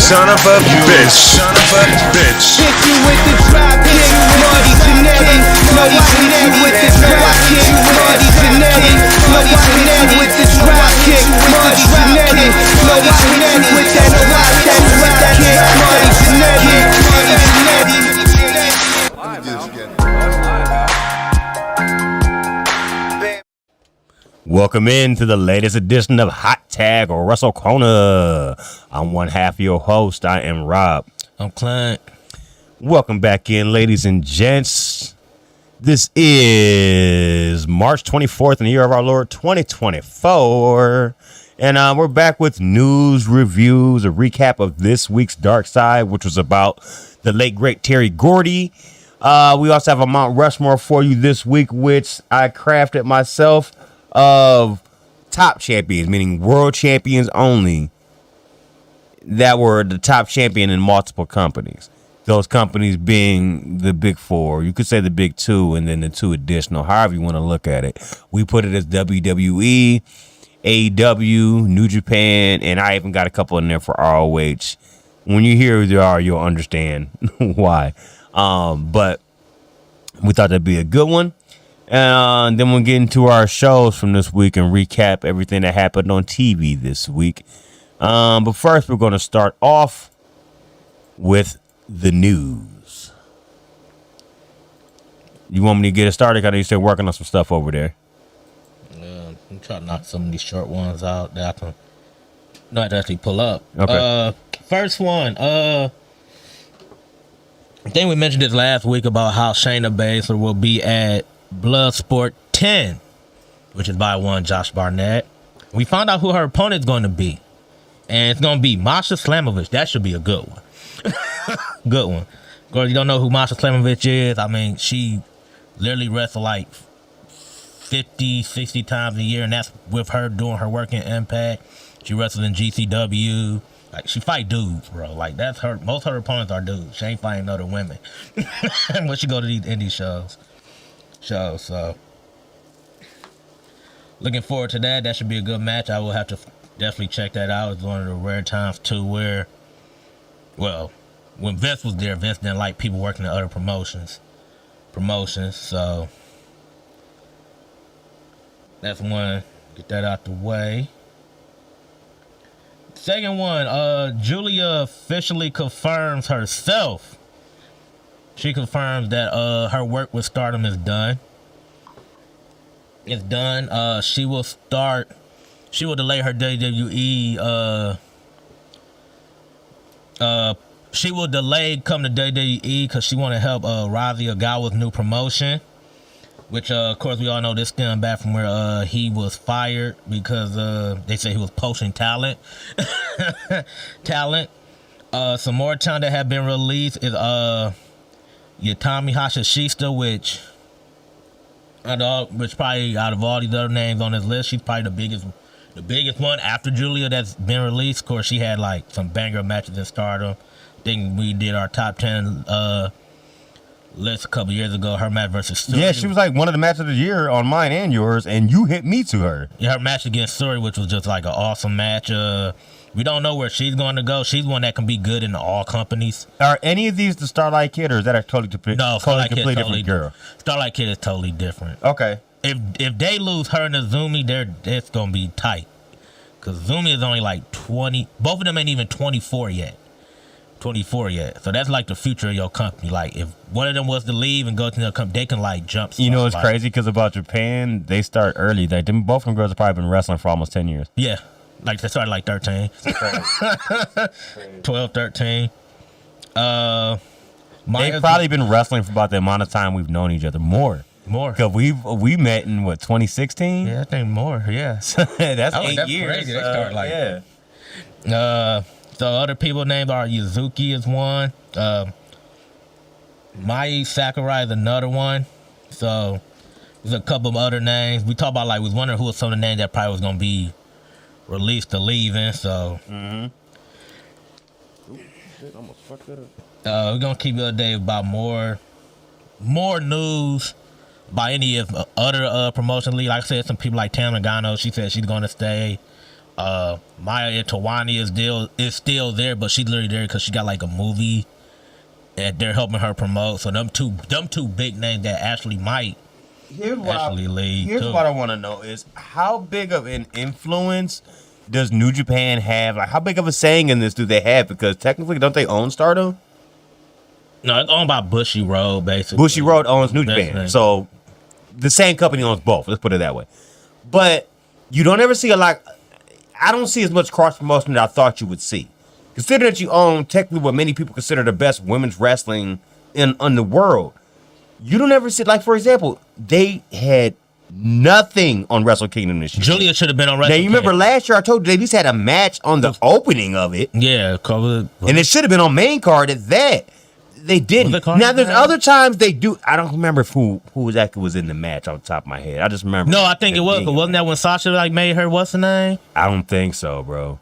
son of a bitch. Son of a bitch. Hit you with the drop kick, Marty Jannetty. Marty Jannetty with the drop kick, Marty Jannetty. Marty Jannetty with the drop kick, Marty Jannetty. Marty Jannetty with that drop kick, Marty Jannetty. Marty Jannetty. Welcome in to the latest edition of Hot Tag Wrestle Corner. I'm one half of your host. I am Rob. I'm Clint. Welcome back in, ladies and gents. This is March 24th in the year of our Lord 2024. And we're back with news, reviews, a recap of this week's Dark Side, which was about the late, great Terry Gordy. We also have a Mount Rushmore for you this week, which I crafted myself, of top champions, meaning world champions only, that were the top champion in multiple companies. Those companies being the big four. You could say the big two and then the two additional, however you want to look at it. We put it as WWE, AEW, New Japan, and I even got a couple in there for ROH. When you hear who they are, you'll understand why. But we thought that'd be a good one. And then we'll get into our shows from this week and recap everything that happened on TV this week. But first, we're going to start off with the news. You want me to get it started? I know you're still working on some stuff over there. I'm trying to knock some of these short ones out that I can not actually pull up. Okay. First one. I think we mentioned this last week about how Shayna Baszler will be at Bloodsport 10, which is by one Josh Barnett. We found out who her opponent's going to be, and it's going to be Masha Slamovich. That should be a good one. Good one. Of course, you don't know who Masha Slamovich is. I mean, she literally wrestles like 50, 60 times a year, and that's with her doing her work in Impact. She wrestles in GCW. Like, she fight dudes, bro. Like, that's her. Most of her opponents are dudes. She ain't fighting other women when she go to these indie shows. So looking forward to that. That should be a good match. I will have to definitely check that out. It's one of the rare times too where, well, when Vince was there, Vince didn't like people working at other promotions. So that's one. Get that out the way. Second one, Julia officially confirms herself. She confirms that her work with Stardom is done. It's done. She will delay her WWE. She will delay come to WWE because she want to help Razi Ogawa's new promotion. Which, of course, we all know this stemmed back from where he was fired because they say he was poaching talent. Some more talent that have been released is Yutami Hashishita, which probably out of all these other names on this list, she's probably the biggest one after Julia that's been released. Of course, she had like some banger matches in Stardom. I think we did our top 10 list a couple years ago. Her match versus Suri. Yeah, she was like one of the matches of the year on mine and yours, and you hit me to her. Yeah, her match against Suri, which was just like an awesome match. We don't know where she's going to go. She's one that can be good in all companies. Are any of these the Starlight Kid, or is that a totally different girl? Starlight Kid is totally different. Okay. If they lose her and Azumi, it's going to be tight. Because Azumi is only like 20. Both of them ain't even 24 yet. So that's like the future of your company. Like, if one of them was to leave and go to another company, they can like jump. You know, it's crazy because about Japan, they start early. Like, both of them girls have probably been wrestling for almost 10 years. Yeah. Like, they started like 13. 12, 13. They've probably been wrestling for about the amount of time we've known each other. More. Because we met in, 2016? Yeah, I think more, yeah. That's 8 years. Crazy. They started like... Yeah. So other people's names are Yuzuki is one. Mai Sakurai is another one. So there's a couple of other names. We talked about, like, we was wondering who was some of the names that probably was going to be released to leaving. So almost fucked it up. We're going to keep you updated about more news by any of other promotion league. Like I said, some people like Tam Nagano, she said she's going to stay Maya Tawani is still there, but she's literally there because she got like a movie that they're helping her promote. So them two big names that actually might actually lead. Here's what I want to know is how big of an influence does New Japan have? Like, how big of a saying in this do they have? Because technically, don't they own Stardom? No, it's owned by Bushy Road, basically. Bushy Road owns New That's Japan. right. So the same company owns both. Let's put it that way. But you don't ever see I don't see as much cross promotion that I thought you would see. Consider that you own technically what many people consider the best women's wrestling in the world. You don't ever see, like, for example, they had nothing on Wrestle Kingdom this year. Julia should have been on Wrestle Now, you remember last year I told you they at least had a match on the opening of it. Yeah, cover. And it should have been on main card at that. They didn't. Now, there's other times they do. I don't remember who exactly was in the match off the top of my head. I just remember. No, I think it was. Wasn't that when Sasha like made her what's the name? I don't think so, bro.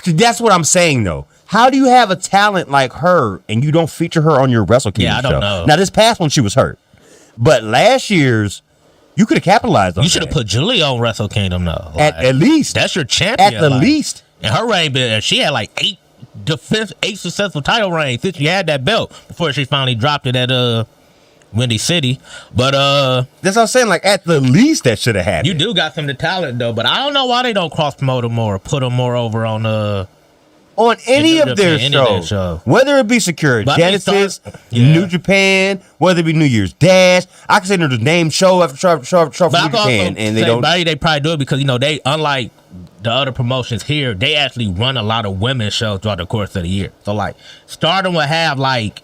That's what I'm saying, though. How do you have a talent like her and you don't feature her on your Wrestle Kingdom show? I don't know. Now, this past one, she was hurt. But last year's, you could have capitalized on that. You should have put Julia on Wrestle Kingdom, though. Like, At least. That's your champion. At the least. And her reign, she had like 8 successful title reigns since she had that belt before she finally dropped it at Windy City. But that's what I'm saying. Like, at the least, that should have happened. You do got some of the talent, though. But I don't know why they don't cross promote them more or put them more over on any of their shows, whether it be Secure Genesis, New Japan, whether it be New Year's Dash. I can say there's name show after show for New Japan, and they don't. They probably do it because they, unlike the other promotions here, they actually run a lot of women's shows throughout the course of the year. So like Stardom will have like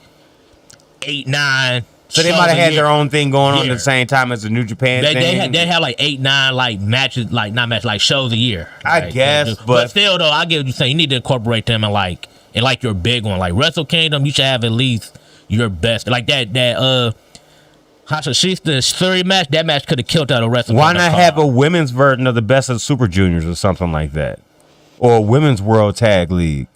8, 9. So they might have had their own thing going on at the same time as the New Japan thing. They have like 8, 9 like matches, like not matches, like shows a year. I guess, but still though, I get what you're saying. You need to incorporate them in like your big one, like Wrestle Kingdom. You should have at least your best, like that Hashishita Shuri match. That match could have killed out a Wrestle Kingdom. Why not have a women's version of the Best of the Super Juniors or something like that, or a women's World Tag League?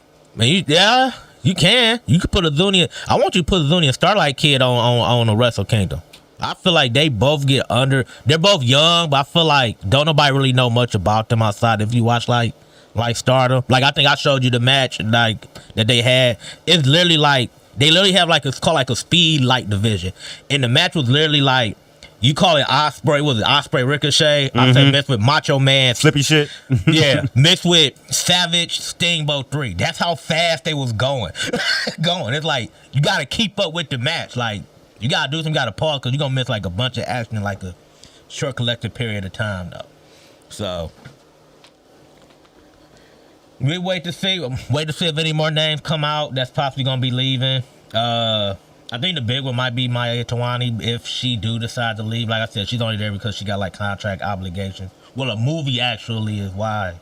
You can. You could put Azunia. I want you to put Azunia and Starlight Kid on the Wrestle Kingdom. I feel like they both get under. They're both young, but I feel like don't nobody really know much about them outside. If you watch like Stardom, like I think I showed you the match like that they had. It's literally like they literally have like it's called like a speed light division, and the match was literally like. You call it Osprey, was it Osprey Ricochet? I said mixed with Macho Man. Flippy shit? Yeah, mixed with Savage Steamboat 3. That's how fast they was going. It's like, you got to keep up with the match. Like, you got to do something, got to pause, because you're going to miss like a bunch of action in like a short collective period of time, though. So, we wait to see if any more names come out that's possibly going to be leaving. I think the big one might be Maya Tawani if she do decide to leave. Like I said, she's only there because she got like contract obligations. Well, a movie actually is why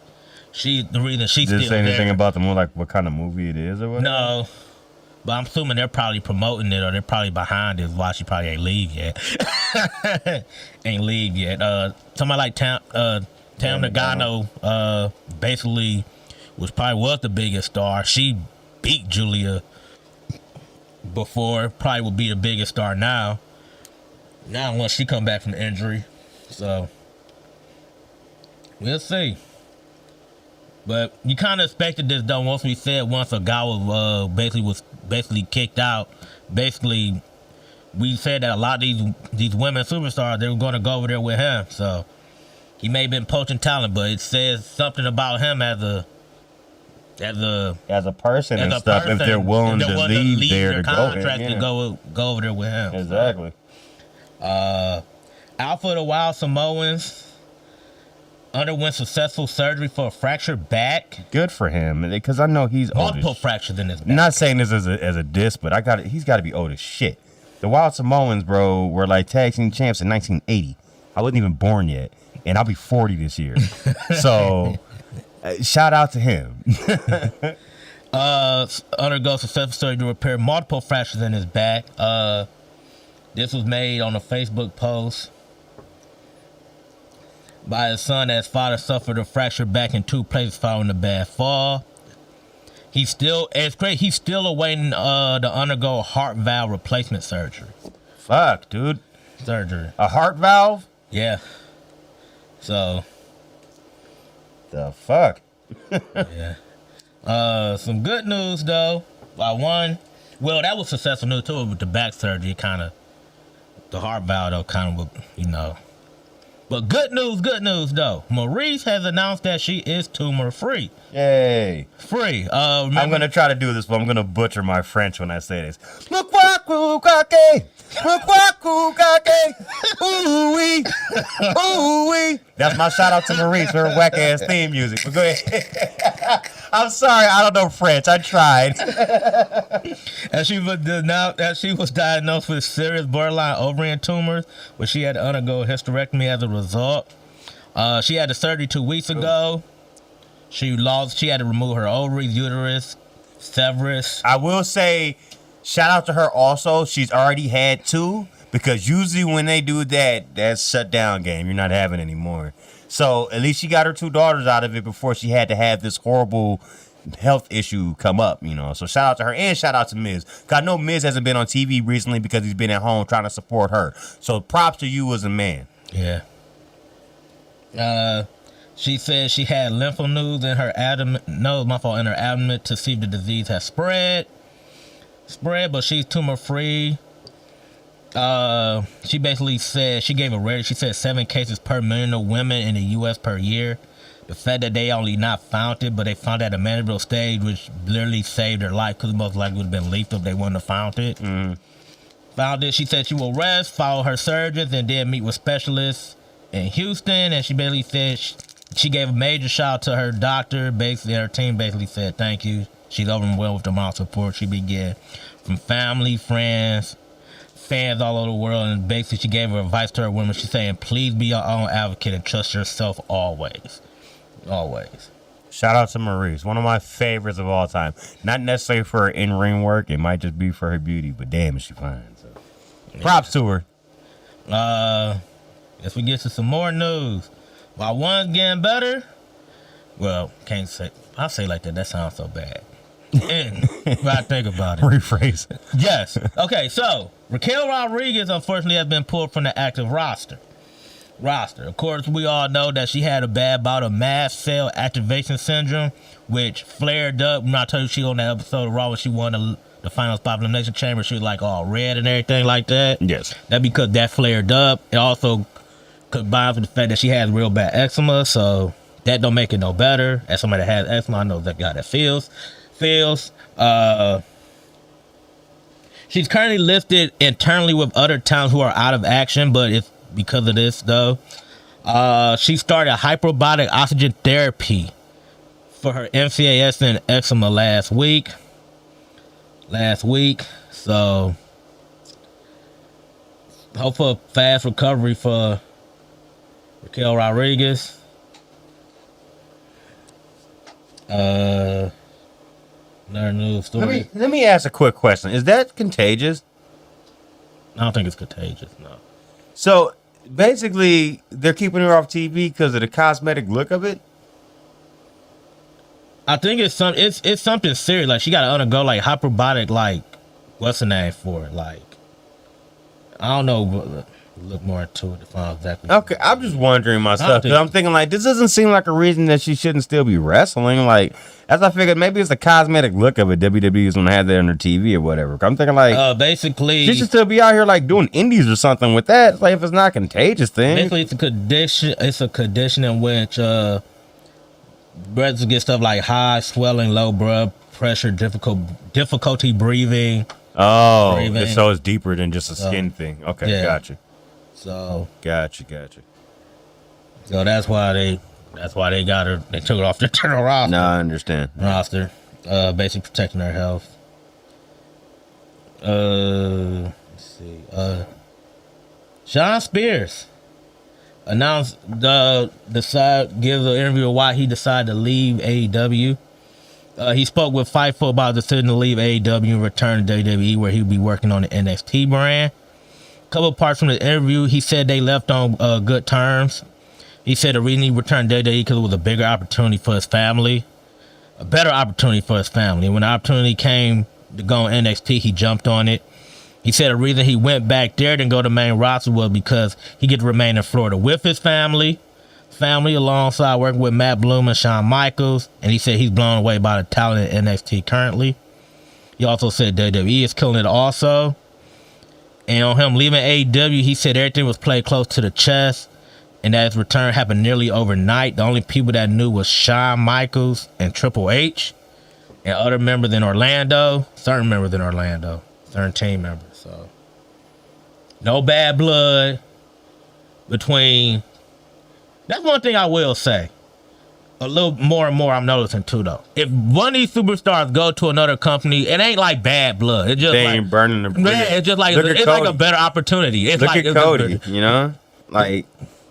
the reason she's still there. Did it say anything about the movie, like what kind of movie it is or what? No, but I'm assuming they're probably promoting it or they're probably behind it. Why she probably ain't leave yet. Somebody like Tam Nagano basically was the biggest star. She beat Julia before, probably will be the biggest star now once she come back from injury. So we'll see, but you kind of expected this though. Once a guy was basically kicked out, basically we said that a lot of these women superstars, they were going to go over there with him. So he may have been poaching talent, but it says something about him as a person and stuff, if they're willing to leave there to go over there with him. Exactly. Alpha of the Wild Samoans underwent successful surgery for a fractured back. Good for him, because I know he's multiple fractures in his back. I'm not saying this as a diss, but he's got to be old as shit. The Wild Samoans, bro, were like tag team champs in 1980. I wasn't even born yet, and I'll be 40 this year. So. Shout out to him. Undergo successful surgery to repair multiple fractures in his back. This was made on a Facebook post by his son, as father suffered a fractured back in 2 places following a bad fall. He's still awaiting to undergo heart valve replacement surgery. Fuck, dude. Surgery. A heart valve? Yeah. So. The fuck? Yeah. Some good news though. Well, that was successful news too with the back surgery, the heart valve though, But good news though. Maurice has announced that she is tumor free. Yay. Free. I'm going to try to do this, but I'm going to butcher my French when I say this. Ooh-wee. Ooh-wee. That's my shout out to Maurice, her whack ass theme music. But go ahead. I'm sorry, I don't know French. I tried. As she was diagnosed with serious borderline ovarian tumors, where she had to undergo hysterectomy as a result. She had the surgery 2 weeks ago. She had to remove her ovaries, uterus, severus. I will say, shout out to her also. She's already had 2, because usually when they do that, that's shut down game. You're not having any more. So at least she got her 2 daughters out of it before she had to have this horrible health issue come up, So shout out to her and shout out to Miz. Cause I know Miz hasn't been on TV recently because he's been at home trying to support her. So props to you as a man. Yeah. She said she had lymph nodes in her abdomen. No, my fault. In her abdomen to see if the disease has spread, but she's tumor free. She basically said she gave a rating. She said 7 cases per million of women in the U.S. per year. The fact that they only not found it, but they found it at a manageable stage, which literally saved her life, because most likely would have been lethal if they wouldn't have found it. Mm-hmm. Found it. She said she will rest, follow her surgeons, and then meet with specialists in Houston. And she basically said she gave a major shout out to her doctor. Basically, her team basically said thank you. She's overwhelmed with the amount of support she be getting from family, friends, fans all over the world. And basically, she gave her advice to her women. She's saying, please be your own advocate and trust yourself always. Always. Shout out to Maurice, one of my favorites of all time. Not necessarily for her in-ring work. It might just be for her beauty, but damn, is she fine. So. Props to her. Guess we get to some more news. While one's getting better, well, can't say. I'll say like that. That sounds so bad. And when I think about it. Rephrase it. Yes. Okay, so Raquel Rodriguez unfortunately has been pulled from the active roster. Of course, we all know that she had a bad bout of mast cell activation syndrome, which flared up. When I told you she on that episode of Raw when she won the final spot in the Elimination Chamber, she was like all red and everything like that. Yes. That's because that flared up. It also combines with the fact that she has real bad eczema, so that don't make it no better. As somebody that has eczema, I know exactly how that feels. She's currently listed internally with other talents who are out of action, but it's because of this though. She started hyperbaric oxygen therapy for her MCAS and eczema last week. So hope for a fast recovery for Raquel Rodriguez. Another news story. Let me ask a quick question. Is that contagious? I don't think it's contagious, no. So basically, they're keeping her off TV because of the cosmetic look of it? I think it's something serious. Like, she got to undergo, like, hyperbaric, like, what's the name for it? Like, I don't know, but look more into it to find out exactly. Okay, I'm just wondering myself, because I'm thinking, like, this doesn't seem like a reason that she shouldn't still be wrestling. Like, as I figured, maybe it's the cosmetic look of it. WWE is going to have that on her TV or whatever. I'm thinking, like, basically, she should still be out here, like, doing indies or something with that. Like, if it's not contagious thing. Basically, it's a condition in which brothers get stuff like high swelling, low blood pressure, difficulty breathing. Oh, so it's deeper than just a skin thing. Okay, yeah. Gotcha. So gotcha. So that's why they got her. They took her off the roster. No, I understand. Roster, basically protecting her health. Let's see. Sean Spears announced gives an interview why he decided to leave AEW. He spoke with Fightful about the decision to leave AEW and return to WWE, where he'll be working on the NXT brand. A couple parts from the interview, he said they left on good terms. He said the reason he returned to WWE because it was a bigger opportunity for his family, a better opportunity for his family. When the opportunity came to go on NXT, he jumped on it. He said the reason he went back there didn't go to main roster was because he get to remain in Florida with his family. family alongside working with Matt Bloom and Shawn Michaels, and he said he's blown away by the talent in NXT currently. He also said WWE is killing it also. And on him leaving AEW, he said everything was played close to the chest, and that his return happened nearly overnight. The only people that knew was Shawn Michaels and Triple H, and other members in Orlando, certain team members. So no bad blood between. That's one thing I will say. A little more and more I'm noticing too, though. If one of these superstars go to another company, it ain't like bad blood. It's just They like, ain't burning the bridge. it's just like it's like a better opportunity. It's Look like at Cody, you know? Like,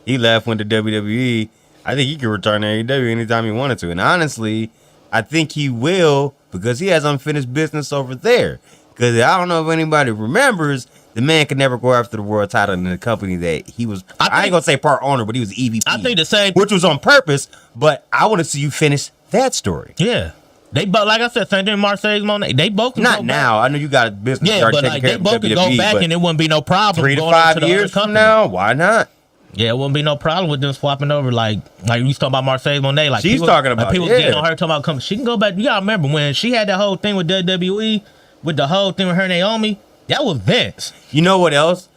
he left, went to WWE. I think he could return to AEW anytime he wanted to. And honestly, I think he will because he has unfinished business over there. Because I don't know if anybody remembers, the man could never go after the world title in the company that he was. I ain't gonna say part owner, but he was EVP. I think the same, which was on purpose. But I want to see you finish that story. Yeah, they both, like I said, same thing. Marseille Monet. They both can not go now. back. I know you got a business. Yeah, but like they both can go back, and it wouldn't be no problem. 3 to going 5 to the years other from now, why not? Yeah, it wouldn't be no problem with them swapping over. Like you was talking about Marseille Monet. Like she's people, talking about. Like people yeah. getting on her talking about coming. She can go back. You gotta remember when she had that whole thing with WWE, with the whole thing with her Naomi. That was Vince. You know what else?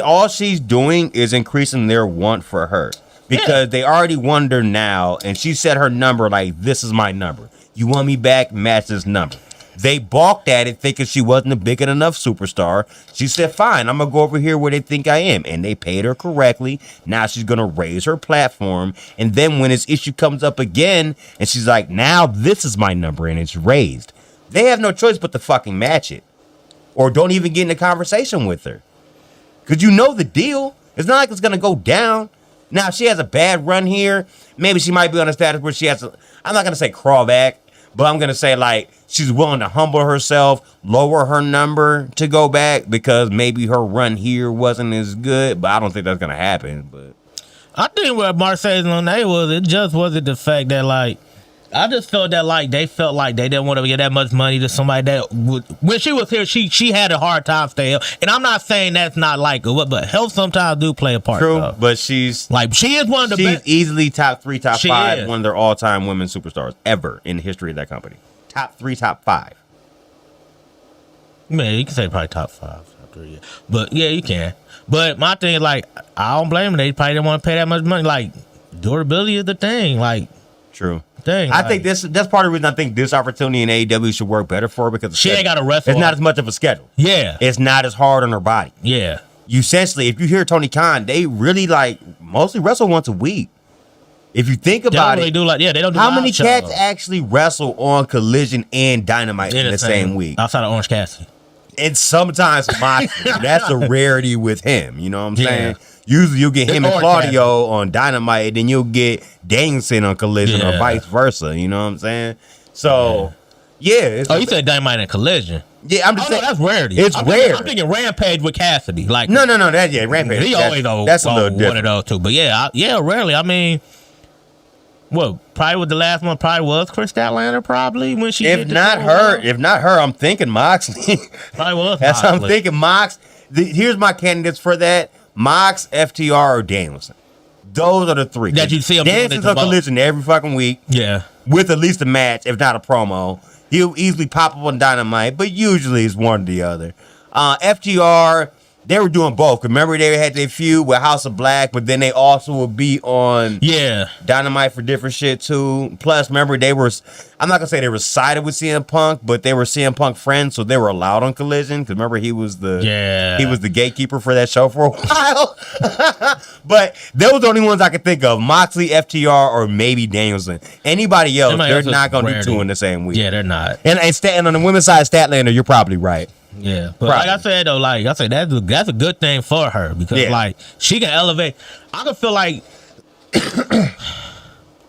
All she's doing is increasing their want for her because they already want her now, and she set her number like, "This is my number. You want me back? Match this number." They balked at it, thinking she wasn't a big enough superstar. She said, "Fine, I'm gonna go over here where they think I am," and they paid her correctly. Now she's gonna raise her platform, and then when this issue comes up again, and she's like, "Now this is my number," and it's raised. They have no choice but to fucking match it. Or don't even get in a conversation with her. Because you know the deal. It's not like it's going to go down. Now, if she has a bad run here, maybe she might be on a status where she has to, I'm not going to say crawl back, but I'm going to say like she's willing to humble herself, lower her number to go back because maybe her run here wasn't as good. But I don't think that's going to happen. But I think what Marseille Monet was, it just wasn't the fact that like, I just felt that like they felt like they didn't want to get that much money to somebody that would. When she was here, she had a hard time staying. And I'm not saying that's not like what, but health sometimes do play a part. True, though. but she's like she is one of the she's best. easily top 3, top She 5, is. one of their all-time women superstars ever in the history of that company. Top 3, top 5. Man, you can say probably top 5, top 3. Yeah. But yeah, you can. But my thing is like I don't blame them. They probably didn't want to pay that much money. Like durability is the thing. Like true. Thing, I like, think that's part of the reason I think this opportunity in AEW should work better for her because she ain't got to wrestle. It's not as much of a schedule. Yeah. It's not as hard on her body. Yeah. You essentially, if you hear Tony Khan, they really like mostly wrestle once a week. If you think They about don't really it, do like they don't do how live many shows. cats actually wrestle on Collision and Dynamite in the same week? Outside of Orange Cassidy. And sometimes Moxley. That's a rarity with him. You know what I'm saying? Yeah. Usually you'll get him and Orange Claudio on Dynamite, and then you'll get Danielson on Collision or Yeah. vice versa. You know what I'm saying? So, yeah. Oh, you said Dynamite and Collision. Yeah, I'm just saying. No, that's rarity. It's rare. I'm thinking Rampage with Cassidy. Like No, that Rampage. he always though. That's a little one different. of those two. But yeah, rarely. I mean, well, probably with the last one, probably was Chris Statlander. Probably when she. If did the not show. her, I'm thinking Moxley. Probably was. That's what I'm Moxley. thinking. Mox. Here's my candidates for that: Mox, FTR, or Danielson. Those are the three That you see 'em doing Danielson's it on the most. Collision every fucking week Yeah. with at least a match, if not a promo. He'll easily pop up on Dynamite, but usually it's one or the other. FTR, they were doing both. Remember, they had their feud with House of Black, but then they also would be on Yeah. Dynamite for different shit too. Plus, remember, they were, I'm not gonna say they were sided with CM Punk, but they were CM Punk friends, so they were allowed on Collision. Because remember, he was the gatekeeper for that show for a while. But those are the only ones I could think of: Moxley, FTR, or maybe Danielson. Anybody else, Anybody they're else is not gonna rarity. do two in the same week. Yeah, they're not. And on the women's side, Statlander, you're probably right. Yeah, but Probably. like I said though, like I said, that's a good thing for her because Yeah. like she can elevate. I can feel like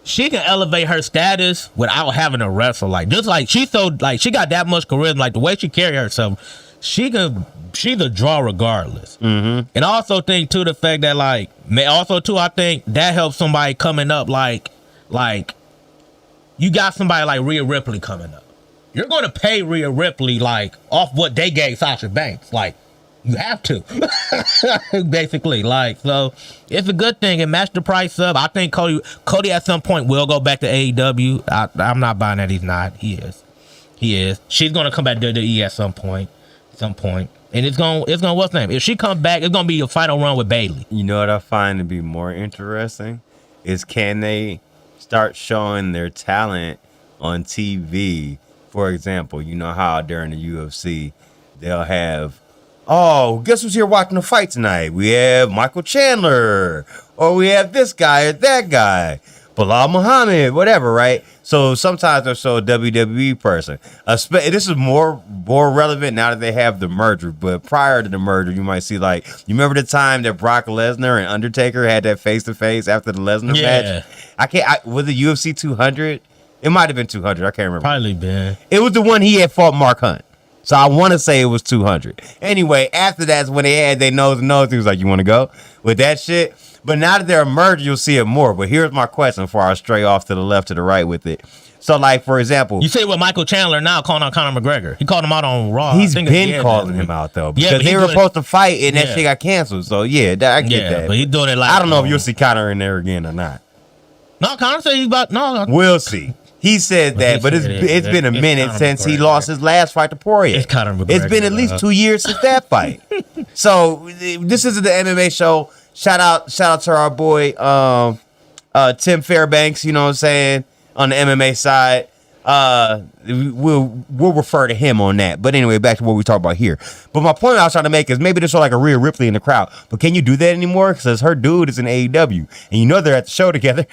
she can elevate her status without having to wrestle. Like just like she's so like she got that much charisma. Like the way she carry herself, she's a draw regardless. Mm-hmm. And I also think too the fact that like I think that helps somebody coming up like you got somebody like Rhea Ripley coming up. You're going to pay Rhea Ripley like off what they gave Sasha Banks. Like You have to. Basically, like, so it's a good thing. It matched the price up. I think Cody at some point will go back to AEW. I'm not buying that he's not. He is. She's gonna come back to WWE at some point. And it's gonna what's the name? If she comes back, it's gonna be a final run with Bayley. You know what I find to be more interesting is, can they start showing their talent on TV? For example, you know how during the UFC they'll have, oh, guess who's here watching the fight tonight? We have Michael Chandler, or we have this guy or that guy, Bilal Muhammad, whatever, right? So sometimes they'll show a WWE person. This is more relevant now that they have the merger, but prior to the merger, you might see, like, you remember the time that Brock Lesnar and Undertaker had that face-to-face after the Lesnar match? Was it UFC 200? It might have been 200. I can't remember. Probably been. It was the one he had fought Mark Hunt. So I want to say it was 200. Anyway, after that's when they had their nose to nose. He was like, you want to go with that shit? But now that they're a merger, you'll see it more. But here's my question before I stray off to the left, to the right with it. So, like, for example, you say with Michael Chandler now calling out Conor McGregor. He called him out on Raw. He's been calling him out, though, because they were supposed to fight and that shit got canceled. So, yeah, I get that. But he's doing it like, I don't know if you'll see Conor in there again or not. No, Conor said he's about, no. We'll see. He said that, but it's been a minute since he lost his last fight to Poirier. It's Conor McGregor. It's been at least 2 years since that fight. So this is the MMA show. Shout out to our boy Tim Fairbanks. You know what I'm saying, on the MMA side. We'll refer to him on that. But anyway, back to what we talk about here. But my point I was trying to make is, maybe there's like a Rhea Ripley in the crowd, but can you do that anymore? Because her dude is in AEW, and you know they're at the show together.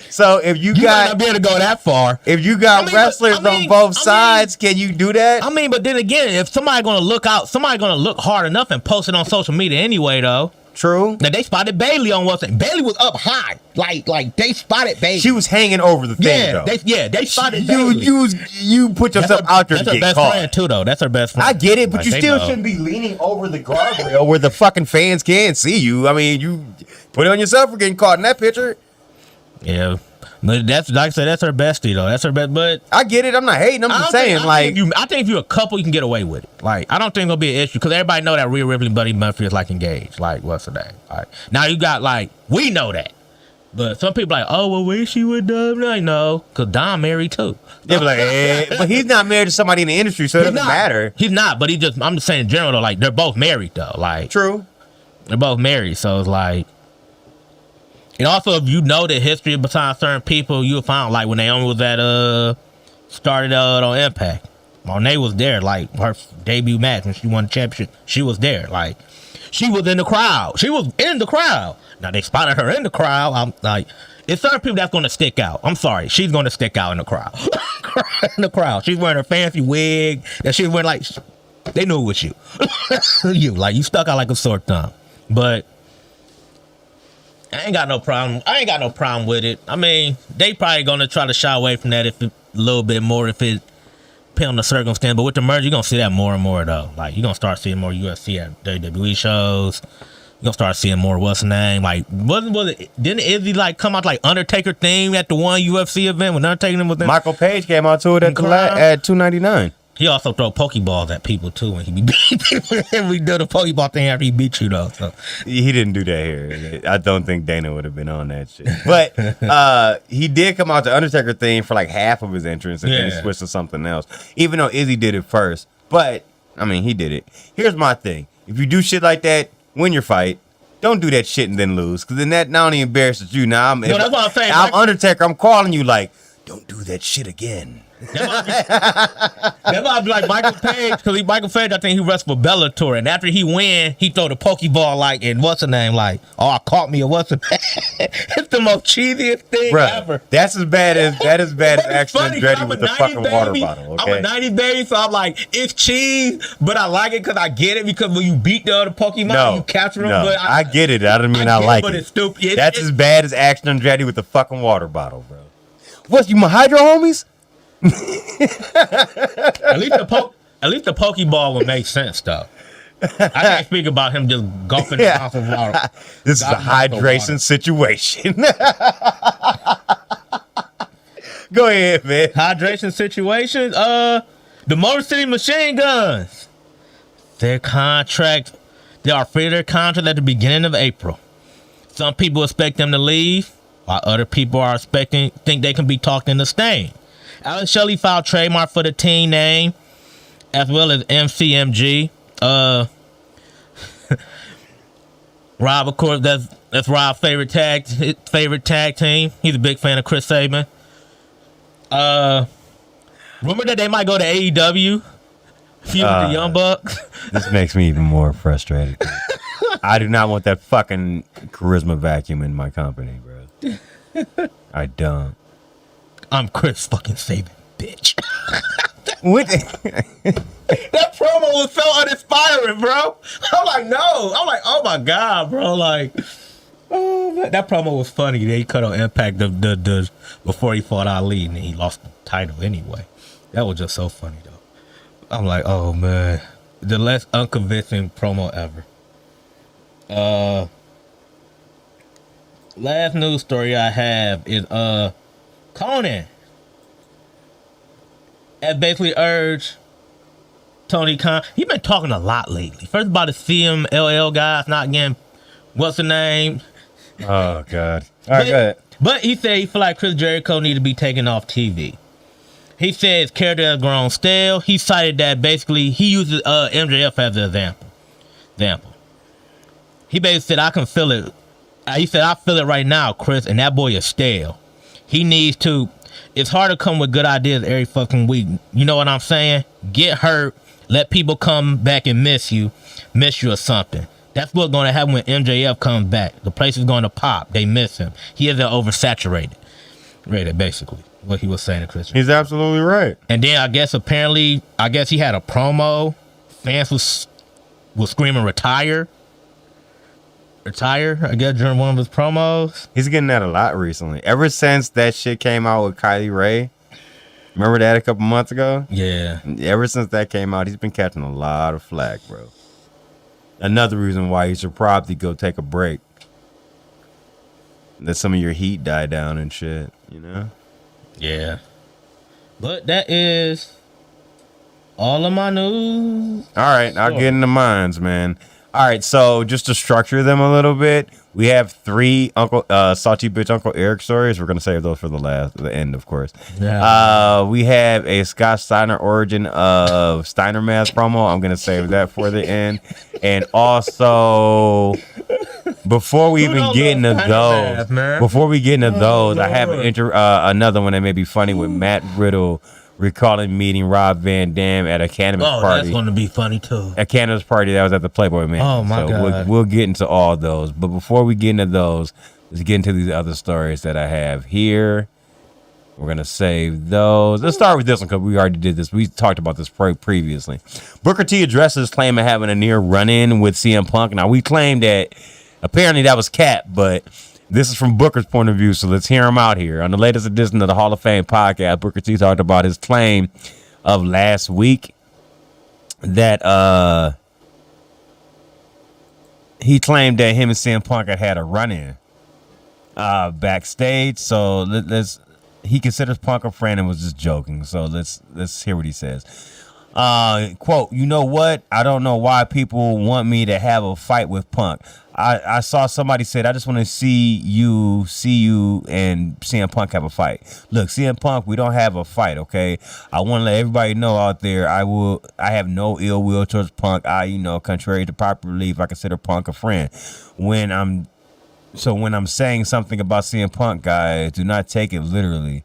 So if you got, might not be able to go that far. If you got wrestlers on both sides, can you do that? I mean, but then again, if somebody's gonna look hard enough and post it on social media anyway, though. True. Now they spotted Bayley on what's it? Bayley was up high, like they spotted Bayley. She was hanging over the thing, though. They spotted Bayley. You put yourself out there to get best caught. Friend too, though. That's her best friend. I get it, but you still shouldn't be leaning over the guardrail where the fucking fans can't see you. I mean, you put it on yourself for getting caught in that picture. Yeah. That's, like I said, that's her bestie, though. That's her best. But I get it. I'm not hating. I'm just saying, I think if you're a couple, you can get away with it. Like, I don't think it'll be an issue, because everybody know that Rhea Ripley and Buddy Murphy is like engaged. Like, what's her name? Like, now you got, like, we know that, but some people like, oh, well, where she with Dom? Like, no, because Dom married too. They're like, but he's not married to somebody in the industry, so it doesn't matter. He's not, but I'm just saying in general, though, like, they're both married, though. Like, true, they're both married, so it's like. And also, if you know the history behind certain people, you'll find, like, when Naomi was at started on Impact, Monet was there, like her debut match when she won the championship. She was there, like, she was in the crowd. She was in the crowd. Now they spotted her in the crowd. I'm like, it's certain people that's going to stick out. I'm sorry, she's going to stick out in the crowd. In the crowd, she's wearing her fancy wig that she's wearing. Like, they knew it was you. You stuck out like a sore thumb, but. I ain't got no problem with it. I mean, they probably gonna try to shy away from that a little bit more if it depends on the circumstance. But with the merger, you're gonna see that more and more, though. Like, you're gonna start seeing more UFC at WWE shows. You're gonna start seeing more what's the name? Like, didn't Izzy like come out like Undertaker theme at the one UFC event when Undertaker was in? Michael Page came out to it at $2.99. He also throw Pokeballs at people too when he be beating people. We do the Pokeball thing after he beat you, though. So he didn't do that here. I don't think Dana would have been on that shit. But he did come out the Undertaker theme for like half of his entrance, and then he switched to something else. Even though Izzy did it first, but I mean, he did it. Here's my thing: if you do shit like that, win your fight. Don't do that shit and then lose, because then that not only embarrasses you. Now that's what I'm saying. I'm Undertaker. I'm calling you like, don't do that shit again. That might be like Michael Page, because Michael Page, I think he wrestled for Bellator, and after he win, he throw the Pokeball like, and what's the name, like, oh, caught me, or what's the name? It's the most cheesiest thing ever. That's as bad as Action Andretti with the fucking water bottle. Okay? I'm a 90s baby, so I'm like, it's cheese, but I like it because I get it, because when you beat the other Pokemon, you capture them. But I get it. I don't mean I like it. But it's stupid. That's as bad as Action Andretti with the fucking water bottle, bro. What, you my Hydro homies? At least the Pokeball would make sense, though. I can't speak about him just gulping the mouth of water. This is a hydration situation. Go ahead, man. Hydration situation. The Motor City Machine Guns. Their contract, they are free of their contract at the beginning of April. Some people expect them to leave, while other people are think they can be talked into staying. Alex Shelley filed trademark for the team name, as well as MCMG. Rob, of course, that's Rob's favorite tag team. He's a big fan of Chris Sabin. Rumor that they might go to AEW. Feud with the Young Bucks. This makes me even more frustrated. I do not want that fucking charisma vacuum in my company, bro. I don't. I'm Chris fucking Sabin, bitch. What? That promo was so uninspiring, bro. I'm like, no. I'm like, oh my god, bro. Like, oh man. That promo was funny. They cut on Impact the before he fought Ali and he lost the title anyway. That was just so funny though. I'm like, oh man, the less unconvincing promo ever. Last news story I have is Conan has basically urged Tony Khan. He's been talking a lot lately. First about the CMLL guys not getting what's the name. Oh god. All right, go ahead. But he said he feel like Chris Jericho need to be taken off TV. He said his character has grown stale. He cited that basically he uses MJF as an example. He basically said, I can feel it. He said, I feel it right now, Chris, and that boy is stale. He needs to. It's hard to come with good ideas every fucking week. You know what I'm saying? Get hurt. Let people come back and miss you or something. That's what's going to happen when MJF comes back. The place is going to pop. They miss him. He isn't oversaturated. Rated, basically. What he was saying to Chris. He's absolutely right. And then I guess he had a promo. Fans was screaming retire, I guess, during one of his promos. He's getting that a lot recently. Ever since that shit came out with Kylie Ray. Remember that a couple months ago? Yeah. Ever since that came out, he's been catching a lot of flack, bro. Another reason why you should probably go take a break. Let some of your heat die down and shit, you know? Yeah. But that is all of my news. All right, I'll get into mines, man. All right, so just to structure them a little bit, we have 3 Salty Bitch Uncle Eric stories. We're going to save those for the end, of course. Yeah. We have a Scott Steiner origin of Steiner Mask promo. I'm going to save that for the end. And also, before we even get into those, I have another one that may be funny with Matt Riddle recalling meeting Rob Van Dam at a cannabis party. Oh, that's going to be funny too. A cannabis party that was at the Playboy Mansion. Oh my God. We'll get into all those. But before we get into those, let's get into these other stories that I have here. We're going to save those. Let's start with this one because we already did this. We talked about this previously. Booker T addresses claim of having a near run-in with CM Punk. Now, we claimed that apparently that was cap, but this is from Booker's point of view, so let's hear him out here. On the latest edition of the Hall of Fame podcast, Booker T talked about his claim of last week that he claimed that him and CM Punk had a run-in backstage. So he considers Punk a friend and was just joking. So let's hear what he says. Quote, you know what? I don't know why people want me to have a fight with Punk. I saw somebody said, I just want to see you and CM Punk have a fight. Look, CM Punk, we don't have a fight, okay? I want to let everybody know out there, I have no ill will towards Punk. Contrary to popular belief, I consider Punk a friend. When I'm saying something about CM Punk, guys, do not take it literally.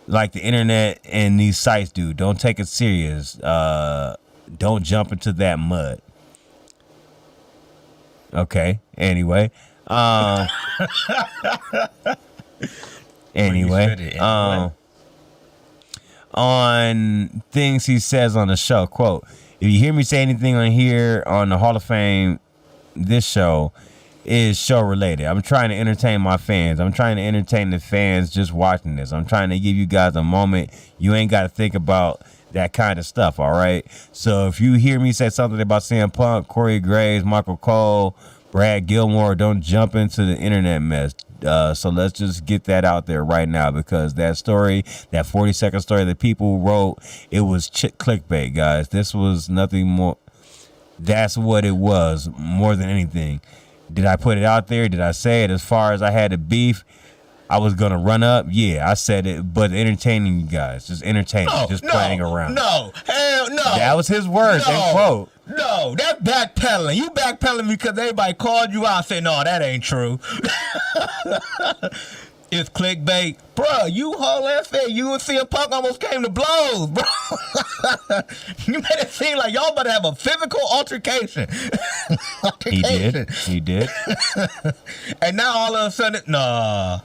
Like the internet and these sites do. Don't take it serious. Don't jump into that mud. Okay. Anyway. On things he says on the show, quote, if you hear me say anything on here on the Hall of Fame, this show is show related. I'm trying to entertain my fans. I'm trying to entertain the fans just watching this. I'm trying to give you guys a moment. You ain't got to think about that kind of stuff, all right? So if you hear me say something about CM Punk, Corey Graves, Michael Cole, Brad Gilmore, don't jump into the internet mess. So let's just get that out there right now, because that story, that 40-second story that people wrote, it was clickbait, guys. This was nothing more. That's what it was more than anything. Did I put it out there? Did I say it? As far as I had a beef, I was gonna run up. Yeah, I said it, but entertaining you guys, just entertaining, playing around. No, hell no. That was his words. End quote. No, that's backpedaling. You backpedaling because everybody called you out. Say no, that ain't true. It's clickbait, bro. You whole ass said you and CM Punk almost came to blows, bro. You made it seem like y'all about to have a physical altercation. He did. And now all of a sudden, nah.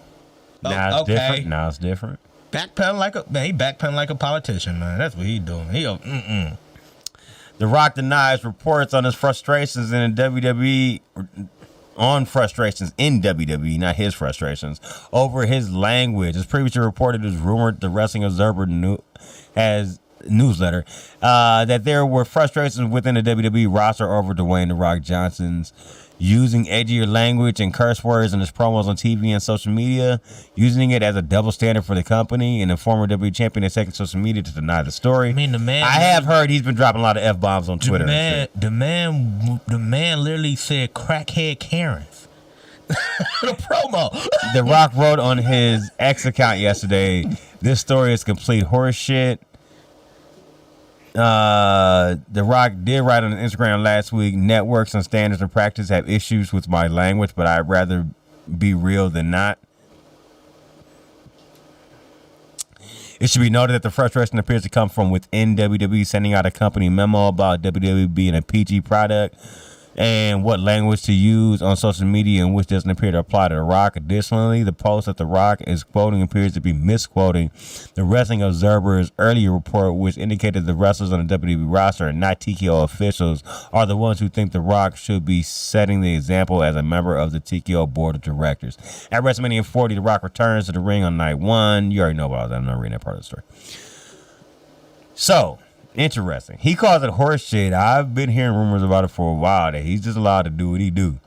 Now it's different. Now it's different. Backpedaling like a man. He backpedaling like a politician, man. That's what he doing. The Rock denies reports on his frustrations in the WWE. On frustrations in WWE, not his frustrations, over his language. As previously reported, it was rumored the Wrestling Observer has newsletter that there were frustrations within the WWE roster over Dwayne "The Rock" Johnson's using edgier language and curse words in his promos on TV and social media, using it as a double standard for the company, and the former WWE champion has taken social media to deny the story. I mean, I have heard he's been dropping a lot of F-bombs on Twitter. The man literally said crackhead Karens. The promo. The Rock wrote on his X account yesterday, "This story is complete horse shit." The Rock did write on Instagram last week, "Networks and standards and practice have issues with my language, but I'd rather be real than not." It should be noted that the frustration appears to come from within WWE, sending out a company memo about WWE being a PG product and what language to use on social media, and which doesn't appear to apply to The Rock. Additionally, the post that The Rock is quoting appears to be misquoting the Wrestling Observer's earlier report, which indicated the wrestlers on the WWE roster and not TKO officials are the ones who think The Rock should be setting the example as a member of the TKO board of directors. At WrestleMania 40, The Rock returns to the ring on night one. You already know about that. I'm not reading that part of the story. So, interesting. He calls it horse shit. I've been hearing rumors about it for a while that he's just allowed to do what he do,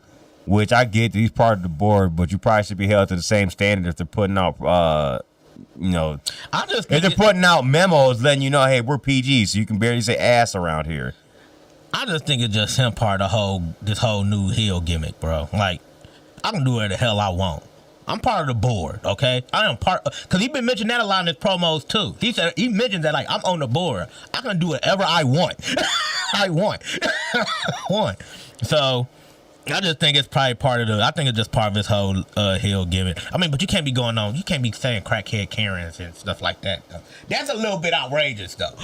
which I get that he's part of the board, but you probably should be held to the same standard if they're putting out, if they're putting out memos letting you know, hey, we're PG, so you can barely say ass around here. I just think it's just him part of this whole new heel gimmick, bro. Like, I can do whatever the hell I want. I'm part of the board, okay? I am part, because he's been mentioning that a lot in his promos too. He mentioned that, like, I'm on the board. I can do whatever I want. I want. So I just think it's probably I think it's just part of his whole heel gimmick. I mean, but you can't be you can't be saying crackhead Karens and stuff like that, though. That's a little bit outrageous, though.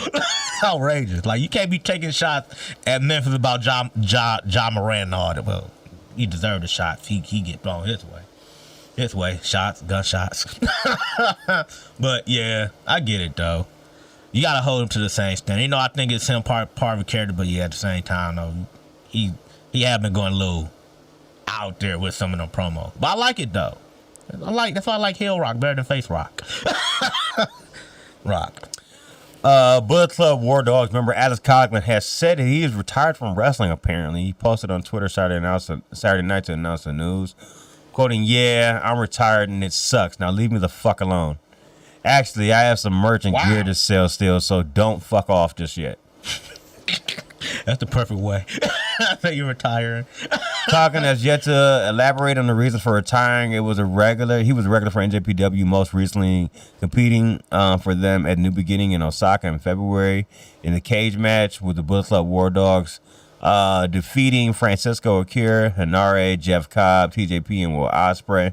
Outrageous. Like, you can't be taking shots at Memphis about Ja Moran and all that. Well, he deserved the shots. He get thrown his way. His way. Shots, gunshots. But yeah, I get it though. You gotta hold him to the same standard. You know, I think it's him part of the character, but yeah, at the same time though, he have been going a little out there with some of them promos. But I like it though. That's why I like heel rock better than face rock. Rock. Bullet Club War Dogs member Alex Cogman has said that he is retired from wrestling. Apparently, he posted on Twitter Saturday night to announce the news. Quoting, "Yeah, I'm retired and it sucks. Now leave me the fuck alone. Actually, I have some merch and gear to sell still, so don't fuck off just yet." That's the perfect way. I think you're retiring. Coggan has yet to elaborate on the reasons for retiring. He was a regular for NJPW, most recently competing for them at New Beginning in Osaka in February in the cage match with the Bullet Club War Dogs. Defeating Francisco Akira, Hanare, Jeff Cobb, TJP, and Will Ospreay.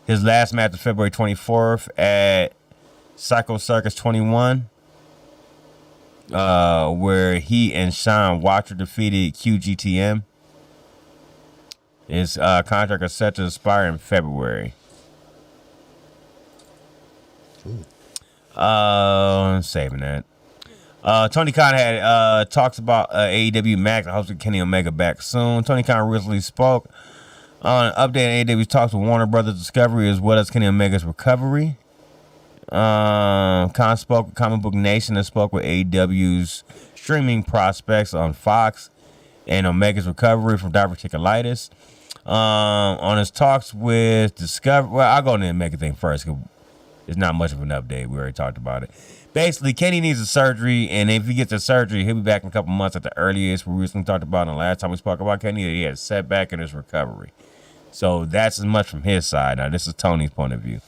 His last match was February 24th at Psycho Circus 21, where he and Sean Watcher defeated QGTM. His contract is set to expire in February. Saving that. Tony Khan had talks about AEW Max. I hope Kenny Omega back soon. Tony Khan recently spoke on an update on AEW's talks with Warner Brothers Discovery as well as Kenny Omega's recovery. Khan spoke with Comic Book Nation and spoke with AEW's streaming prospects on Fox and Omega's recovery from diverticulitis. On his talks with Discovery, well, I'll go into the Omega thing first because it's not much of an update. We already talked about it. basically, Kenny needs a surgery, and if he gets a surgery, he'll be back in a couple months at the earliest. We recently talked about in the last time we spoke about Kenny that he had a setback in his recovery. So that's as much from his side. Now, this is Tony's point of view.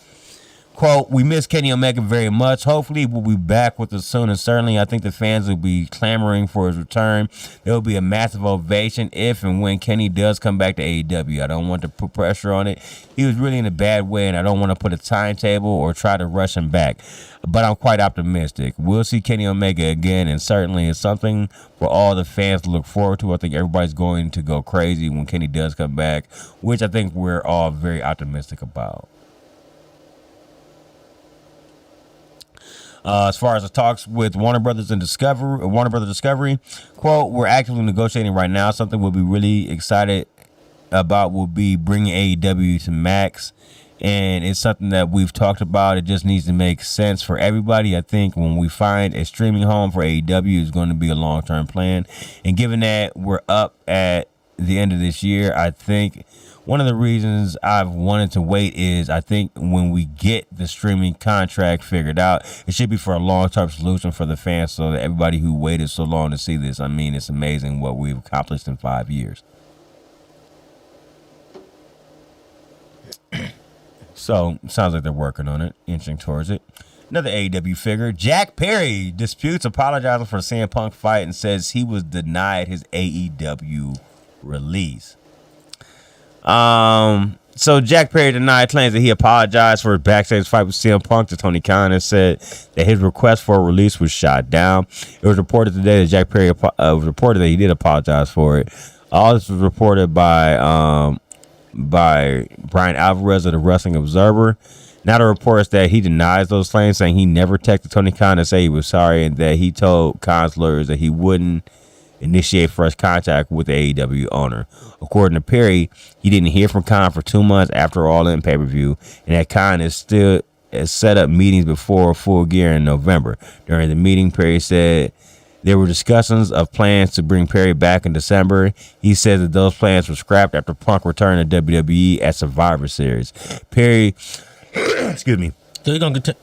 Quote, we miss Kenny Omega very much. Hopefully we'll be back with us soon, and certainly I think the fans will be clamoring for his return. There will be a massive ovation if and when Kenny does come back to AEW. I don't want to put pressure on it. He was really in a bad way, and I don't want to put a timetable or try to rush him back. But I'm quite optimistic. We'll see Kenny Omega again, and certainly it's something for all the fans to look forward to. I think everybody's going to go crazy when Kenny does come back, which I think we're all very optimistic about. As far as the talks with Warner Brothers Discovery, quote, we're actively negotiating right now. Something we'll be really excited about will be bringing AEW to Max. And it's something that we've talked about. It just needs to make sense for everybody. I think when we find a streaming home for AEW is going to be a long-term plan. And given that we're up at the end of this year, I think one of the reasons I've wanted to wait is I think when we get the streaming contract figured out, it should be for a long-term solution for the fans so that everybody who waited so long to see this, I mean, it's amazing what we've accomplished in 5 years. So, sounds like they're working on it, inching towards it. Another AEW figure, Jack Perry disputes apologizing for CM Punk fight and says he was denied his AEW release. So Jack Perry denied claims that he apologized for his backstage fight with CM Punk to Tony Khan and said that his request for a release was shot down. It was reported today that Jack Perry was reported that he did apologize for it. All this was reported by Brian Alvarez of the Wrestling Observer. Now the reports that he denies those claims, saying he never texted Tony Khan to say he was sorry and that he told Khan's lawyers that he wouldn't initiate fresh contact with the AEW owner. According to Perry, he didn't hear from Khan for 2 months after All In pay-per-view, and that Khan has set up meetings before Full Gear in November. During the meeting, Perry said there were discussions of plans to bring Perry back in December. He said that those plans were scrapped after Punk returned to WWE at Survivor Series. Perry, excuse me. So you're gonna continue.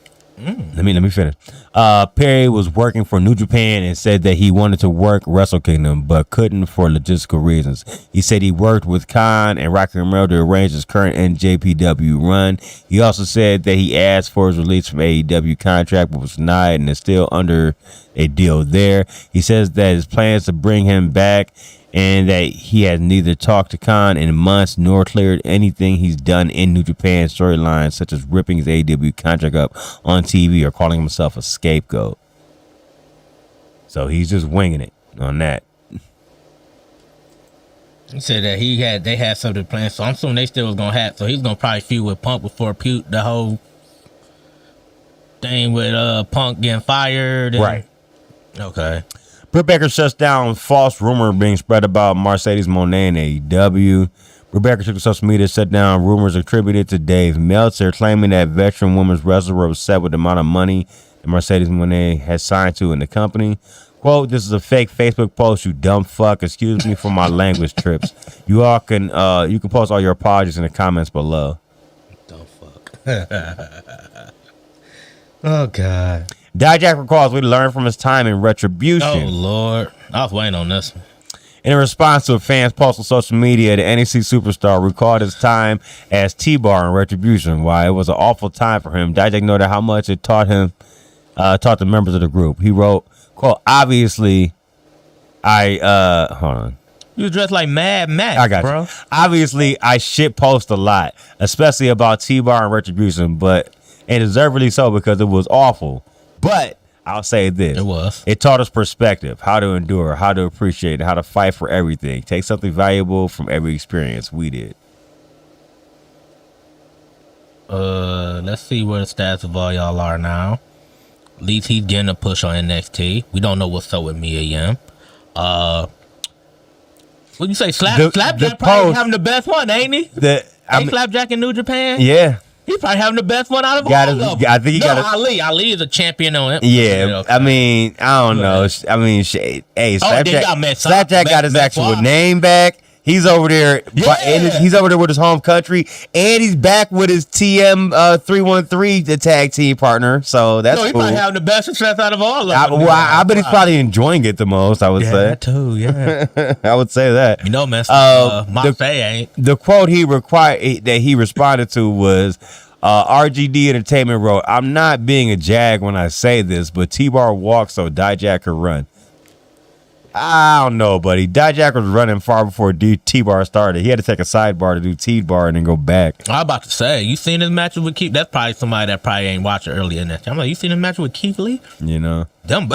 Let me finish. Perry was working for New Japan and said that he wanted to work Wrestle Kingdom but couldn't for logistical reasons. He said he worked with Khan and Rocky Romero to arrange his current NJPW run. He also said that he asked for his release from AEW contract but was denied and is still under a deal there. He says that his plans to bring him back and that he has neither talked to Khan in months nor cleared anything he's done in New Japan storylines, such as ripping his AEW contract up on TV or calling himself a scapegoat. So he's just winging it on that. He said that they had something planned, so I'm assuming they still was gonna have. So he's gonna probably feud with Punk before the whole thing with Punk getting fired. Right. Okay. Britt Baker shuts down false rumor being spread about Mercedes Moné and AEW. Britt Baker took to social media to shut down rumors attributed to Dave Meltzer, claiming that veteran women's wrestlers were upset with the amount of money that Mercedes Moné has signed to in the company. Quote, this is a fake Facebook post, you dumb fuck. Excuse me for my language trips. You all can post all your apologies in the comments below. Dumb fuck. Oh, God. Dijak recalls we learned from his time in Retribution. Oh, Lord. I was waiting on this one. In response to a fan's post on social media, the NXT superstar recalled his time as T-Bar in Retribution. While it was an awful time for him, Dijak noted how much it taught the members of the group. He wrote, quote, obviously, hold on. You was dressed like Mad Max, I got bro. you. Obviously, I shit post a lot, especially about T-Bar and Retribution, and deservedly so because it was awful. But I'll say this. It taught us perspective, how to endure, how to appreciate, how to fight for everything. Take something valuable from every experience. We did. Let's see where the stats of all y'all are now. At least he's getting a push on NXT. We don't know what's up with Mia Yim. What you say? Slapjack probably having the best one, ain't he? Slapjack in New Japan? Yeah. He's probably having the best one out of all of them. I think he got Ali. Ali is a champion on it. Yeah, okay. I mean, I don't know. I mean, Slapjack got his actual name back. He's over there. And he's over there with his home country, and he's back with his TM 313, the tag team partner. So that's he cool. might have the best success out of all of them. I bet he's probably enjoying it the most. I would say that too. Yeah, I would say that. You know, man. ain't. The quote he responded to was, RGD Entertainment wrote, "I'm not being a jag when I say this, but T-Bar walks so Dijak could run." I don't know, buddy. Dijak was running far before T-Bar started. He had to take a sidebar to do T-Bar and then go back. I was about to say, you seen his matches with Keith? That's probably somebody that probably ain't watching earlier in that. I'm like, you seen his match with Keith Lee? You know, Dumb.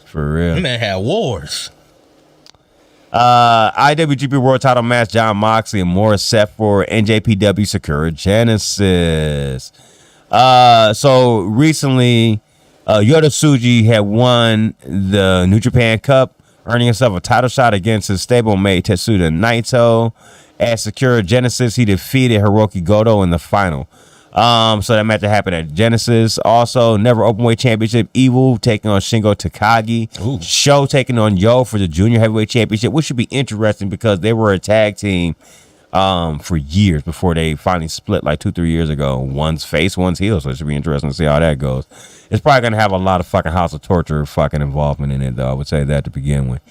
for real. That man had wars. IWGP World Title match: John Moxley and Morris set for NJPW Sakura Genesis. So recently, Yota Tsuji had won the New Japan Cup, earning himself a title shot against his stablemate Tetsuya Naito. At Sakura Genesis, he defeated Hiroki Goto in the final. So that match happened at Genesis. Also, Never Openweight Championship, Evil taking on Shingo Takagi. Ooh. Sho taking on Yo for the Junior Heavyweight Championship, which should be interesting because they were a tag team for years before they finally split like 2-3 years ago. One's face, one's heel, so it should be interesting to see how that goes. It's probably going to have a lot of fucking House of Torture fucking involvement in it, though. I would say that to begin with.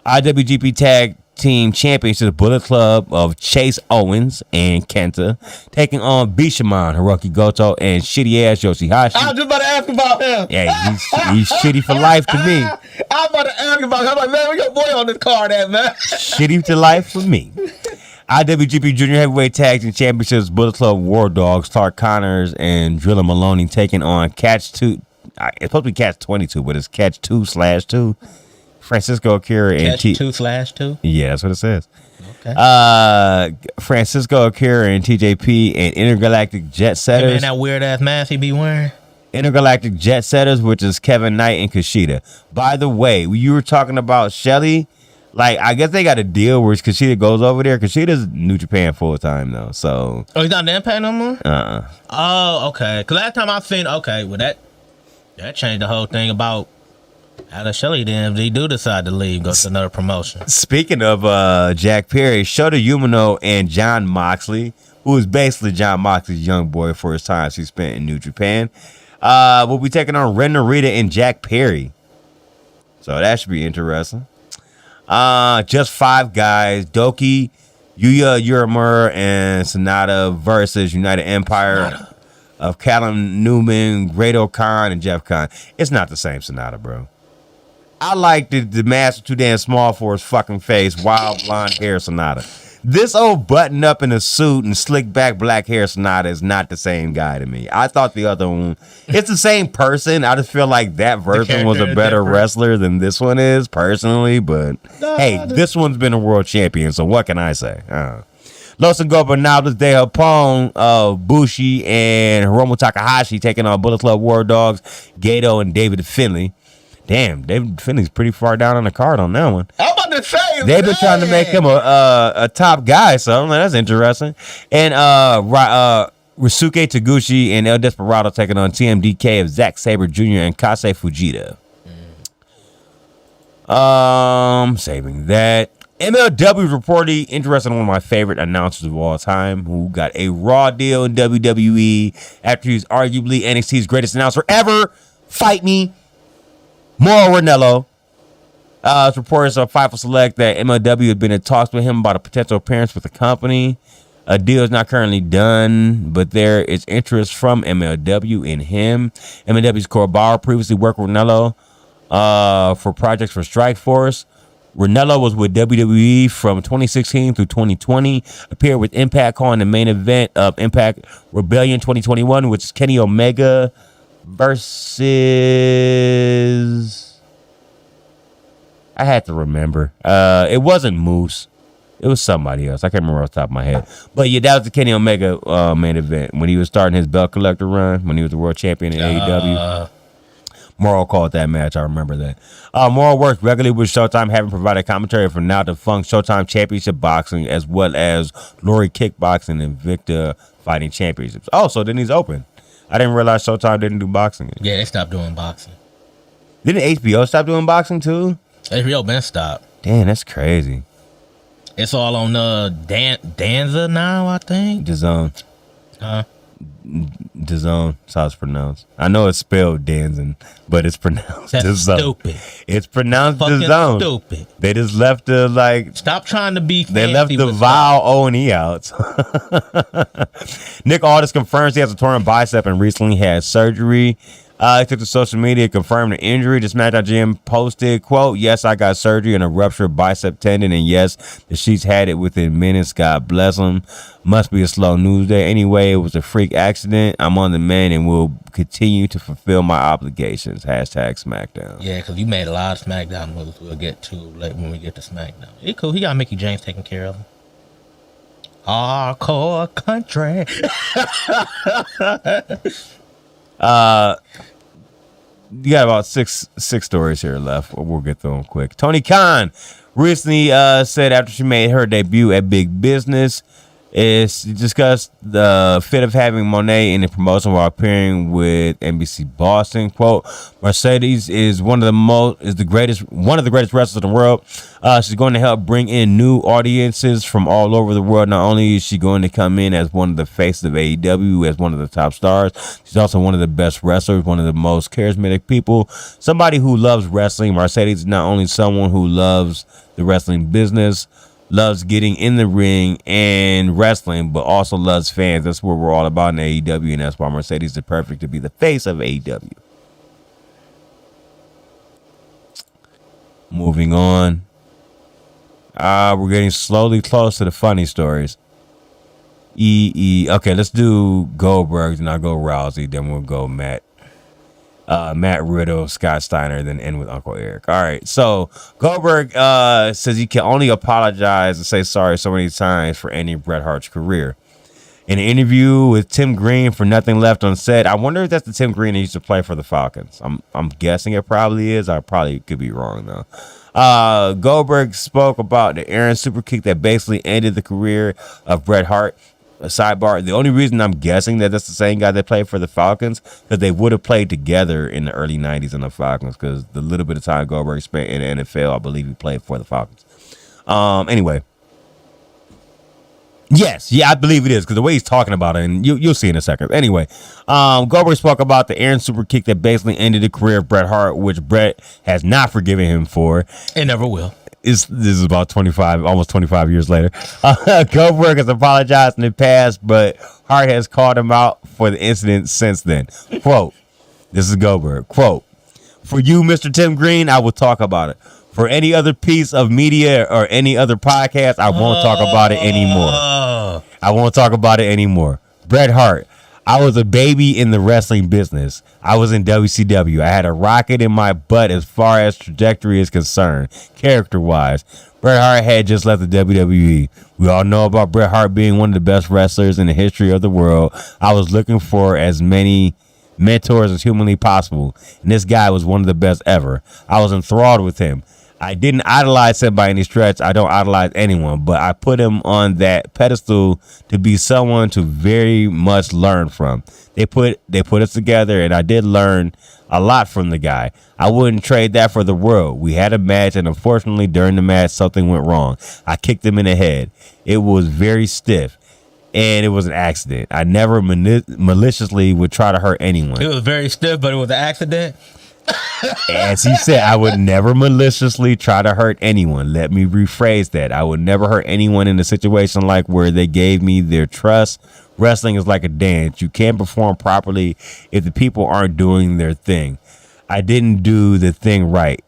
IWGP Tag Team Championship, Bullet Club of Chase Owens and Kenta taking on Bishamon, Hiroki Goto, and shitty ass Yoshihashi. I was just about to ask about him. Yeah, he's shitty for life to me. I was about to ask about him. I'm like, man, where your boy on this card at, man? Shitty to life for me. IWGP Junior Heavyweight Tag Team Championships, Bullet Club War Dogs, Clark Connors and Drilla Maloney taking on Catch 2. It's supposed to be Catch 22, but it's Catch 2/2. Francisco Akira and Catch 2/2? Yeah, that's what it says. Okay. Francisco Akira and TJP and Intergalactic Jet Setters. Hey, man, that weird ass mask he be wearing. Intergalactic Jet Setters, which is Kevin Knight and Kushida. By the way, you were talking about Shelly. Like, I guess they got a deal where Kushida goes over there. Kushida's New Japan full time though, so. Oh, he's not in Impact no more? Uh-uh. Oh, okay. Because last time I've seen, okay, well, that changed the whole thing about Alex Shelley then if they do decide to leave, go to another promotion. Speaking of Jack Perry, Shota Umino and John Moxley, who is basically John Moxley's young boy for his time he spent in New Japan, will be taking on Ren Narita and Jack Perry. So that should be interesting. Just 5 guys: Doki, Yuya Uemura, and Sonata versus United Empire of Callum Newman, Grado Khan, and Jeff Khan. It's not the same Sonata, bro. I like the mask too damn small for his fucking face, wild blonde hair Sonata. This old button up in a suit and slick back black hair Sonata is not the same guy to me. I thought the other one, it's the same person. I just feel like that version was a better wrestler than this one is, personally. But hey, this one's been a world champion, so what can I say? Los Ingobernables de Japón, Bushi and Hiromu Takahashi taking on Bullet Club War Dogs, Gato and David Finlay. Damn, David Finley's pretty far down on the card on that one. I'm about to say, they've been trying to make him a top guy, so I'm like, that's interesting. And Ryusuke Taguchi and El Desperado taking on TMDK of Zack Sabre Jr. and Kase Fujita. Saving that. MLW reportedly interested in one of my favorite announcers of all time, who got a Raw deal in WWE after he was arguably NXT's greatest announcer ever. Fight me. Mauro Ranallo. It's reported on Fightful Select that MLW had been in talks with him about a potential appearance with the company. A deal is not currently done, but there is interest from MLW in him. MLW's Core Bauer previously worked with Ranallo for projects for Strikeforce. Ranallo was with WWE from 2016 through 2020. Appeared with Impact calling the main event of Impact Rebellion 2021, which is Kenny Omega versus, I had to remember. It wasn't Moose. It was somebody else. I can't remember off the top of my head. But yeah, that was the Kenny Omega main event when he was starting his belt collector run, when he was the world champion in AEW. Morrow called that match. I remember that. Morrow works regularly with Showtime, having provided commentary for now defunct Showtime Championship Boxing, as well as Glory Kickboxing and Victor Fighting Championships. Oh, so then he's open. I didn't realize Showtime didn't do boxing. Yeah, they stopped doing boxing. Didn't HBO stop doing boxing too? HBO been stopped. Damn, that's crazy. It's all on Danza now, I think. DAZN. DAZN. That's how it's pronounced. I know it's spelled Danzin, but it's pronounced That's DAZN. stupid. It's pronounced Fucking DAZN. stupid. They just left the like. Stop trying to be fancy. They left the with vowel O and E out. Nick Aldis confirms he has a torn bicep and recently had surgery. He took to social media, confirmed the injury. The SmackDown GM posted, quote, "Yes, I got surgery and a ruptured bicep tendon, and yes, the Sheets had it within minutes. God bless them. Must be a slow news day. Anyway, it was a freak accident. I'm on the mend and will continue to fulfill my obligations. Hashtag SmackDown." Yeah, because you made a lot of SmackDown moves we'll get to like when we get to SmackDown. He cool. He got Mickey James taken care of him. Hardcore country. You got about six stories here left. We'll get through them quick. Tony Khan recently said after she made her debut at Big Business, she discussed the fit of having Monet in the promotion while appearing with NBC Boston. Quote, "Mercedes is one of the greatest wrestlers in the world. She's going to help bring in new audiences from all over the world. Not only is she going to come in as one of the faces of AEW, as one of the top stars, she's also one of the best wrestlers, one of the most charismatic people, somebody who loves wrestling. Mercedes is not only someone who loves the wrestling business, loves getting in the ring and wrestling, but also loves fans. That's what we're all about in AEW, and that's why Mercedes is perfect to be the face of AEW." Moving on. We're getting slowly close to the funny stories. Okay, let's do Goldberg, and I'll go Rousey, then we'll go Matt Riddle, Scott Steiner, then end with Uncle Eric. All right, so Goldberg says he can only apologize and say sorry so many times for ending Bret Hart's career. In an interview with Tim Green for Nothing Left Unsaid, I wonder if that's the Tim Green that used to play for the Falcons. I'm guessing it probably is. I probably could be wrong though. Goldberg spoke about the Aaron super kick that basically ended the career of Bret Hart. A sidebar, the only reason I'm guessing that that's the same guy that played for the Falcons, because they would have played together in the early 90s in the Falcons, because the little bit of time Goldberg spent in the NFL, I believe he played for the Falcons. Anyway. Yes, I believe it is, because the way he's talking about it, and you'll see in a second. Anyway, Goldberg spoke about the Aaron super kick that basically ended the career of Bret Hart, which Bret has not forgiven him for. And never will. This is about almost 25 years later. Goldberg has apologized in the past, but Hart has called him out for the incident since then. Quote, this is Goldberg. Quote, "For you, Mr. Tim Green, I will talk about it. For any other piece of media or any other podcast, I won't talk about it anymore. I won't talk about it anymore. Bret Hart, I was a baby in the wrestling business. I was in WCW. I had a rocket in my butt as far as trajectory is concerned, character-wise. Bret Hart had just left the WWE. We all know about Bret Hart being one of the best wrestlers in the history of the world. I was looking for as many mentors as humanly possible, and this guy was one of the best ever. I was enthralled with him. I didn't idolize him by any stretch. I don't idolize anyone, but I put him on that pedestal to be someone to very much learn from. They put us together, and I did learn a lot from the guy. I wouldn't trade that for the world. We had a match, and unfortunately, during the match, something went wrong. I kicked him in the head. It was very stiff, and it was an accident. I never maliciously would try to hurt anyone. It was very stiff, but it was an accident. As he said, I would never maliciously try to hurt anyone. Let me rephrase that. I would never hurt anyone in a situation like where they gave me their trust. Wrestling is like a dance. You can't perform properly if the people aren't doing their thing. I didn't do the thing right.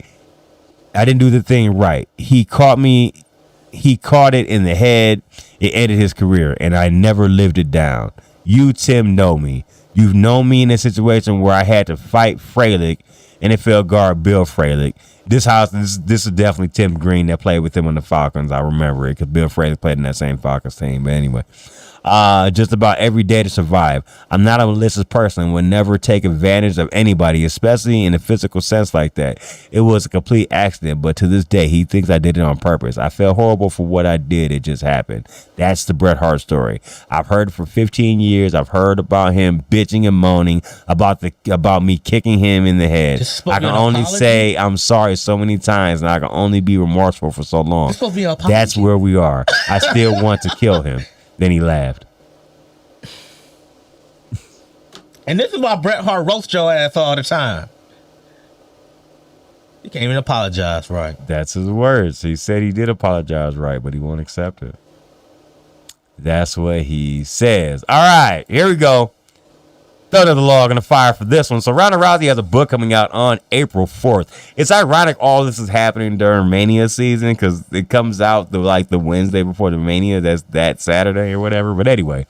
He caught it in the head. It ended his career, and I never lived it down. You, Tim, know me. You've known me in a situation where I had to fight Fralick, NFL guard Bill Fralick. This is definitely Tim Green that played with him on the Falcons. I remember it because Bill Fralick played in that same Falcons team. But anyway, just about every day to survive. I'm not a malicious person and would never take advantage of anybody, especially in a physical sense like that. It was a complete accident, but to this day, he thinks I did it on purpose. I felt horrible for what I did. It just happened. That's the Bret Hart story. I've heard for 15 years. I've heard about him bitching and moaning about me kicking him in the head. I can only say I'm sorry so many times, and I can only be remorseful for so long. That's where we are. I still want to kill him. Then he laughed. And this is why Bret Hart roasts your ass all the time. He can't even apologize right. That's his words. He said he did apologize right, but he won't accept it. That's what he says. All right, here we go. Throw another log on the fire for this one. So Ronda Rousey has a book coming out on April 4th. It's ironic all this is happening during Mania season because it comes out the Wednesday before the Mania. That's that Saturday or whatever. But anyway,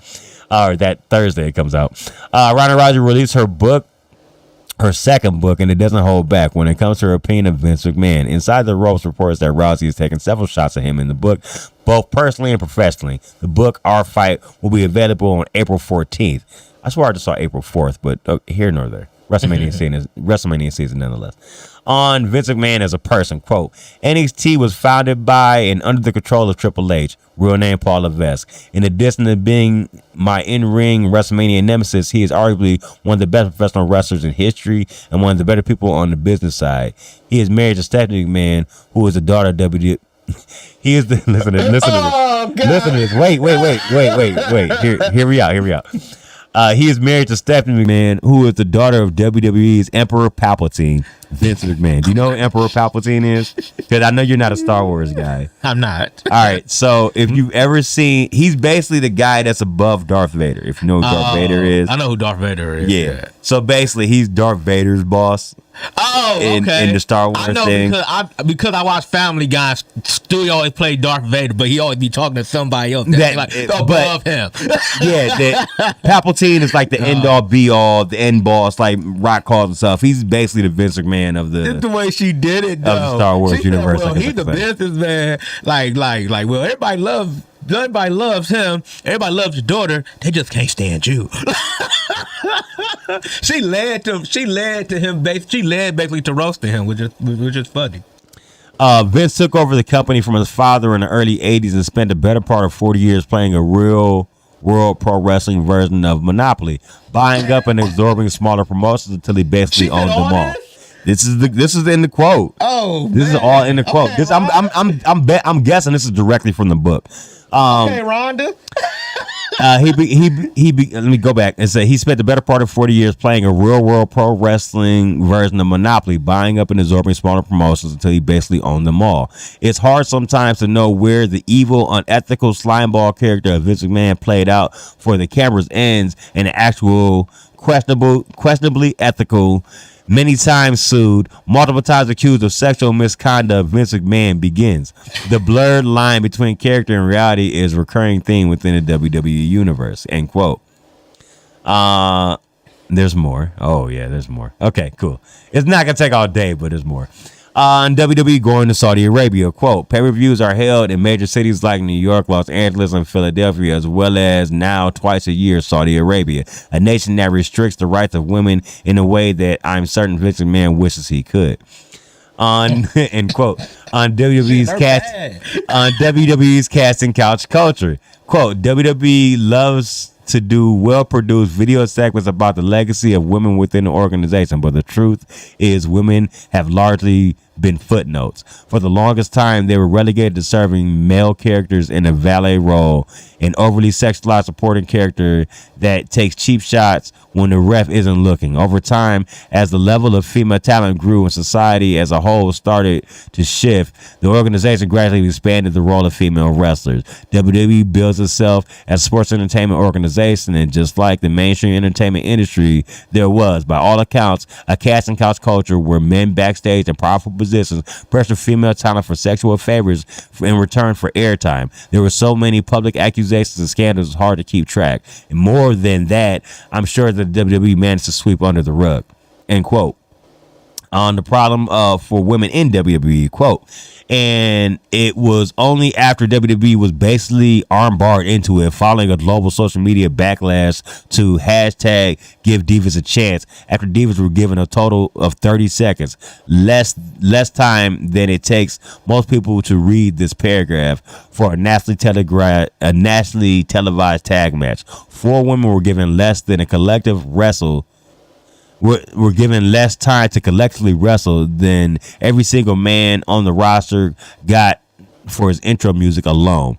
or that Thursday it comes out. Ronda Rousey released her book, her second book, and it doesn't hold back when it comes to her opinion of Vince McMahon. Inside the Ropes reports that Rousey has taken several shots at him in the book, both personally and professionally. The book, Our Fight, will be available on April 14th. I swear I just saw April 4th, but here nor there. WrestleMania season nonetheless. On Vince McMahon as a person, quote, NXT was founded by and under the control of Triple H, real name Paul Levesque. In addition to being my in-ring WrestleMania nemesis, he is arguably one of the best professional wrestlers in history and one of the better people on the business side. He is married to Stephanie McMahon, who is the daughter of WWE. He is the listen to this. Wait. Hear me out. He is married to Stephanie McMahon, who is the daughter of WWE's Emperor Palpatine, Vince McMahon. Do you know who Emperor Palpatine is? Because I know you're not a Star Wars guy. I'm not. All right, so if you've ever seen, he's basically the guy that's above Darth Vader. If you know who Darth Vader is. I know who Darth Vader is. Yeah. So basically, he's Darth Vader's boss. Oh, okay. In the Star Wars thing. Because I watch Family Guy, Stewie always play Darth Vader, but he always be talking to somebody else above him. Yeah, Palpatine is like the end all be all, the end boss, like Rock calls himself. He's basically the Vince McMahon of the. It's the way she did it, though. Of the Star Wars universe. Well, he's the businessman. Like. Well, everybody loves him. Everybody loves your daughter. They just can't stand you. She led basically to roasting him, which is funny. Vince took over the company from his father in the early 80s and spent the better part of 40 years playing a real world pro wrestling version of Monopoly, buying up and absorbing smaller promotions until he basically owned them all. This is in the quote. Oh, this is all in the quote. Okay, I'm guessing this is directly from the book. Okay, Rhonda. Let me go back and say he spent the better part of 40 years playing a real world pro wrestling version of Monopoly, buying up and absorbing smaller promotions until he basically owned them all. It's hard sometimes to know where the evil, unethical slimeball character of Vince McMahon played out for the camera's ends and the actual questionably ethical, many times sued, multiple times accused of sexual misconduct, Vince McMahon begins. The blurred line between character and reality is a recurring theme within the WWE universe. End quote. There's more. Oh, yeah, there's more. Okay, cool. It's not going to take all day, but there's more. And WWE going to Saudi Arabia, quote, pay-per-views are held in major cities like New York, Los Angeles, and Philadelphia, as well as now twice a year, Saudi Arabia, a nation that restricts the rights of women in a way that I'm certain Vince McMahon wishes he could. End quote. On WWE's casting couch culture, quote, WWE loves to do well-produced video segments about the legacy of women within the organization, but the truth is women have largely been footnotes. For the longest time, they were relegated to serving male characters in a valet role, an overly sexualized supporting character that takes cheap shots when the ref isn't looking. Over time, as the level of female talent grew and society as a whole started to shift, the organization gradually expanded the role of female wrestlers. WWE builds itself as a sports entertainment organization, and just like the mainstream entertainment industry, there was, by all accounts, a casting couch culture where men backstage in powerful positions pressure female talent for sexual favors in return for airtime. There were so many public accusations and scandals, it's hard to keep track. And more than that, I'm sure that WWE managed to sweep under the rug. End quote. on the problem for women in WWE, quote, and it was only after WWE was basically armbarred into it following a global social media backlash to hashtag give divas a chance after divas were given a total of 30 seconds, less time than it takes most people to read this paragraph for a nationally televised tag match. 4 women were given less than a collective wrestle were given less time to collectively wrestle than every single man on the roster got for his intro music alone.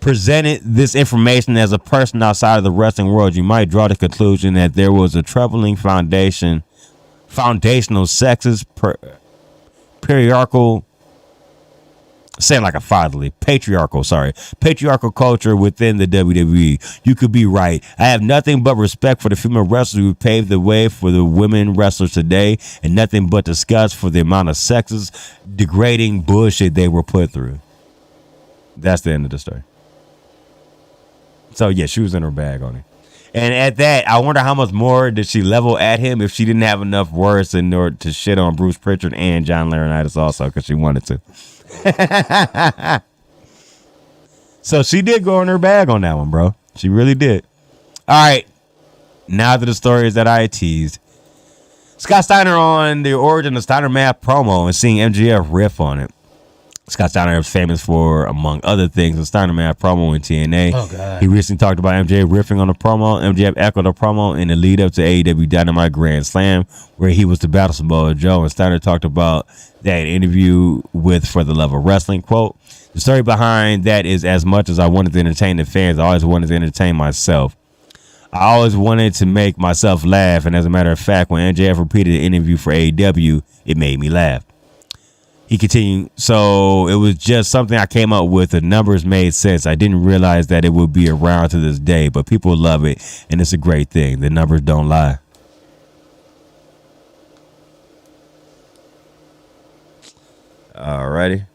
Presented this information as a person outside of the wrestling world, you might draw the conclusion that there was a troubling foundational sexist patriarchal culture within the WWE. You could be right. I have nothing but respect for the female wrestlers who paved the way for the women wrestlers today, and nothing but disgust for the amount of sexist, degrading bullshit they were put through. That's the end of the story. So yeah, she was in her bag on it. And at that, I wonder how much more did she level at him if she didn't have enough words in order to shit on Bruce Pritchard and John Laurinaitis also, because she wanted to. So she did go in her bag on that one, bro. She really did. All right. Now to the stories that I teased. Scott Steiner on the Origin of Steiner Math promo and seeing MJF riff on it. Scott Steiner is famous for, among other things, the Steiner Math promo in TNA. Oh, God. He recently talked about MJF riffing on the promo. MJF echoed the promo in the lead up to AEW Dynamite Grand Slam, where he was to battle Samoa Joe. And Steiner talked about that interview with For the Love of Wrestling, quote, the story behind that is as much as I wanted to entertain the fans, I always wanted to entertain myself. I always wanted to make myself laugh. And as a matter of fact, when MJF repeated the interview for AEW, it made me laugh. He continued, so it was just something I came up with. The numbers made sense. I didn't realize that it would be around to this day, but people love it, and it's a great thing. The numbers don't lie. Alrighty.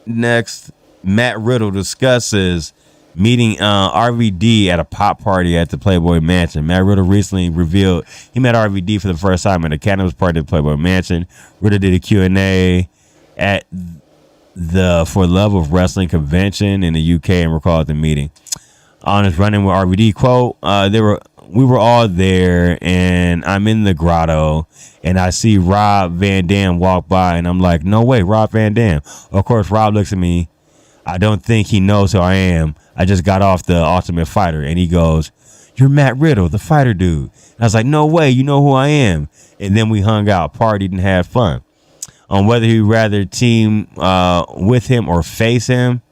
Next, Matt Riddle discusses meeting RVD at a pop party at the Playboy Mansion. Matt Riddle recently revealed he met RVD for the first time at a cannabis party at the Playboy Mansion. Riddle did a Q&A at the For Love of Wrestling convention in the UK and recalled the meeting. On his run-in with RVD, quote, we were all there, and I'm in the grotto, and I see Rob Van Dam walk by, and I'm like, no way, Rob Van Dam. Of course, Rob looks at me. I don't think he knows who I am. I just got off the Ultimate Fighter. And he goes, you're Matt Riddle, the fighter dude. And I was like, no way, you know who I am. And then we hung out, partied, and had fun. On whether he'd rather team with him or face him,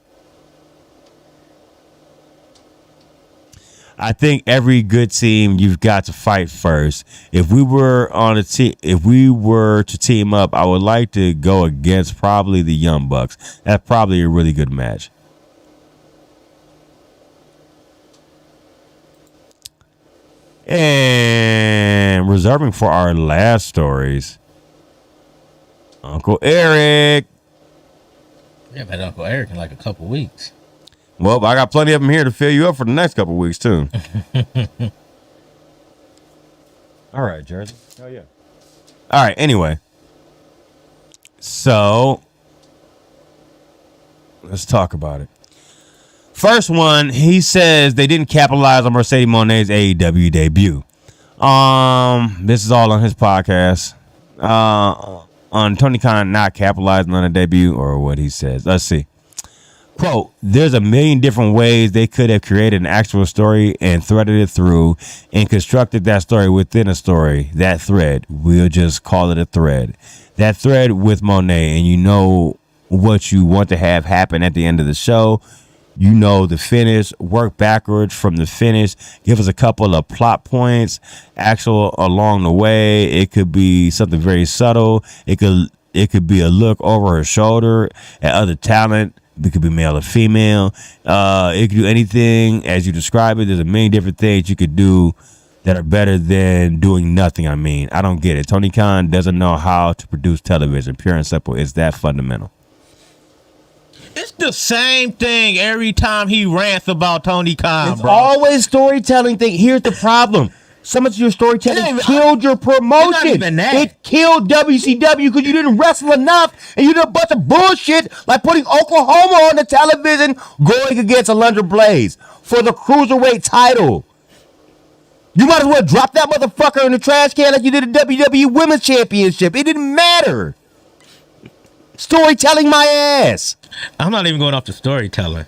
I think every good team, you've got to fight first. If we were on a team, if we were to team up, I would like to go against probably the Young Bucks. That's probably a really good match. And reserving for our last stories, Uncle Eric. Yeah, but Uncle Eric in like a couple weeks. Well, I got plenty of them here to fill you up for the next couple of weeks, too. All right, Jersey. Oh, yeah. All right, anyway. So, let's talk about it. First one, he says they didn't capitalize on Mercedes Moné's AEW debut. This is all on his podcast. On Tony Khan not capitalizing on a debut, or what he says. Let's see. Quote, there's a million different ways they could have created an actual story and threaded it through and constructed that story within a story. That thread, we'll just call it a thread. That thread with Monet, and you know what you want to have happen at the end of the show. You know the finish, work backwards from the finish. Give us a couple of plot points, actual along the way. It could be something very subtle. It could be a look over her shoulder at other talent. It could be male or female. It could do anything as you describe it. There's a million different things you could do that are better than doing nothing. I mean, I don't get it. Tony Khan doesn't know how to produce television. Pure and simple. It's that fundamental. It's the same thing every time he rants about Tony Khan, It's bro. always storytelling thing. Here's the problem. So much of your storytelling killed your promotion. even that. It killed WCW because you didn't wrestle enough and you did a bunch of bullshit like putting Oklahoma on the television going against Alundra Blaze for the Cruiserweight title. You might as well drop that motherfucker in the trash can like you did the WWE Women's Championship. It didn't matter. Storytelling my ass. I'm not even going off the storytelling.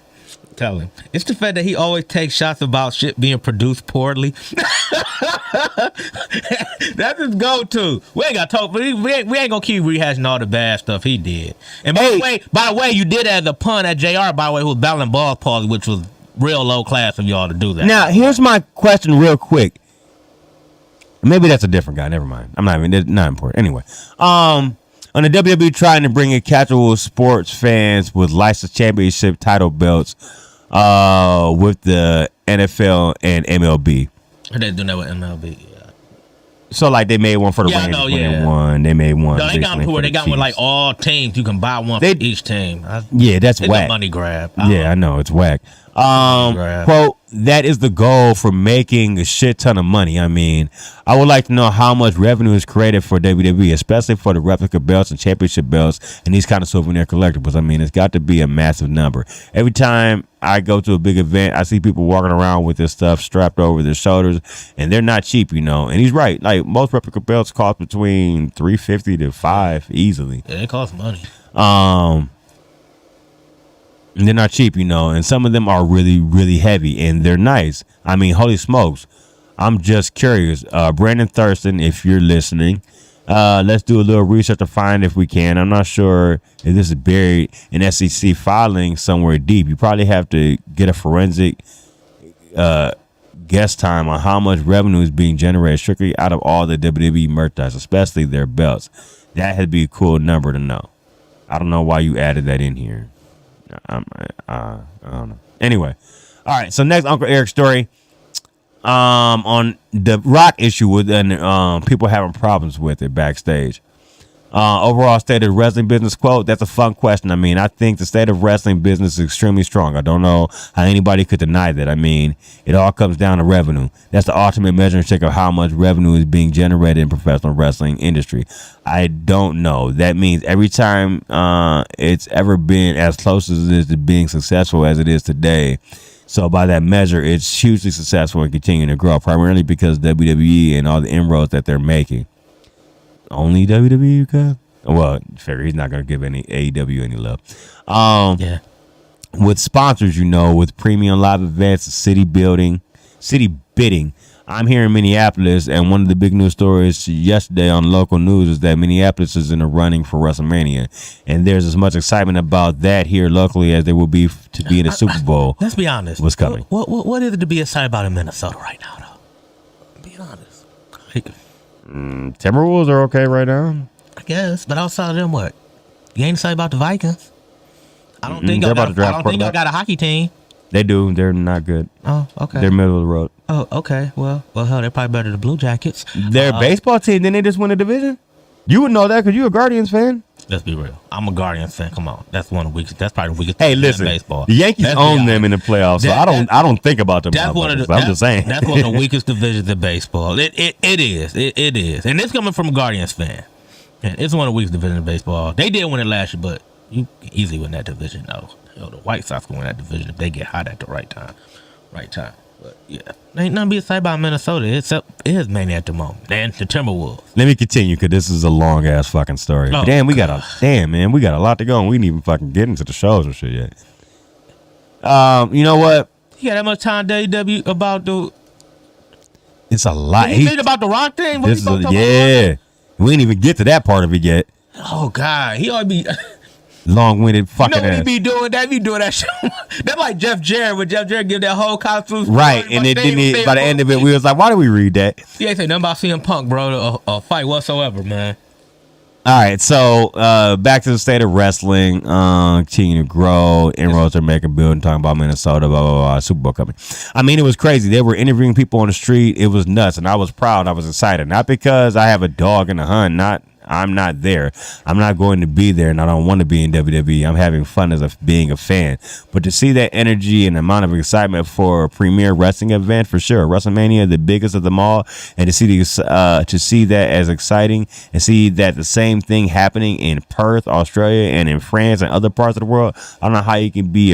Tell him. It's the fact that he always takes shots about shit being produced poorly. That's his go-to. We ain't got to talk, we ain't gonna keep rehashing all the bad stuff he did. And by the way, you did add the pun at JR, by the way, who was battling balls palsy, which was real low class of y'all to do that. Now, here's my question real quick. Maybe that's a different guy. Never mind. I'm not even, not important. Anyway, on the WWE trying to bring in casual sports fans with licensed championship title belts with the NFL and MLB. They're doing that with MLB, yeah. So, like, they made one for the Rangers when they won. They made one. No, they got them where they got one like all teams. You can buy one for each team. Yeah, that's whack. A money grab. I know. It's whack. Quote, that is the goal for making a shit ton of money. I mean, I would like to know how much revenue is created for WWE, especially for the replica belts and championship belts and these kind of souvenir collectibles. I mean, it's got to be a massive number. Every time I go to a big event, I see people walking around with this stuff strapped over their shoulders, and they're not cheap, you know. And he's right. Like, most replica belts cost between $350 to $500 easily. Yeah, they cost money. And they're not cheap, you know, and some of them are really, really heavy, and they're nice. I mean, holy smokes. I'm just curious. Brandon Thurston, if you're listening, let's do a little research to find if we can. I'm not sure if this is buried in SEC filing somewhere deep. You probably have to get a forensic guess time on how much revenue is being generated strictly out of all the WWE merchandise, especially their belts. That would be a cool number to know. I don't know why you added that in here. I don't know. Anyway, all right. So next, Uncle Eric's story on the Rock issue with people having problems with it backstage. Overall state of wrestling business, quote, that's a fun question. I mean, I think the state of wrestling business is extremely strong. I don't know how anybody could deny that. I mean, it all comes down to revenue. That's the ultimate measuring stick of how much revenue is being generated in professional wrestling industry. I don't know. That means every time it's ever been as close as it is to being successful as it is today. So by that measure, it's hugely successful and continuing to grow, primarily because WWE and all the inroads that they're making. Only WWE, okay? Well, figure he's not going to give any AEW any love. Yeah. With sponsors, you know, with premium live events, city bidding. I'm here in Minneapolis, and one of the big news stories yesterday on local news is that Minneapolis is in the running for WrestleMania, and there's as much excitement about that here locally as there will be to be in the Super Bowl. Let's be honest. What's coming? What is it to be excited about in Minnesota right now, though? Be honest. Timberwolves are okay right now. I guess, but outside of them, what? You ain't excited about the Vikings? I don't think they're y'all about to draft I don't think y'all got a hockey team. They do. They're not good. Oh, okay. They're middle of the road. Oh, okay. Well, hell, they're probably better than the Blue Jackets. Their baseball team, didn't they just win a division? You would know that because you're a Guardians fan. Let's be real. I'm a Guardians fan. Come on, that's one of the weakest. That's probably the weakest. Hey, team listen, in baseball. the Yankees own them in the playoffs, so I don't think about them. That's one of the. I'm just saying. That's one of the weakest divisions in baseball. It is, and it's coming from a Guardians fan. Yeah, it's one of the weakest divisions in baseball. They did win it last year, but you can easily win that division. No, the White Sox can win that division if they get hot at the right time. But yeah, ain't nothing to be excited about Minnesota except it is mainly at the moment. And the Timberwolves. Let me continue because this is a long ass fucking story. Oh, we got a lot to go, and we didn't even fucking get into the shows and shit yet. You know what? You got that much time, WW, about the. It's a lot. You think about the Rock thing? We didn't even get to that part of it yet. Oh God, he ought to be. Long-winded fucking ass. He be doing that. Be doing that shit. That's like Jeff Jarrett. When Jeff Jarrett give that whole costume. Right, and it didn't. By the end of it, we was like, "Why did we read that?" He ain't say nothing about CM Punk, bro. A fight whatsoever, man. All right, so back to the state of wrestling. Continuing to grow. Inroads are making, building. Talking about Minnesota. Blah blah blah. Super Bowl coming. I mean, it was crazy. They were interviewing people on the street. It was nuts, and I was proud. I was excited, not because I have a dog in the hunt. I'm not there. I'm not going to be there, and I don't want to be in WWE. I'm having fun as being a fan. But to see that energy and amount of excitement for a premier wrestling event, for sure, WrestleMania, the biggest of them all, and to see that as exciting, and see that the same thing happening in Perth, Australia, and in France and other parts of the world, I don't know how you can be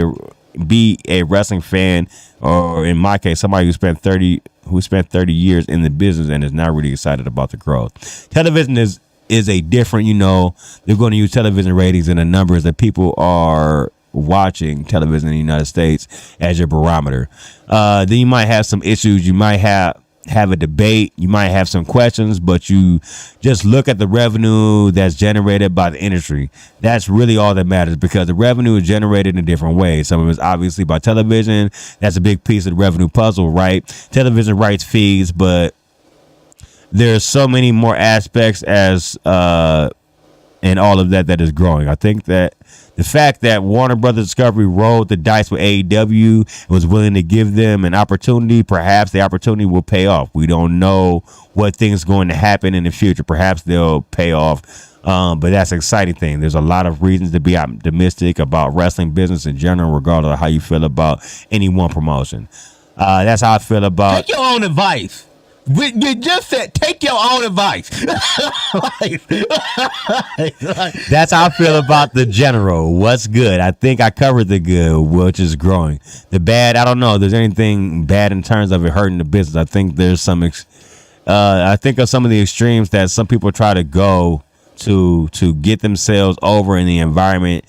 a wrestling fan, or in my case, somebody who spent 30 years in the business and is not really excited about the growth. Television is a different, they're going to use television ratings and the numbers that people are watching television in the United States as your barometer. Then you might have some issues. You might have a debate. You might have some questions, but you just look at the revenue that's generated by the industry. That's really all that matters, because the revenue is generated in different ways. Some of it's obviously by television. That's a big piece of the revenue puzzle, right? Television rights fees, but there's so many more aspects as and all of that is growing. I think that the fact that Warner Brothers Discovery rolled the dice with AEW and was willing to give them an opportunity, perhaps the opportunity will pay off. We don't know what things going to happen in the future. Perhaps they'll pay off. But that's an exciting thing. There's a lot of reasons to be optimistic about wrestling business in general, regardless of how you feel about any one promotion. That's how I feel about... Take your own advice. You just said take your own advice. That's how I feel about the general. What's good? I think I covered the good, which is growing. The bad, I don't know if there's anything bad in terms of it hurting the business. I think there's some I think of some of the extremes that some people try to go to get themselves over in the environment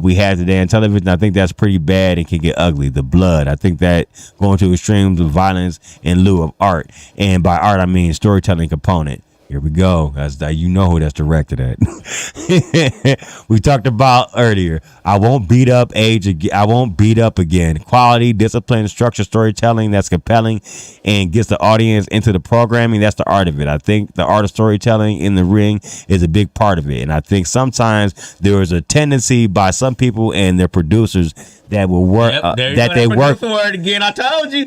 we have today in television. I think that's pretty bad and can get ugly. The blood, I think that going to extremes of violence in lieu of art, and by art I mean storytelling component. Here we go. You know who that's directed at. We talked about earlier. I won't beat up again. Quality, discipline, structure, storytelling that's compelling and gets the audience into the programming. That's the art of it. I think the art of storytelling in the ring is a big part of it. And I think sometimes there is a tendency by some people and their producers that will work word again. I told you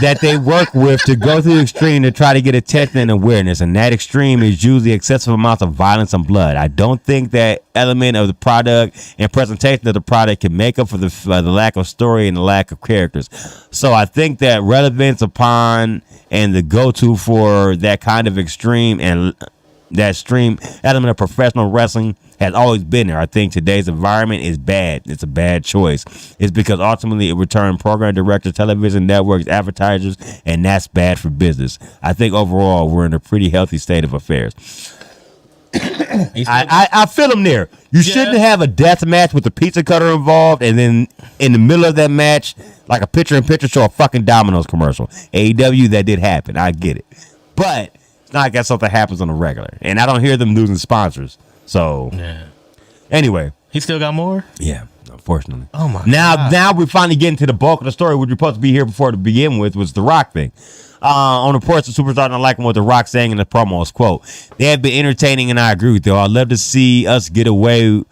that they work with to go to the extreme to try to get attention and awareness, and that extreme is usually excessive amounts of violence and blood. I don't think that element of the product and presentation of the product can make up for the lack of story and the lack of characters. So I think that relevance upon and the go-to for that kind of extreme and that extreme element of professional wrestling has always been there. I think today's environment is bad. It's a bad choice. It's because ultimately it returned program directors, television networks, advertisers, and that's bad for business. I think overall we're in a pretty healthy state of affairs. I feel them there. You shouldn't have a death match with a pizza cutter involved, and then in the middle of that match, like a picture-in-picture show, a fucking Domino's commercial. AEW, that did happen. I get it. But it's not like that something happens on a regular. And I don't hear them losing sponsors. So, anyway. He still got more? Yeah, unfortunately. Oh, my God. Now we're finally getting to the bulk of the story, which we're supposed to be here before to begin with, was the Rock thing. On reports, the superstar not liking what the Rock saying in the promos, quote, "They have been entertaining, and I agree with you. I'd love to see us get away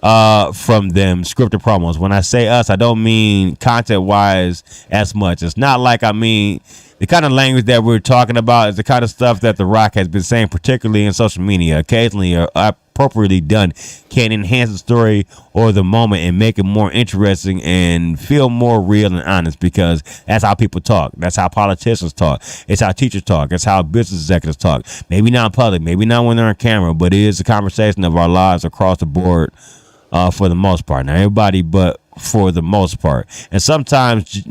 from them scripted promos. When I say us, I don't mean content-wise as much. It's not like I mean the kind of language that we're talking about is the kind of stuff that The Rock has been saying, particularly in social media. Occasionally, appropriately done, can enhance the story or the moment and make it more interesting and feel more real and honest, because that's how people talk. That's how politicians talk. It's how teachers talk. It's how business executives talk. Maybe not in public, maybe not when they're on camera, but it is a conversation of our lives across the board for the most part. Not everybody, but for the most part. And sometimes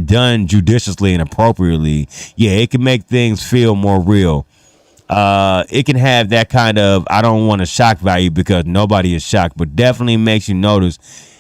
done judiciously and appropriately, it can make things feel more real. It can have that kind of, I don't want to shock value because nobody is shocked, but definitely makes you notice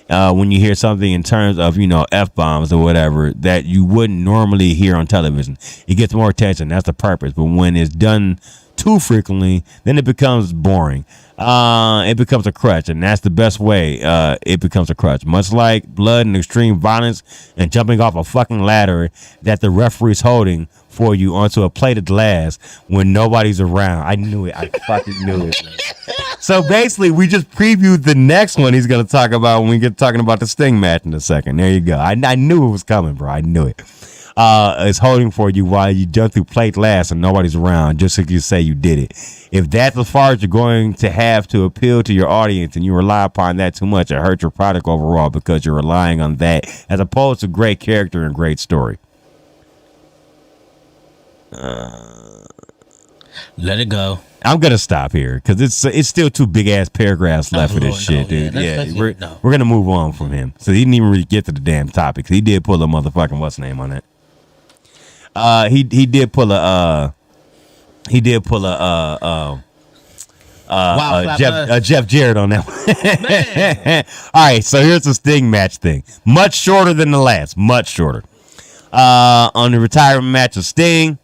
when you hear something in terms of, F-bombs or whatever that you wouldn't normally hear on television. It gets more attention. That's the purpose. But when it's done too frequently, then it becomes boring. It becomes a crutch, and that's the best way. It becomes a crutch, much like blood and extreme violence and jumping off a fucking ladder that the referee's holding for you onto a plate of glass when nobody's around. I knew it. I fucking knew it. Man. So basically, we just previewed the next one he's going to talk about when we get talking about the Sting match in a second. There you go. I knew it was coming, bro. I knew it. is holding for you while you jump through plate last and nobody's around, just so you say you did it. If that's as far as you're going to have to appeal to your audience and you rely upon that too much, it hurts your product overall because you're relying on that as opposed to great character and great story. Let it go. I'm gonna stop here because it's still two big ass paragraphs left for this Lord, shit, no, dude. yeah, We're gonna move on from him. So he didn't even really get to the damn topic. He did pull a motherfucking what's name on it. He did pull a Jeff Jarrett on that one. All right, so here's the Sting match thing. Much shorter than the last. Much shorter. On the retirement match of Sting.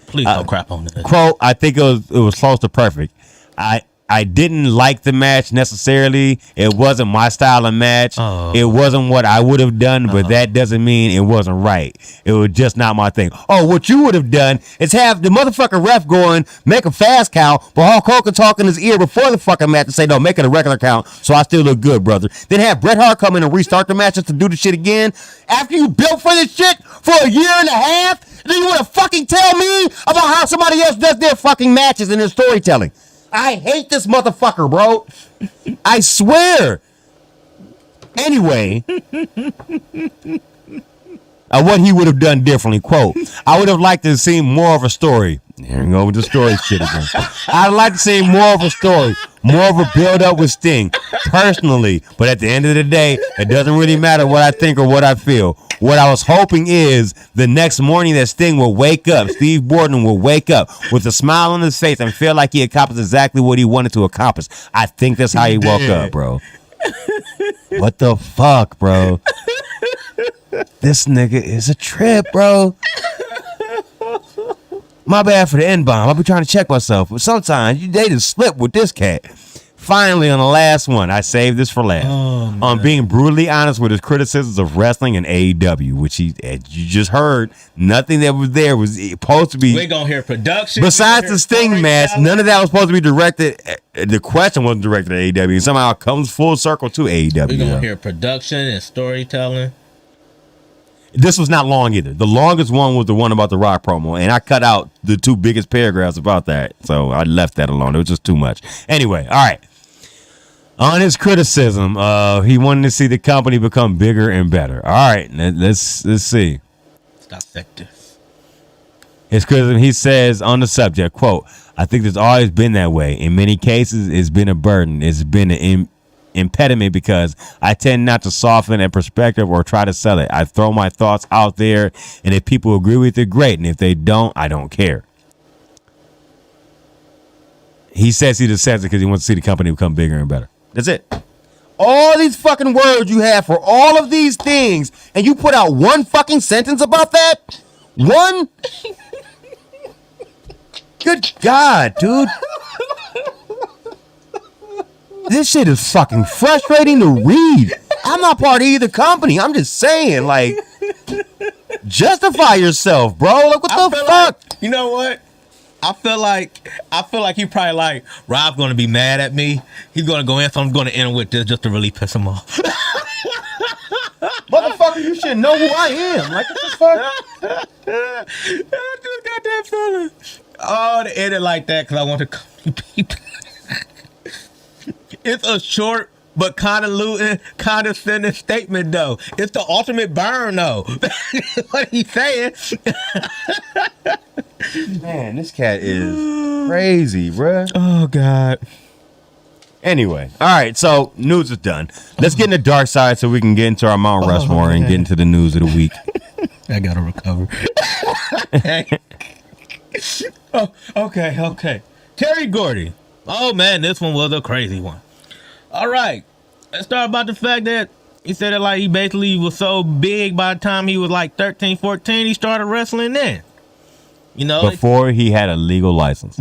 Please don't crap on it. Quote, I think it was close to perfect. I didn't like the match necessarily. It wasn't my style of match. It wasn't what I would have done, but that doesn't mean it wasn't right. It was just not my thing. Oh, what you would have done is have the motherfucking ref going, make a fast count, but Hulk Hogan talk in his ear before the fucking match and say, no, make it a regular count so I still look good, brother. Then have Bret Hart come in and restart the match just to do the shit again. After you built for this shit for a year and a half, then you want to fucking tell me about how somebody else does their fucking matches and their storytelling. I hate this motherfucker, bro. I swear. Anyway, what he would have done differently. Quote, I would have liked to see more of a story. Here we go with the story shit again. I'd like to see more of a story, more of a build-up with Sting, personally. But at the end of the day, it doesn't really matter what I think or what I feel. What I was hoping is the next morning that Sting will wake up, Steve Borden will wake up with a smile on his face and feel like he accomplished exactly what he wanted to accomplish. I think that's how he woke up, bro. What the fuck, bro? This nigga is a trip, bro. My bad for the N-bomb. I'll be trying to check myself. But sometimes they just slip with this cat. Finally, on the last one, I saved this for last. On being brutally honest with his criticisms of wrestling and AEW, which you just heard, nothing that was there was supposed to be. We're going to hear production. Besides the Sting match, none of that was supposed to be directed. The question wasn't directed at AEW. And somehow it comes full circle to AEW. We're going to hear production and storytelling. This was not long either. The longest one was the one about the Rock promo, and I cut out the two biggest paragraphs about that, so I left that alone. It was just too much. Anyway, all right. On his criticism, he wanted to see the company become bigger and better. All right, let's see. Let's dissect this. His criticism, he says on the subject, quote, I think there's always been that way. In many cases, it's been a burden. It's been an impediment because I tend not to soften a perspective or try to sell it. I throw my thoughts out there, and if people agree with it, great. And if they don't, I don't care. He says he just says it because he wants to see the company become bigger and better. That's it. All these fucking words you have for all of these things, and you put out one fucking sentence about that? One? Good God, dude. This shit is fucking frustrating to read. I'm not part of either company. I'm just saying, like, justify yourself, bro. Like, what the fuck? Like, you know what? I feel like he probably like, Rob's gonna be mad at me. He's gonna go in, so I'm gonna end with this just to really piss him off. Motherfucker, you should know who I am. Like, what the fuck? I just got that feeling. Oh, to end it like that because I want to call people. It's a short but condescending statement, though. It's the ultimate burn, though. What he's saying. Man, this cat is crazy, bruh. Oh, God. Anyway, all right, so news is done. Let's get in the dark side so we can get into our Mount Rushmore and get into the news of the week. I gotta recover. Okay. Terry Gordy. Oh, man, this one was a crazy one. All right, let's start about the fact that he said that like he basically was so big by the time he was like 13, 14, he started wrestling then. You know, before he had a legal license.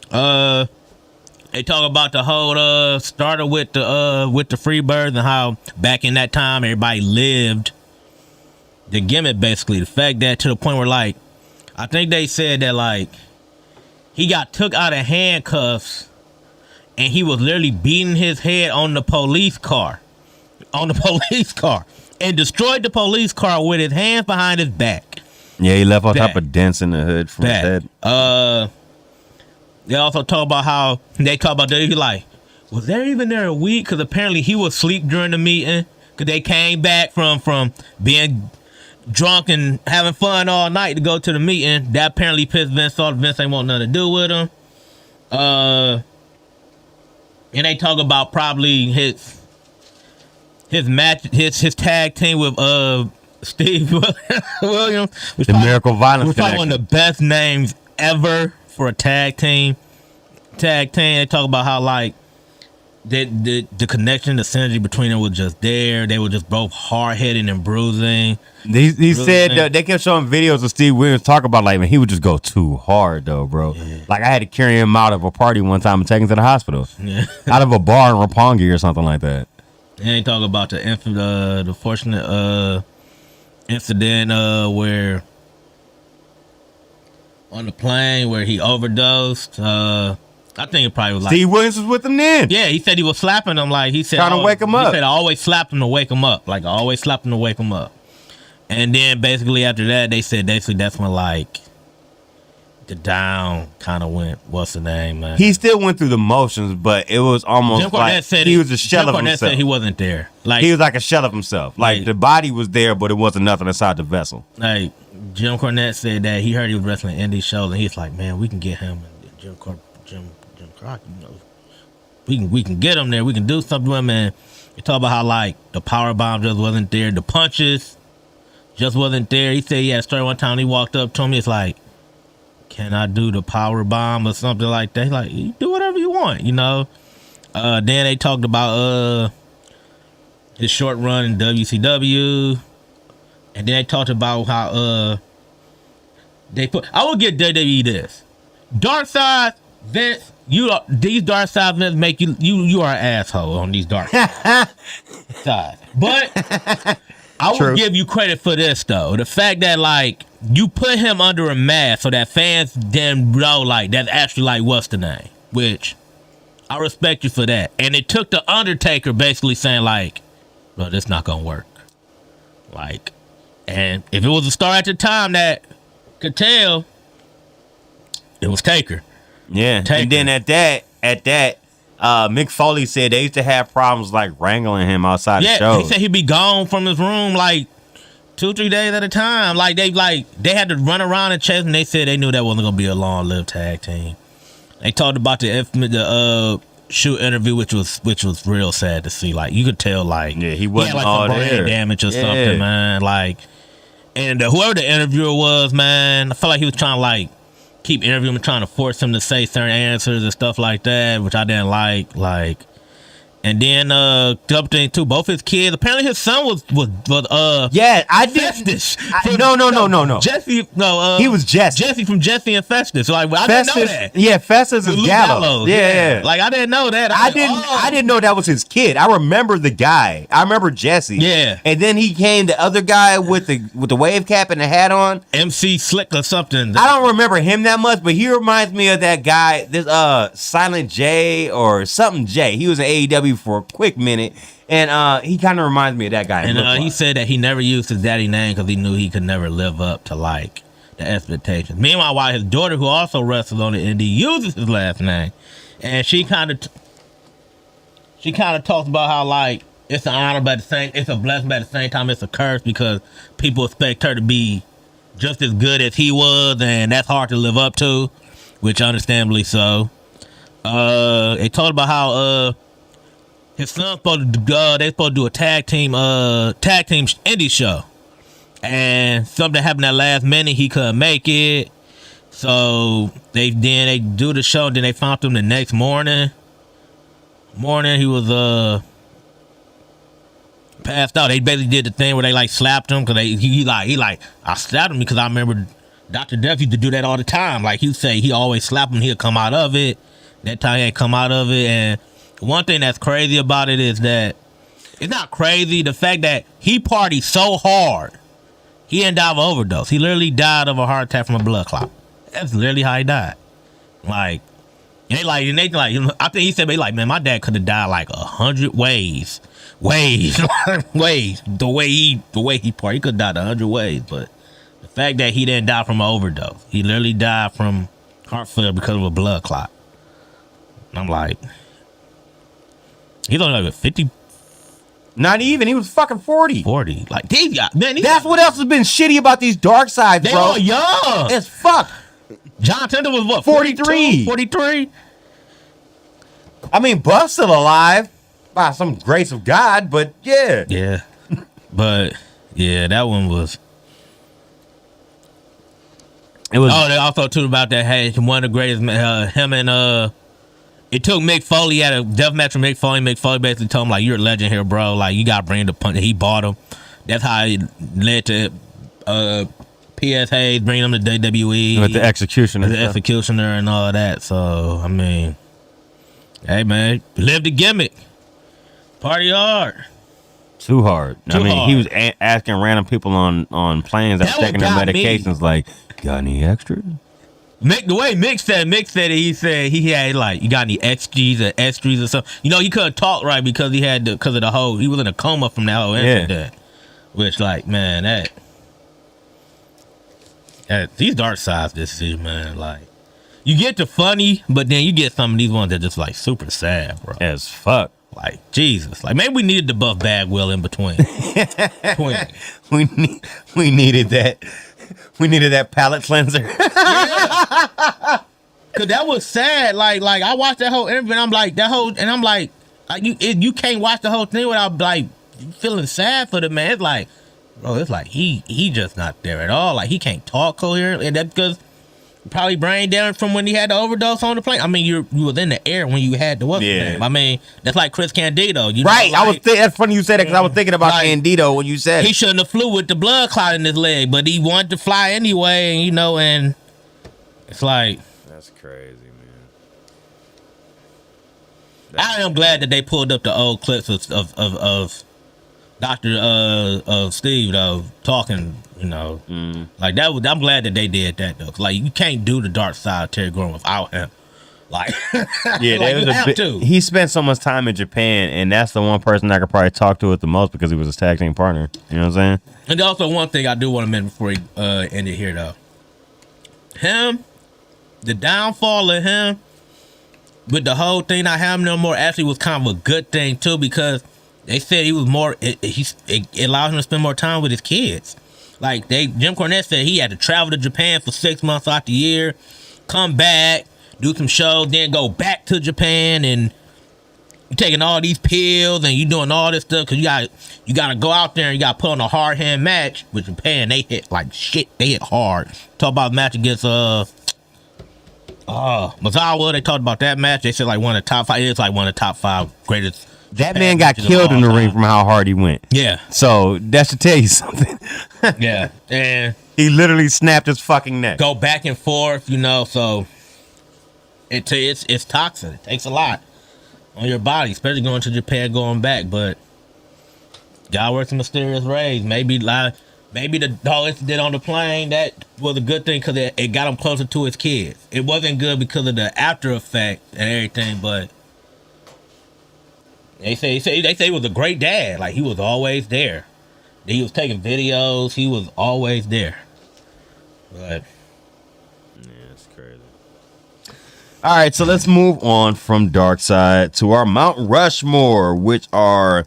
They talk about the whole started with the Freebirds and how back in that time everybody lived the gimmick, basically the fact that to the point where like I think they said that like he got took out of handcuffs and he was literally beating his head on the police car. and destroyed the police car with his hands behind his back. Yeah, he left all Back. type of dents in the hood from his head. They also talk about how they talk about he like, was there even there a week? Because apparently he was asleep during the meeting. Because they came back from being drunk and having fun all night to go to the meeting. That apparently pissed Vince off. Vince ain't want nothing to do with him. And they talk about probably his match, his tag team with Steve Williams. The Miracle Violence was probably one of the best names ever for a tag team. They talk about how like the connection, the synergy between them was just there. They were just both hard hitting and bruising. He said that they kept showing videos of Steve Williams talk about like, man, he would just go too hard though, bro. Yeah. Like I had to carry him out of a party one time and take him to the hospital. Yeah. Out of a bar in Roppongi or something like that. And they talk about the fortunate incident where on the plane where he overdosed. I think it probably was like Steve Williams was with him then. Yeah, he said he was slapping him like he said trying to wake him up. He said I always slapped him to wake him up. Like I always slapped him to wake him up. And then basically after that they said that's when like the down kind of went. What's the name, man? He still went through the motions, but it was almost like he was a shell of himself. Said he wasn't there. Like he was like a shell of himself. Like the body was there, but it wasn't nothing inside the vessel. Like Jim Cornette said that he heard he was wrestling indie shows, and he's like, man, we can get him and Jim Crockett, you know, we can get him there. We can do something with him. And you talk about how like the power bomb just wasn't there, the punches just wasn't there. He said he had a story one time. He walked up to him. He's like, "Can I do the power bomb or something like that?" He's like, "You do whatever you want, you know." Then they talked about his short run in WCW, and then they talked about how they put. I will give WWE this: dark side Vince. These dark side Vince make you are an asshole on these dark sides. But I will give you credit for this though. The fact that like you put him under a mask so that fans then know like that's actually like what's the name, which I respect you for that. And it took the Undertaker basically saying like, bro, this not gonna work. Like, and if it was a star at the time that could tell, it was Taker. Yeah, and then at that, Mick Foley said they used to have problems like wrangling him outside the show. He said he'd be gone from his room like 2-3 days at a time. Like they had to run around and chase him. They said they knew that wasn't gonna be a long-lived tag team. They talked about the shoot interview, which was real sad to see. Like you could tell, like he wasn't like all brain there, damage or something, man. Like, and whoever the interviewer was, man, I felt like he was trying to like keep interviewing him, trying to force him to say certain answers and stuff like that, which I didn't like. Like, and then the other thing too, both his kids. Apparently, his son was yeah, I did. Festus. No. Jesse, he was Jesse. Jesse from Jesse and Festus. Like I didn't know that. Yeah, Festus is Gallows. Yeah. Like I didn't know that. I didn't know that was his kid. I remember the guy. I remember Jesse. Yeah. And then he came the other guy with the wave cap and the hat on. MC Slick or something. I don't remember him that much, but he reminds me of that guy, this Silent J or something J. He was in AEW for a quick minute, and he kind of reminds me of that guy. And he said that he never used his daddy name because he knew he could never live up to like the expectations. Meanwhile, while his daughter, who also wrestled on the indie, uses his last name, and she kind of talks about how like it's an honor, but it's a blessing, but at the same time it's a curse because people expect her to be just as good as he was, and that's hard to live up to, which understandably so. They talked about how his son's supposed to do a tag team indie show, and something happened at last minute. He couldn't make it, so they do the show. And then they found him the next morning. He was passed out. They basically did the thing where they like slapped him because he I slapped him because I remember Dr. Death used to do that all the time. Like he'd say he always slap him, he'll come out of it. That time he ain't come out of it. And one thing that's crazy about it is that it's not crazy. The fact that he partied so hard, he didn't die of an overdose. He literally died of a heart attack from a blood clot. That's literally how he died. Like, I think he said, they like, man, my dad could have died like 100 ways, the way he part, he could have died 100 ways, but the fact that he didn't die from an overdose, he literally died from heart failure because of a blood clot. And I'm like, he's only like 50. Not even. He was fucking 40. 40. Like, these guys, man. That's what else has been shitty about these dark sides, They bro. all young. As fuck. John Tender was what? 43. 43. I mean, Buff's still alive by some grace of God, but yeah. Yeah. But, yeah, that one was. It was. Oh, they also too about that. Hey, one of the greatest. Him and it took Mick Foley at a death match with Mick Foley. Mick Foley basically told him like, "You're a legend here, bro. Like you got to bring the punch." He bought him. That's how it led to P.S. Hayes bringing him to WWE With the executioner. the executioner and all that. So I mean, hey man, live the gimmick. Party hard. Too hard. Too he hard. was asking random people on planes that That were taking one their got me. medications like, "Got any extras?" Mick, the way Mick said it, he said he had like, you got any XGs or Estries or something. You know, he couldn't talk right because he had because of the whole, he was in a coma from that whole incident. Which like, man, that these dark sides this year, man, like you get the funny, but then you get some of these ones that just like super sad, bro. As fuck. Like Jesus, like maybe we needed the buff Bagwell in between. We needed that. We needed that palate cleanser. Cause that was sad. Like I watched that whole interview, and I'm like you can't watch the whole thing without like feeling sad for the man. It's like, bro, it's like he just not there at all. Like he can't talk coherently, and that's because probably brain damage from when he had the overdose on the plane. I mean, you was in the air when you had the what's his name. I mean, that's like Chris Candido. You Right. know, like, That's funny you said that because I was thinking about like, Candido when you said he it. shouldn't have flew with the blood clot in his leg, but he wanted to fly anyway, and you know, and it's like. That's crazy, man. I am glad that they pulled up the old clips of Dr. Steve though talking, you know, like that was. I'm glad that they did that though. 'Cause, like you can't do the dark side of Terry Gorham without him. Like Yeah, like, you have to. He spent so much time in Japan, and that's the one person I could probably talk to it the most because he was his tag team partner. You know what I'm saying? And also one thing I do want to mention before he end it here though, the downfall of him with the whole thing not having no more actually was kind of a good thing too because they said he was more. It allowed him to spend more time with his kids. Like Jim Cornette said, he had to travel to Japan for 6 months out the year, come back, do some shows, then go back to Japan, and you taking all these pills and you doing all this stuff because you got to go out there and you got to put on a hard hand match. With Japan, they hit like shit. They hit hard. Talk about a match against Mazawa. They talked about that match. They said like one of the top 5. It's like one of the top 5 greatest. That Japan man got matches of killed in the all ring time. from how hard he went. Yeah, So that should tell you something. yeah, and He literally snapped his fucking neck. go back and forth, you know. So it's toxic. It takes a lot on your body, especially going to Japan, going back. But God works in mysterious ways. Maybe the whole incident on the plane, that was a good thing because it got him closer to his kids. It wasn't good because of the after effect and everything, but they say he was a great dad. Like he was always there. He was taking videos. He was always there. But That's crazy. All right, so let's move on from Dark Side to our Mount Rushmore, which are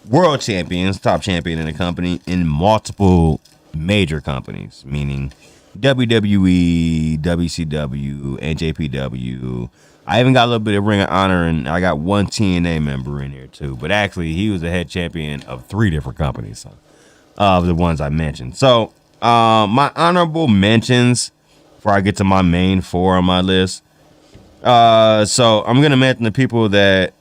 world champions, top champion in the company in multiple major companies, meaning WWE, WCW, NJPW. I even got a little bit of Ring of Honor, and I got one TNA member in here too. But actually, he was the head champion of 3 different companies, of the ones I mentioned. So, my honorable mentions before I get to my main 4 on my list. So I'm gonna mention the people that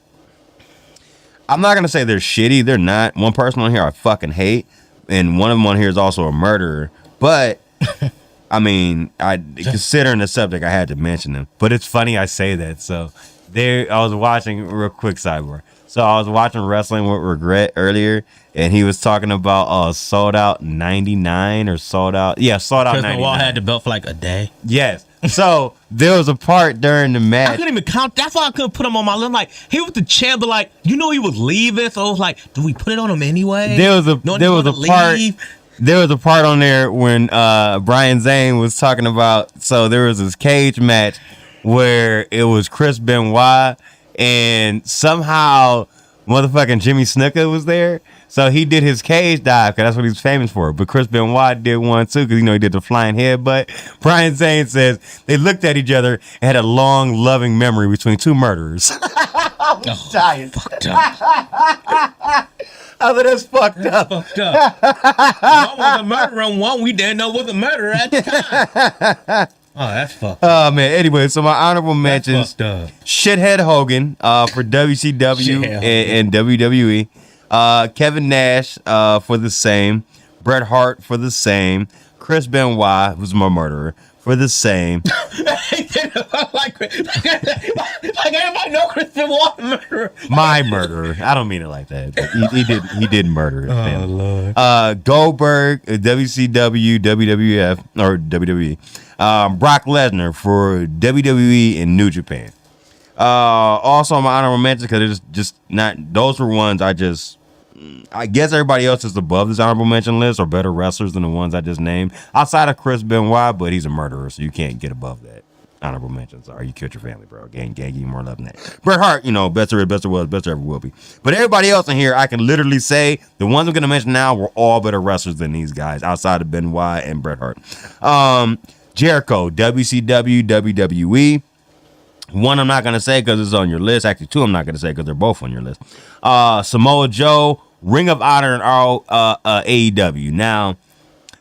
I'm not gonna say they're shitty. They're not. One person on here I fucking hate, and one of them on here is also a murderer. But I mean, considering the subject, I had to mention them. But it's funny I say that. So I was watching, real quick sidebar. So I was watching Wrestling with Regret earlier, and he was talking about Sold Out 99 or Sold Out. Yeah, Sold Out Chris 99. Benoit had the belt for like a day. Yes. So there was a part during the I match. couldn't even count. That's why I couldn't put him on my list. Like, he was the champ, but like, he was leaving. So it was like, do we put it on him anyway? There was a part. There was a part on there when Brian Zane was talking about. So there was this cage match where it was Chris Benoit and somehow motherfucking Jimmy Snuka was there. So he did his cage dive because that's what he's famous for. But Chris Benoit did one too because, he did the flying headbutt. Brian Zane says they looked at each other and had a long, loving memory between two murderers. I was dying. Fucked up. I thought that's fucked up. Fucked up. One was a murderer and one we didn't know was a murderer at the time. Oh, that's fucked up. Oh, man. Anyway, so my honorable mentions. Shithead Hogan for WCW and WWE. Kevin Nash for the same. Bret Hart for the same. Chris Benoit, who's my murderer, for the same. like everybody know Chris Benoit murderer. My murderer. I don't mean it like that. But he did murder. Oh, Lord. Goldberg, WCW, WWF, or WWE. Brock Lesnar for WWE and New Japan. Also my honorable mention because it's just not. Those were ones I guess everybody else is above this honorable mention list or better wrestlers than the ones I just named. Outside of Chris Benoit, but he's a murderer, so you can't get above that. Honorable mentions. Sorry, you killed your family, bro. Gang, give you more love than that. Bret Hart, best there is, best there was, best there ever will be. But everybody else in here, I can literally say the ones I'm going to mention now were all better wrestlers than these guys, outside of Benoit and Bret Hart. Jericho, WCW, WWE. One I'm not going to say because it's on your list. Actually, two I'm not going to say because they're both on your list. Samoa Joe, Ring of Honor, and AEW. Now,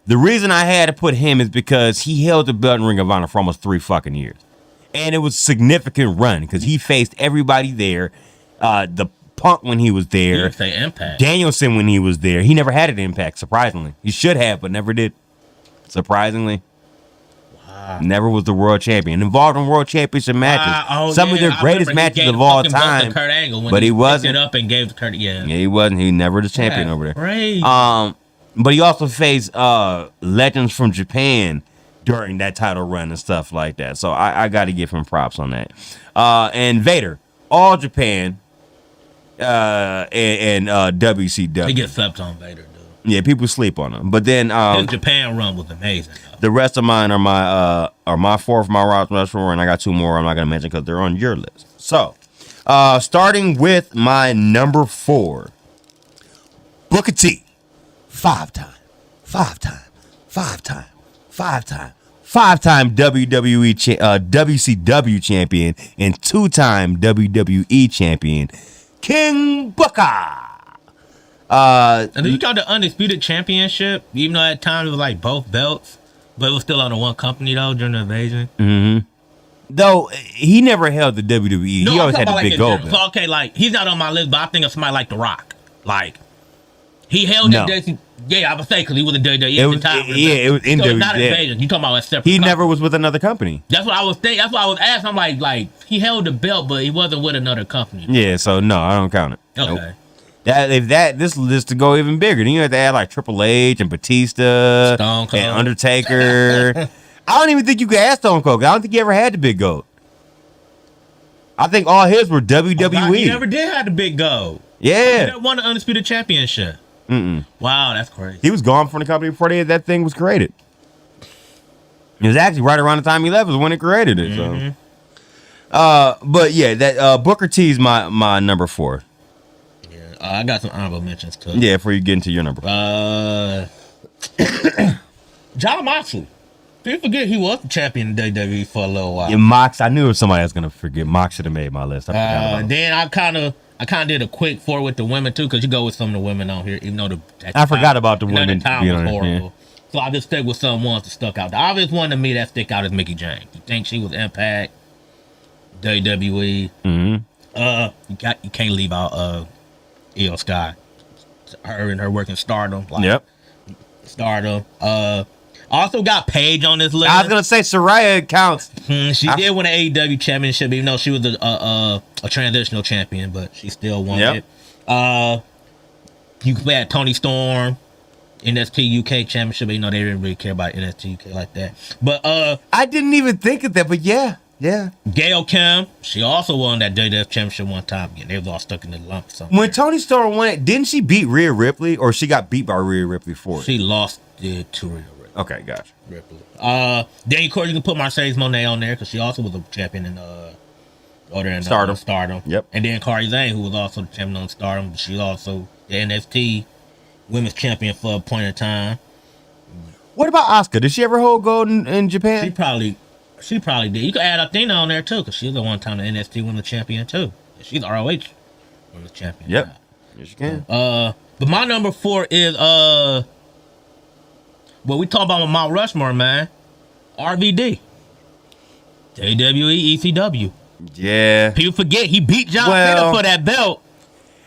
the reason I had to put him is because he held the belt in Ring of Honor for almost 3 fucking years. And it was a significant run because he faced everybody there. The Punk when he was there. You say Impact. Danielson when he was there. He never had an Impact, surprisingly. He should have, but never did. Surprisingly. Never was the world champion. Involved in world championship matches. Some of their greatest matches of all time. Kurt Angle when but he wasn't. It up and gave to Kurt. Yeah, he wasn't. He never the champion over there. Crazy. But he also faced legends from Japan during that title run and stuff like that. So I got to give him props on that. And Vader, All Japan, and WCW. He gets slept on, Vader. Yeah, people sleep on him. But then his Japan run was amazing. The rest of mine are my fourth, my wrestler, and I got 2 more I'm not gonna mention because they're on your list. So, starting with my number 4, Booker T, 5-time WWE WCW champion and 2-time WWE champion, King Booker. And you got the Undisputed Championship, even though at times it was like both belts, but it was still under one company though during the invasion. Mm-hmm. Though he never held the WWE, no, he always had the big gold belt. So okay, like he's not on my list, but I think of somebody like The Rock. Like he held the I would say because he was in WWE at the time. It was in WWE. Not invasion. You talking about a separate? He company. never was with another company. That's what I was thinking. That's what I was asking. I'm like he held the belt, but he wasn't with another company. Yeah, so no, I don't count it. Okay. Nope. This list to go even bigger, then you have to add like Triple H and Batista and Undertaker. I don't even think you could add Stone Cold. I don't think he ever had the big gold. I think all his were WWE. He never did have the big gold. Yeah, he never won the Undisputed Championship. Wow, that's crazy. He was gone from the company before that thing was created. It was actually right around the time he left was when it created it. So, but yeah, that Booker T is my number 4. I got some honorable mentions too. Yeah, before you get into your number. John Moxley. People forget he was the champion in WWE for a little while. Yeah, Mox. I knew if somebody was gonna forget. Mox should have made my list. Then I kind of did a quick 4 with the women too, because you go with some of the women on here, even though I forgot about the women. The time was horrible. Yeah. So I just stick with some ones that stuck out. The obvious one to me that stick out is Mickie James. You think she was Impact, WWE? Mm-hmm. You can't leave out Io Sky. Her and her working Stardom. Yep. Stardom. Also got Paige on this list. I was gonna say Saraya counts. She did win an AEW championship, even though she was a transitional champion, but she still won it. You could add Toni Storm, NXT UK Championship. But, you know, they didn't really care about NXT UK like that. But I didn't even think of that, but yeah. Gail Kim, she also won that WWF Championship one time. Again, they was all stuck in the lump. When Tony Storm won it, didn't she beat Rhea Ripley, or she got beat by Rhea Ripley for it? She lost it to Rhea Ripley. Okay, gotcha. Then, of course, you can put Mercedes Moné on there because she also was a champion in Stardom. Yep. And then Kairi Sane, who was also the champion on Stardom. She was also the NXT Women's Champion for a point in time. What about Asuka? Did she ever hold gold in Japan? She probably did. You could add Athena on there too, because she was the one time the NXT Women's Champion too. She's the ROH Women's Champion. Yep. Now. Yes, you can. But my number 4 is what we talk about with Mount Rushmore, man. RVD. WWE ECW. Yeah. People forget he beat John Cena for that belt.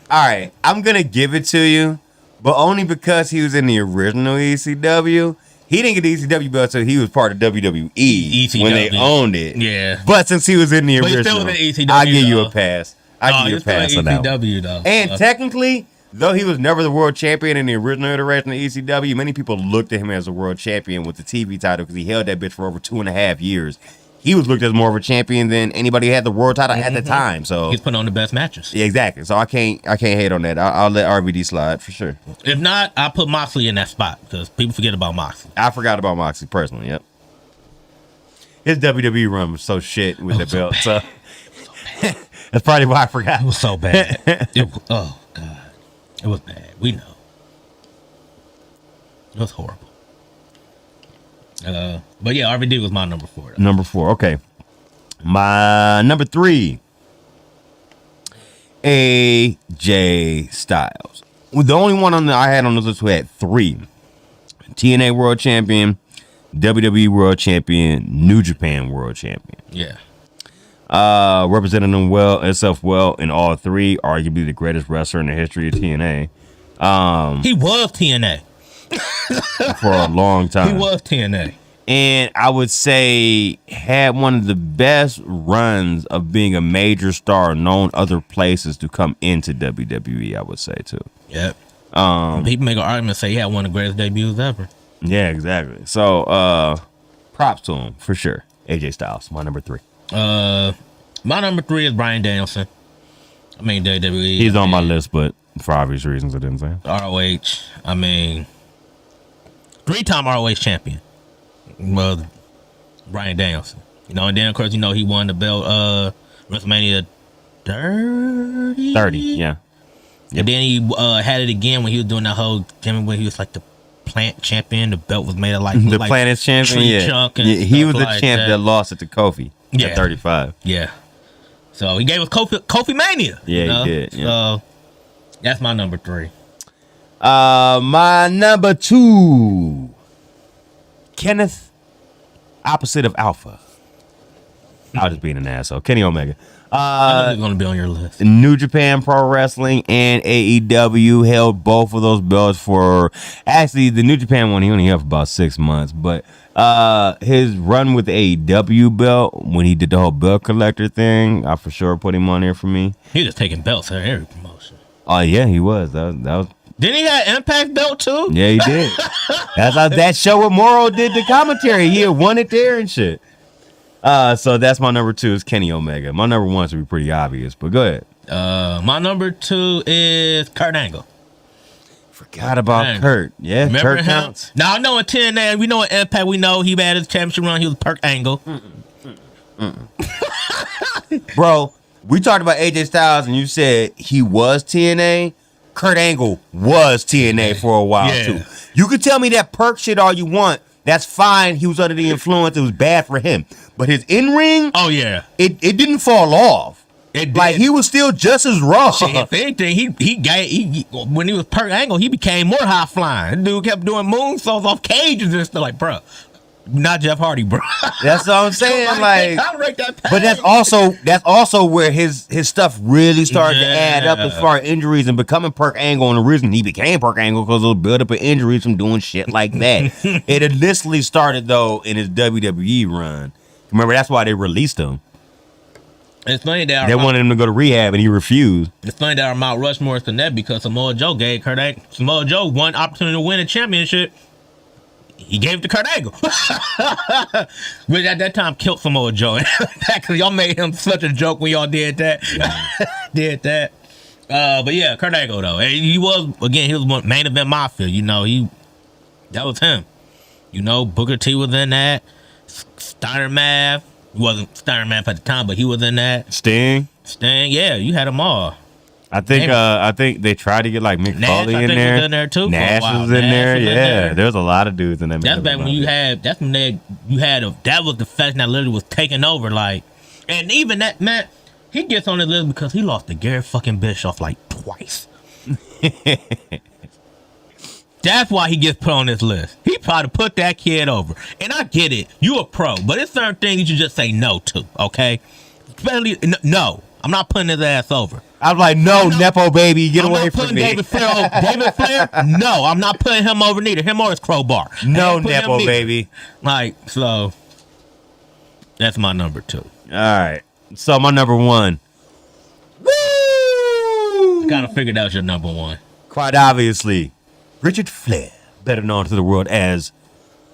All right, I'm gonna give it to you, but only because he was in the original ECW. He didn't get the ECW belt until he was part of WWE ECW. when they owned it. Yeah. But since he was in the But he's original, still in ECW, I'll give you though. a pass. I'll give you a pass on that one. ECW though. And technically, though he was never the world champion in the original iteration of ECW, many people looked at him as a world champion with the TV title because he held that bitch for over 2.5 years. He was looked as more of a champion than anybody who had the world title at the time. So he's putting on the best matches. Yeah, exactly. So I can't hate on that. I'll let RVD slide for sure. If not, I'll put Moxley in that spot because people forget about Moxley. I forgot about Moxley personally. Yep. His WWE run was so shit with the belt. So that's probably why I forgot. It was so bad. Oh God, it was bad. We know. It was horrible. But yeah, RVD was my number 4. Though. Number 4, okay. My number 3, AJ Styles. The only one I had on the list who had 3: TNA World Champion, WWE World Champion, New Japan World Champion. Yeah. Representing himself well in all 3. Arguably the greatest wrestler in the history of TNA. He was TNA. For a long time. He was TNA. And I would say had one of the best runs of being a major star, known other places to come into WWE, I would say too. Yep. People make an argument say he had one of the greatest debuts ever. Yeah, exactly. So props to him for sure. AJ Styles, my number 3. My number 3 is Bryan Danielson. I mean WWE. He's on my list, but for obvious reasons I didn't say. ROH. I mean 3-time ROH champion. Well, Bryan Danielson. You know, and then of course, you know, he won the belt WrestleMania 30. Yeah. Yep. And then he had it again when he was doing that whole gimmick when he was like the plant champion. The belt was made of like the Planet's champion. Yeah. Chunk and he was the like champ that lost it to Kofi at 35. Yeah. So he gave us Kofi Mania. Yeah, you know? he did. Yeah. So that's my number 3. My number 2, Kenneth, opposite of Alpha. I was just being an asshole. Kenny Omega. I know he's gonna be on your list. New Japan Pro Wrestling and AEW held both of those belts for. Actually, the New Japan one he only held for about 6 months, but his run with the AEW belt when he did the whole belt collector thing, I for sure put him on there for me. He was just taking belts at every promotion. Oh yeah, he was. That was. Didn't he have Impact belt too? Yeah, he did. That's how that show with Morrow did the commentary. He had won it there and shit. So that's my number 2 is Kenny Omega. My number 1 should be pretty obvious, but go ahead. My number 2 is Kurt Angle. Forgot about Kurt. Yeah, remember Kurt him? counts. Now I know in TNA, we know in Impact, we know he had his championship run. He was Kurt Angle. Bro, we talked about AJ Styles and you said he was TNA. Kurt Angle was TNA for a while too. You could tell me that perk shit all you want. That's fine. He was under the influence. It was bad for him. But his in-ring, oh yeah, it didn't fall off. It did. Like he was still just as raw. Shit, if anything, he when he was Kurt Angle, he became more high flying. Dude kept doing moonsaults off cages and stuff. Like, bro, not Jeff Hardy, bro. That's what I'm saying. Like, that but that's also where his stuff really started to add up as far as injuries and becoming Perk Angle. And the reason he became Perk Angle because of the build up of injuries from doing shit like that. It initially started though in his WWE run. Remember, that's why they released him. It's funny that They wanted him to go to rehab, and he refused. It's funny that our Mount Rushmore is connected because Samoa Joe gave Samoa Joe one opportunity to win a championship. He gave it to Kurt Angle, which at that time killed Samoa Joe. Because y'all made him such a joke when y'all did that. But yeah, Kurt Angle though, and he was one main event mafia. You know, that was him. You know, Booker T was in that. Steiner Math. He wasn't Steiner Math at the time, but he was in that. Sting, yeah, you had them all. I think they tried to get like Mick Nash, Foley I in think, there. was in there too. Nash was in there. Yeah, there's a lot of dudes in there. That's back when you had. That's when that was the faction that literally was taking over. Like, and even that man, he gets on the list because he lost to Garrett fucking Bischoff like twice. That's why he gets put on this list. He probably put that kid over. And I get it. You a pro, but it's certain things you should just say no to, okay? Especially, no. I'm not putting his ass over. I'm like, no, Nepo baby, get I'm away not from putting me. David Flair? No, I'm not putting him over neither. Him or his crowbar. No, I ain't putting him Nepo neither. baby. Like, so, that's my number 2. All right. So my number 1. Woo! I kind of figured that was your number 1. Quite obviously, Richard Flair, better known to the world as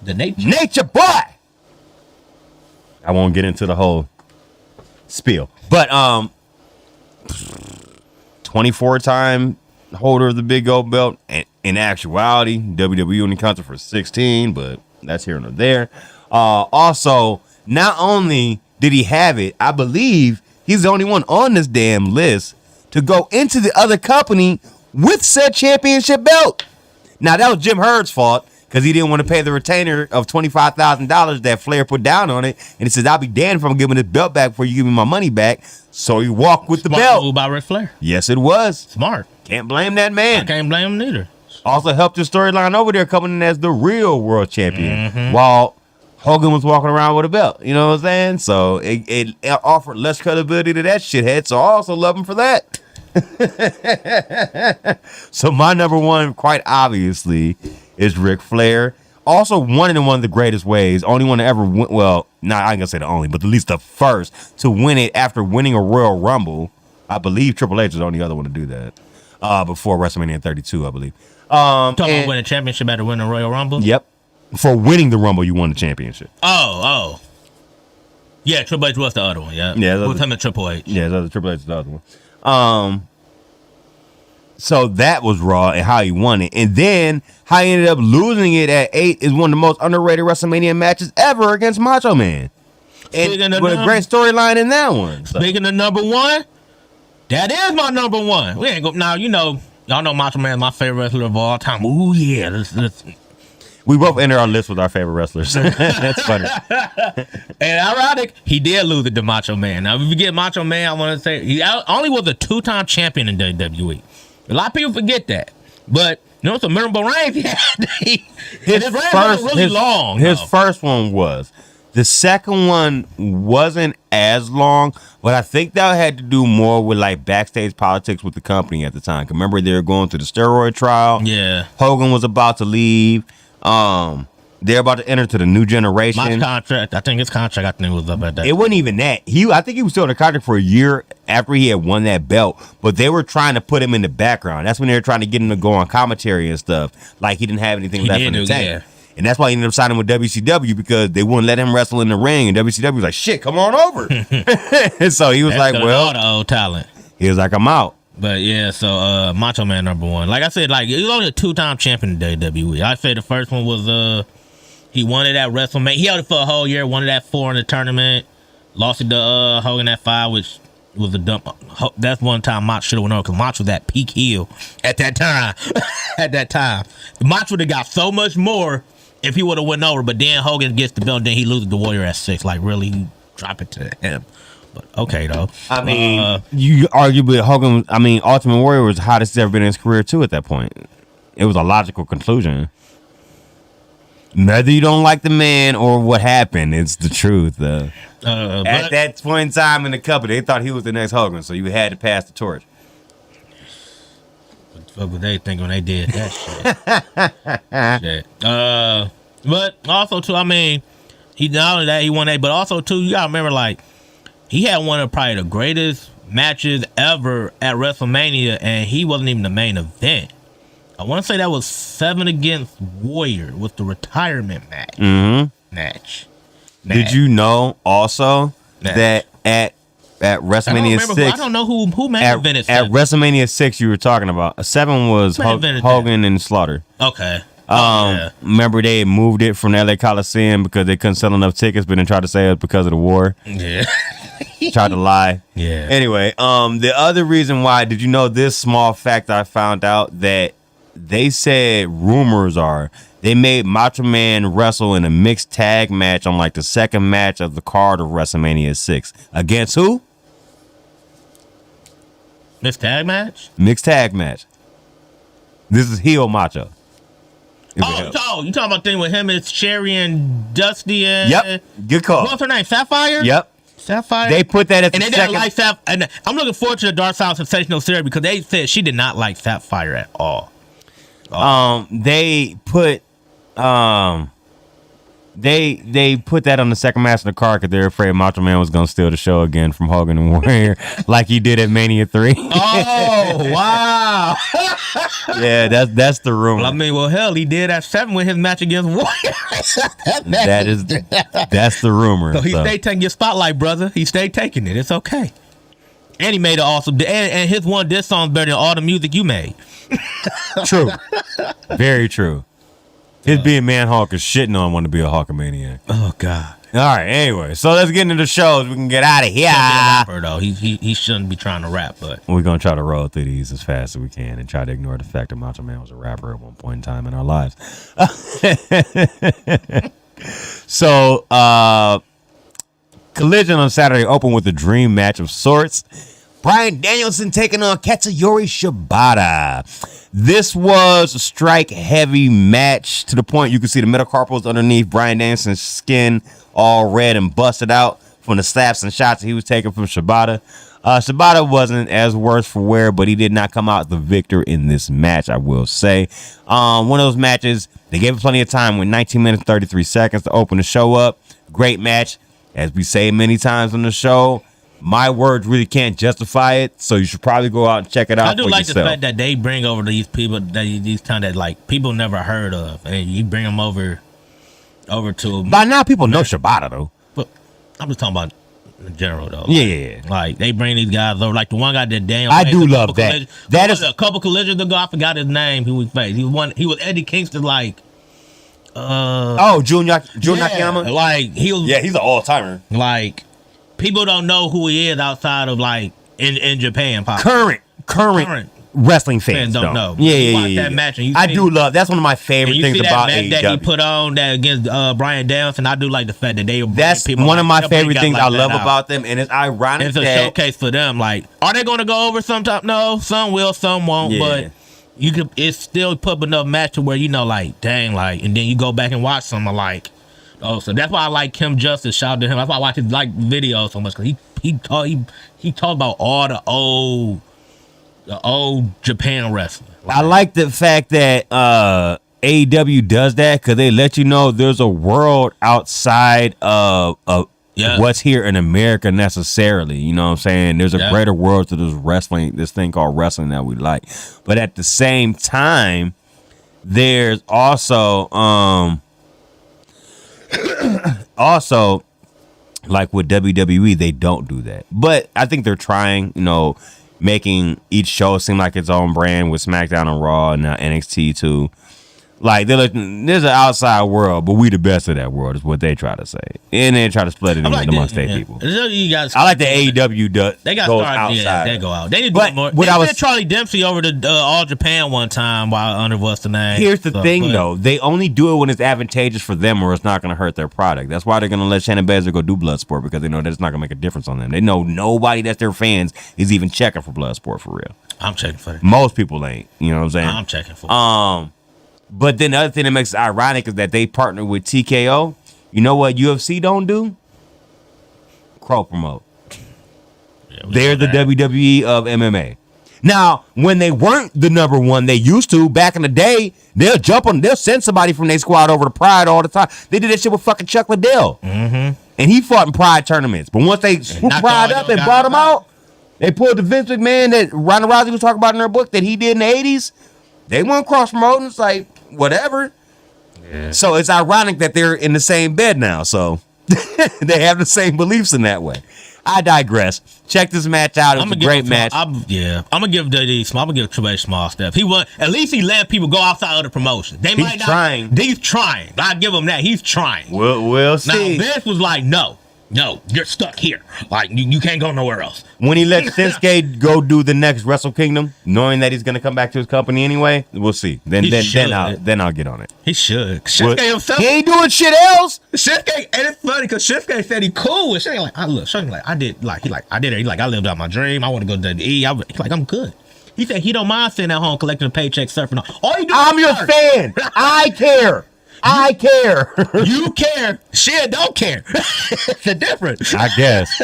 The Nature. Nature Boy. I won't get into the whole spiel, but 24-time holder of the big gold belt. And in actuality, WWE only counted for 16, but that's here and there. Also, not only did he have it, I believe he's the only one on this damn list to go into the other company with said championship belt. Now, that was Jim Hurd's fault because he didn't want to pay the retainer of $25,000 that Flair put down on it. And he says, I'll be damned if I'm giving this belt back before you give me my money back. So he walked with the belt. Move by Ric Flair. Yes, it was. Smart. Can't blame that I man. can't blame him neither. Also helped his storyline over there coming in as the real world champion while Hogan was walking around with a belt. You know what I'm saying? So it offered less credibility to that shithead. So I also love him for that. So my number 1, quite obviously, is Ric Flair. Also won in one of the greatest ways. Only one to ever win. Well, I ain't gonna say the only, but at least the first to win it after winning a Royal Rumble. I believe Triple H was the only other one to do that. Before WrestleMania 32, I believe. Talking about winning a championship after winning a Royal Rumble? Yep. For winning the Rumble, you won the championship. Oh. Yeah, Triple H was the other one, yeah. Yeah, It was him and Triple H. Yeah, the Triple H is the other one. So that was Raw and how he won it. And then how he ended up losing it at 8 is one of the most underrated WrestleMania matches ever against Macho Man. And with a great storyline in that one. So. Speaking of number 1, that is my number 1. We ain't go now. Y'all know Macho Man is my favorite wrestler of all time. Ooh yeah, we both entered our list with our favorite wrestlers. That's funny. And ironic, he did lose it to Macho Man. Now, if you get Macho Man, I want to say he only was a 2-time champion in WWE. A lot of people forget that, but some memorable reigns he had. His reign wasn't really long. His first one was. The second one wasn't as long, but I think that had to do more with like backstage politics with the company at the time. Remember, they were going through the steroid trial. Yeah, Hogan was about to leave. They're about to enter to the new generation. My contract, I think his contract, was up at that. It wasn't even that. I think he was still in the contract for a year after he had won that belt, but they were trying to put him in the background. That's when they were trying to get him to go on commentary and stuff. Like he didn't have anything left in the tank. Yeah. And that's why he ended up signing with WCW because they wouldn't let him wrestle in the ring. And WCW was like, shit, come on over. And so he was like, well, all the old talent. He was like, I'm out. But yeah, so Macho Man number 1. Like I said, he was only a 2-time champion in WWE. I said the first one was he won it at WrestleMania. He held it for a whole year, won it at 4 in the tournament, lost it to Hogan at 5, which was a dump. That's one time Mach should have went over because Mach was at peak heel at that time. Mach would have got so much more if he would have went over, but then Hogan gets the belt, then he loses the Warrior at 6. Like really drop it to him. But okay though. I mean, you arguably Hogan. I mean, Ultimate Warrior was the hottest he's ever been in his career too. At that point, it was a logical conclusion. Whether you don't like the man or what happened, it's the truth. At that point in time in the company, they thought he was the next Hogan, so you had to pass the torch. What the fuck were they thinking when they did that shit? But also too, I mean, he not only that he won that, but also too, you gotta remember he had one of probably the greatest matches ever at WrestleMania, and he wasn't even the main event. I want to say that was 7 against Warrior with the retirement match. Match. Did you know also that at WrestleMania 6? I don't know who main evented 7. At WrestleMania 6 you were talking about. 7 was Hogan and Slaughter. Okay. Remember they moved it from the LA Coliseum because they couldn't sell enough tickets, but then tried to say it was because of the war. Yeah. Tried to lie. Yeah. Anyway, the other reason why, did you know this small fact I found out that they said rumors are they made Macho Man wrestle in a mixed tag match on like the second match of the card of WrestleMania 6. Against who? Mixed tag match? Mixed tag match. This is heel Macho. You talking about thing with him? It's Sherry and Dusty and... Yep, good call. What's her name? Sapphire? Yep. Sapphire? They put that at the and they second... didn't like Sapphire. And I'm looking forward to the Dark Side of Sensational Series because they said she did not like Sapphire at all. They put they put that on the second match of the card because they're afraid Macho Man was gonna steal the show again from Hogan and Warrior like he did at Mania 3. Oh wow. Yeah, that's the rumor. Well, I mean, hell, he did at 7 with his match against Warrior. That's the rumor. So he stayed taking your spotlight, brother. He stayed taking it. It's okay. And he made it awesome. And his one diss song's better than all the music you made. True. Very true. His being Man Hulk is shitting on want to be a Hulkamaniac. Oh God. All right. Anyway, so let's get into the shows. We can get out of here. Rapper, though. He shouldn't be trying to rap, but we're gonna try to roll through these as fast as we can and try to ignore the fact that Macho Man was a rapper at one point in time in our lives. So, Collision on Saturday opened with a dream match of sorts. Bryan Danielson taking on Katsuyori Shibata. This was a strike-heavy match to the point you can see the metacarpals underneath Bryan Danielson's skin all red and busted out from the slaps and shots that he was taking from Shibata. Shibata wasn't as worse for wear, but he did not come out the victor in this match, I will say. One of those matches, they gave it plenty of time with 19 minutes, 33 seconds to open the show up. Great match. As we say many times on the show, my words really can't justify it, so you should probably go out and check it out. I do like yourself. the fact that they bring over these people, these kind of like people never heard of, and you bring them over to. By now, people know Shibata though. But I'm just talking about in general though. Yeah. Like they bring these guys over, like the one guy that Daniel. I do love that. That is a couple collisions ago. I forgot his name. Who we faced? He was Eddie Kingston. Like. Jun Nakayama. Like he was. Yeah, he's an all timer. Like. People don't know who he is outside of like in Japan. Probably. Current wrestling fans don't know. Yeah. That match and I do love. That's one of my favorite things about AEW. That he put on that against Bryan Danielson. I do like the fact that they. That's people one of my like, favorite things like I love about them, and it's ironic. It's a showcase for them. Like, are they going to go over sometime? No, some will, some won't. But you could. It's still put up enough match to where you know, like, dang, like, and then you go back and watch some like. Oh, so that's why I like Kim Justice. Shout out to him. That's why I watch his like videos so much because he talked about all the old Japan wrestling. Like, I like the fact that AEW does that because they let you know there's a world outside of what's here in America necessarily. You know what I'm saying? There's a greater world to this wrestling, this thing called wrestling that we like. But at the same time, there's also like with WWE, they don't do that. But I think they're trying, making each show seem like its own brand with SmackDown and Raw and NXT too. Like there's an outside world, but we the best of that world is what they try to say, and they try to split it amongst their people. I like the AEW. They got goes started. outside. Yeah, they go out. They need to do more. They sent Charlie Dempsey over to All Japan one time while under what's the name. Here's the thing, though. They only do it when it's advantageous for them, or it's not going to hurt their product. That's why they're going to let Shannon Baszler go do Bloodsport because they know that it's not going to make a difference on them. They know nobody that's their fans is even checking for Bloodsport for real. I'm checking for it. Most people ain't. You know what I'm saying? I'm checking for it. But then the other thing that makes it ironic is that they partner with TKO. You know what UFC don't do? Crow promote. Yeah, they're the WWE of MMA. Now, when they weren't the number one, they used to back in the day. They'll send somebody from their squad over to Pride all the time. They did that shit with fucking Chuck Liddell. Mm-hmm. And he fought in Pride tournaments. But once they swooped Pride up and brought him out, they pulled the Vince McMahon that Ronda Rousey was talking about in her book that he did in the 80s. They weren't cross-promoting. It's like, whatever. Yeah. So it's ironic that they're in the same bed now. So they have the same beliefs in that way. I digress. Check this match out. It was a great match. I'm gonna give Triple H small steps. At least he let people go outside of the promotion. He's trying. He's trying. I give him that. He's trying. We'll see. Now Vince was like, no, you're stuck here. Like you can't go nowhere else. When he let Shinsuke go do the next Wrestle Kingdom, knowing that he's gonna come back to his company anyway, we'll see. Then I'll get on it. He should. Shinsuke himself. He ain't doing shit else. Shinsuke, and it's funny because Shinsuke said he cool with Shinsuke. I did it. He like, I lived out my dream. I want to go to the E. He's like, I'm good. He said he don't mind sitting at home collecting a paycheck, surfing. All you do. I'm your fan. I care. I care. You care. Shit, don't care. It's a difference. I guess.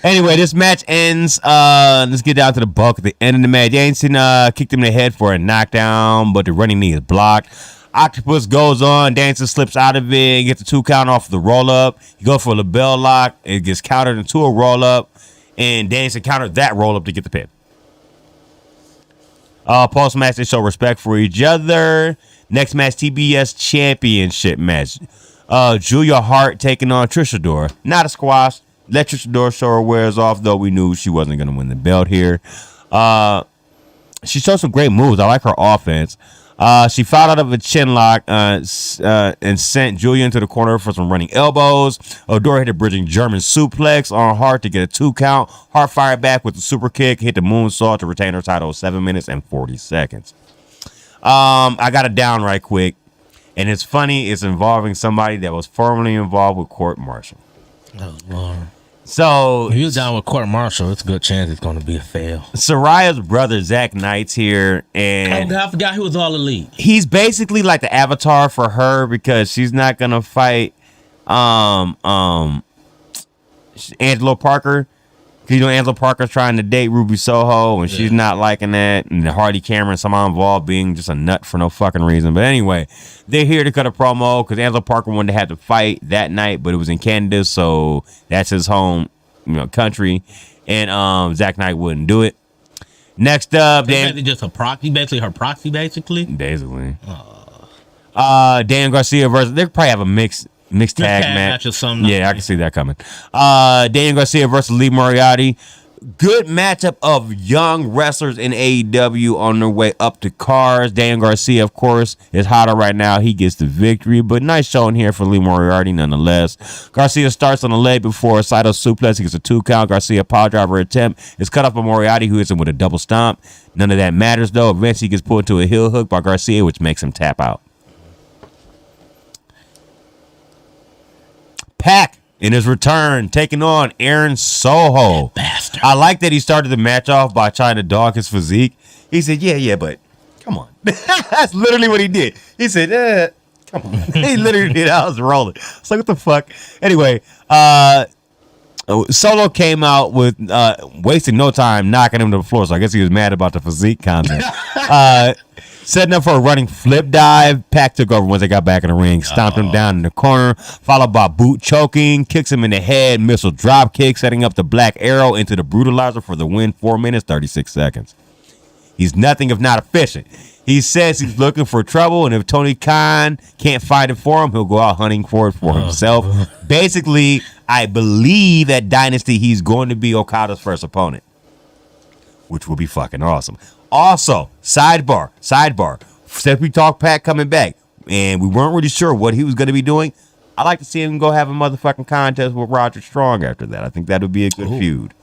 Anyway, this match ends. Let's get down to the bulk at the end of the match. Danielson kicked him in the head for a knockdown, but the running knee is blocked. Octopus goes on. Danielson slips out of it and gets a 2 count off the roll up. He goes for a label lock. It gets countered into a roll up, and Danielson countered that roll up to get the pin. Post match, they show respect for each other. Next match, TBS Championship match. Julia Hart taking on Trish Adora. Not a squash. Let Trish Adora show her wares off, though we knew she wasn't going to win the belt here. She showed some great moves. I like her offense. She fouled out of a chin lock and sent Julia into the corner for some running elbows. Adora hit a bridging German suplex on Hart to get a 2 count. Hart fired back with the super kick, hit the moonsault to retain her title 7 minutes and 40 seconds. I got it down right quick, and it's funny. It's involving somebody that was formerly involved with Court Martial. Oh, Lord. So if he was down with Court Martial, it's a good chance it's going to be a fail. Soraya's brother Zach Knight's here, and I forgot he was All Elite. He's basically like the avatar for her because she's not gonna fight Angelo Parker. You know, Angela Parker's trying to date Ruby Soho, and she's not liking that. And Hardy Cameron somehow involved being just a nut for no fucking reason. But anyway, they're here to cut a promo because Angela Parker wanted to have to fight that night, but it was in Canada, so that's his home, country. And Zach Knight wouldn't do it. Next up, basically just a proxy, basically. Basically. Dan Garcia versus. They probably have a mixed tag match or something. Yeah, I can see that coming. Daniel Garcia versus Lee Moriarty. Good matchup of young wrestlers in AEW on their way up to cars. Daniel Garcia, of course, is hotter right now. He gets the victory, but nice showing here for Lee Moriarty nonetheless. Garcia starts on the leg before a Saito suplex. He gets a 2 count. Garcia power driver attempt is cut off by Moriarty, who hits him with a double stomp. None of that matters, though. Eventually, he gets pulled into a heel hook by Garcia, which makes him tap out. Pac in his return, taking on Aaron Soho. Bastard. I like that he started the match off by trying to dog his physique. He said, yeah, but come on. That's literally what he did. He said, come on. He literally did. I was rolling. It's like, what the fuck? Anyway, Solo came out with wasting no time knocking him to the floor, so I guess he was mad about the physique content. Setting up for a running flip dive. Pac took over once they got back in the ring. Stomped him down in the corner. Followed by boot choking. Kicks him in the head. Missile drop kick. Setting up the Black Arrow into the Brutalizer for the win. 4 minutes, 36 seconds. He's nothing if not efficient. He says he's looking for trouble, and if Tony Khan can't find it for him, he'll go out hunting for it for himself. Basically, I believe at Dynasty he's going to be Okada's first opponent, which will be fucking awesome. Also, sidebar. Since we talked Pac coming back, and we weren't really sure what he was going to be doing, I'd like to see him go have a motherfucking contest with Roger Strong after that. I think that would be a good feud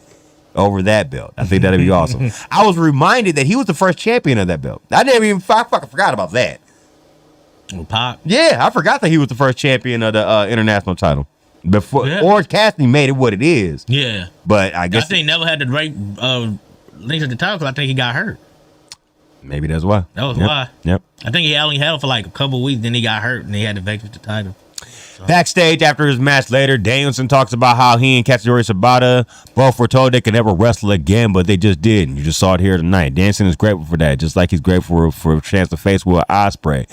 over that belt. I think that'd be awesome. I was reminded that he was the first champion of that belt. I fucking forgot about that. Pac? Yeah, I forgot that he was the first champion of the international title. Before Orange Cassidy made it what it is. Yeah. But I guess he never had the right links at the title because I think he got hurt. Maybe that's why. That was why. Yep. I think he only held for like a couple weeks, then he got hurt, and he had to vacate the title. So. Backstage after his match later, Danielson talks about how he and Katsuyori Shibata both were told they could never wrestle again, but they just did. And you just saw it here tonight. Danielson is grateful for that, just like he's grateful for a chance to face Will Ospreay.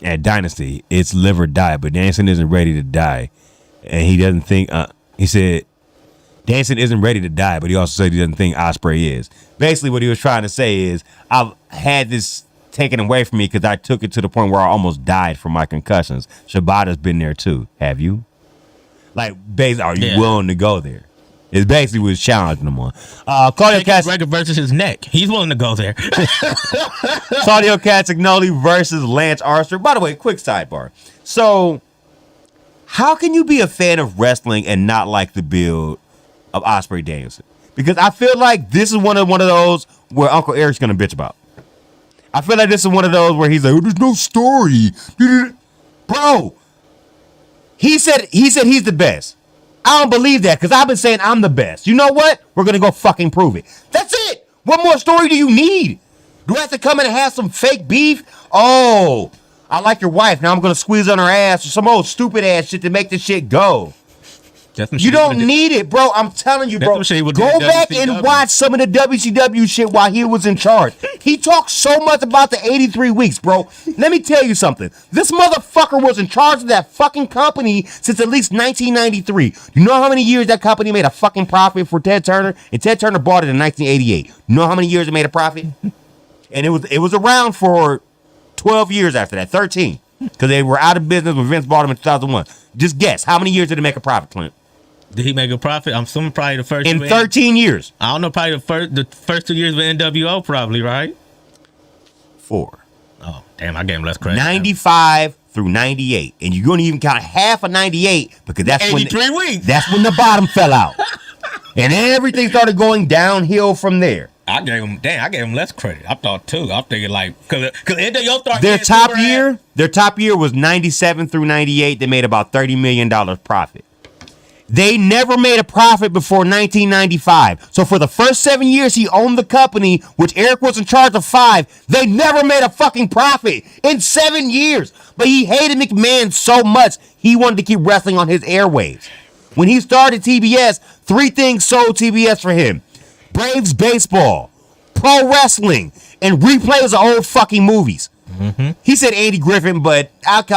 At Dynasty, it's live or die, but Danielson isn't ready to die. and he doesn't think. He said Danielson isn't ready to die, but he also said he doesn't think Ospreay is. Basically, what he was trying to say is, I've had this taken away from me because I took it to the point where I almost died from my concussions. Shibata's been there too. Have you? Like, basically, are you willing to go there? It's basically what he's challenging him on. Claudio Castagnoli versus his neck. He's willing to go there. Claudio Castagnoli versus Lance Archer. By the way, quick sidebar. So, how can you be a fan of wrestling and not like the build of Ospreay Danielson? Because I feel like this is one of those where Uncle Eric's gonna bitch about. I feel like this is one of those where he's like, oh, there's no story. Bro, he said he's the best. I don't believe that because I've been saying I'm the best. You know what? We're going to go fucking prove it. That's it. What more story do you need? Do I have to come in and have some fake beef? Oh, I like your wife. Now I'm going to squeeze on her ass or some old stupid ass shit to make this shit go. You don't need it, bro. I'm telling you, bro. Go back and watch some of the WCW shit while he was in charge. He talked so much about the 83 weeks, bro. Let me tell you something. This motherfucker was in charge of that fucking company since at least 1993. You know how many years that company made a fucking profit for Ted Turner? And Ted Turner bought it in 1988. You know how many years it made a profit? And it was around for 12 years after that, 13. Because they were out of business when Vince bought them in 2001. Just guess, how many years did it make a profit, Clint? Did he make a profit? I'm assuming probably the first. In 13 years. I don't know, probably the first 2 years with NWO, probably, right? 4. Oh, damn, I gave him less credit. 95 through 98. And you're going to even count half of 98 because that's 83 weeks. That's when the bottom fell out. And everything started going downhill from there. I gave him less credit. I thought too. I'm thinking like because NWO started their top year was 97 through 98. They made about $30 million profit. They never made a profit before 1995. So for the first 7 years he owned the company, which Eric was in charge of 5, they never made a fucking profit in 7 years. But he hated McMahon so much, he wanted to keep wrestling on his airwaves. When he started TBS, 3 things sold TBS for him. Braves baseball, pro wrestling, and replays of old fucking movies. Mm-hmm. He said Andy Griffin, but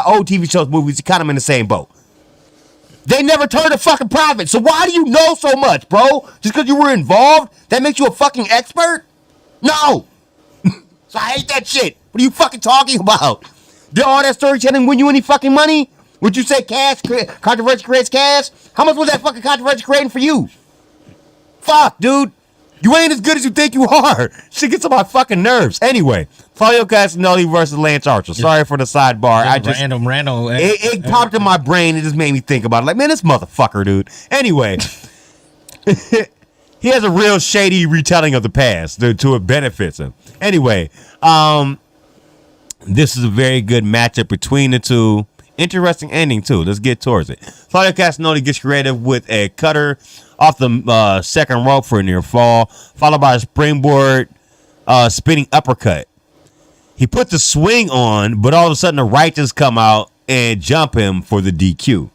old TV shows, movies, kind of in the same boat. They never turned a fucking profit. So why do you know so much, bro? Just because you were involved? That makes you a fucking expert? No. So I hate that shit. What are you fucking talking about? Did all that storytelling win you any fucking money? Would you say cash, controversy creates cash? How much was that fucking controversy creating for you? Fuck, dude. You ain't as good as you think you are. Shit gets on my fucking nerves. Anyway, Claudio Castagnoli versus Lance Archer. Sorry for the sidebar. Random. It popped in my brain. It just made me think about it. Like, man, this motherfucker, dude. Anyway, he has a real shady retelling of the past to it benefits him. Anyway, this is a very good matchup between the two. Interesting ending, too. Let's get towards it. Claudio Castagnoli gets creative with a cutter off the second rope for a near fall, followed by a springboard spinning uppercut. He put the swing on, but all of a sudden the Righteous come out and jump him for the DQ.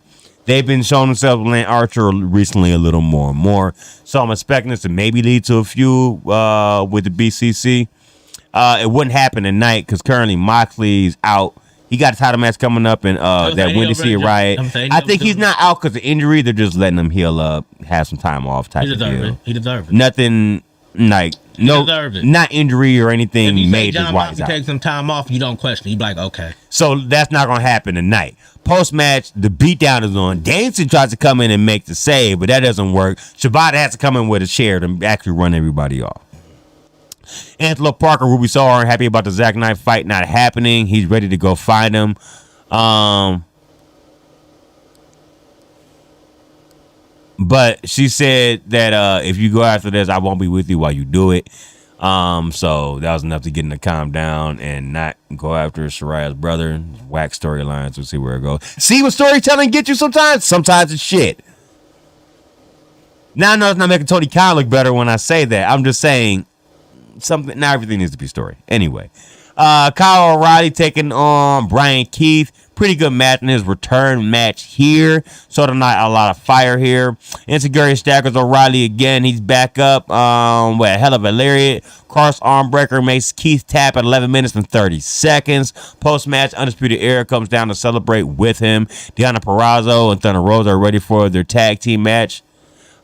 They've been showing themselves with Lance Archer recently a little more and more, so I'm expecting this to maybe lead to a feud with the BCC. It wouldn't happen tonight because currently Moxley's out. He got a title match coming up in that Windy City Riot. I think he's not out because of injury. They're just letting him heal up, have some time off type of deal. He deserved it. Nothing like not injury or anything major. John Moxley takes some time off, you don't question. You be like, okay. So that's not going to happen tonight. Post match, the beatdown is on. Danielson tries to come in and make the save, but that doesn't work. Shibata has to come in with a chair to actually run everybody off. Angelo Parker, who we saw, aren't happy about the Zack Knight fight not happening. He's ready to go find him. But she said that if you go after this, I won't be with you while you do it. So that was enough to get him to calm down and not go after Saraya's brother. Whack storylines. We'll see where it goes. See what storytelling gets you sometimes? Sometimes it's shit. Now I know it's not making Tony Khan look better when I say that. I'm just saying not everything needs to be story. Anyway, Kyle O'Reilly taking on Brian Keith. pretty good match in his return match here. Sort of not a lot of fire here. Insecurity staggers O'Reilly again. He's back up. With a hell of a lariat. Cross arm breaker makes Keith tap at 11 minutes and 30 seconds. Post-match, Undisputed Era comes down to celebrate with him. Deonna Purrazzo and Thunder Rosa are ready for their tag team match,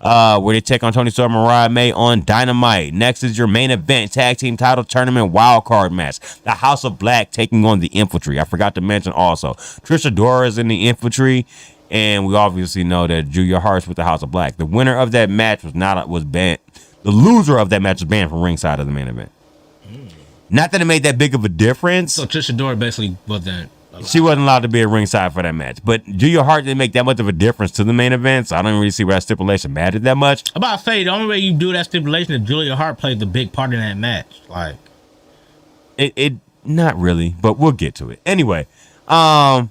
where they take on Tony Storm and Mariah May on Dynamite. Next is your main event, tag team title tournament wild card match. The House of Black taking on the Infantry. I forgot to mention also, Trish Adora is in the Infantry, and we obviously know that Julia Hart's with the House of Black. The winner of that match was banned. The loser of that match was banned from ringside of the main event. Not that it made that big of a difference. So Trish Adora basically wasn't allowed. She wasn't allowed to be at ringside for that match. But Julia Hart didn't make that much of a difference to the main event, so I don't really see where that stipulation mattered that much. I'm about to say, the only way you do that stipulation is Julia Hart played the big part in that match. Like, It not really, but we'll get to it. Anyway, House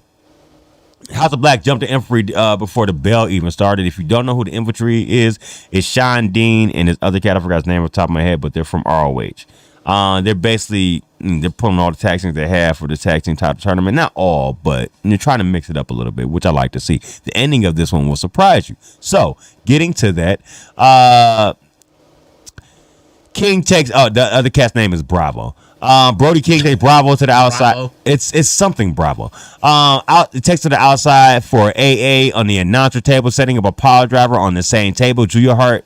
of Black jumped the Infantry before the bell even started. If you don't know who the Infantry is, it's Sean Dean and his other cat. I forgot his name off the top of my head, but they're from ROH. They're basically they're pulling all the tag teams they have for the tag team title tournament. Not all, but they're trying to mix it up a little bit, which I like to see. The ending of this one will surprise you. So, getting to that, King takes. Oh, the other cat's name is Bravo. Brody King takes Bravo to the outside. Bravo. It's something Bravo. It takes to the outside for AA on the announcer table, setting up a pile driver on the same table. Julia Hart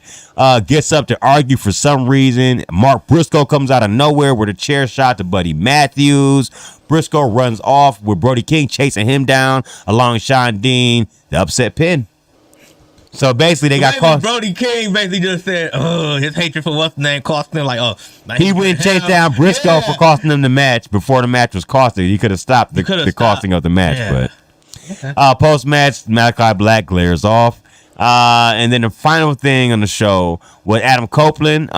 gets up to argue for some reason. Mark Briscoe comes out of nowhere with a chair shot to Buddy Matthews. Briscoe runs off with Brody King chasing him down, along Sean Dean. The upset pin. So basically, they got caught. Brody King basically just said, his hatred for what's the name cost him. Like, he went and chased down Briscoe for costing him the match before the match was costed. He could have stopped the costing of the match, but post match, Malachi Black glares off. And then the final thing on the show was Adam Copeland.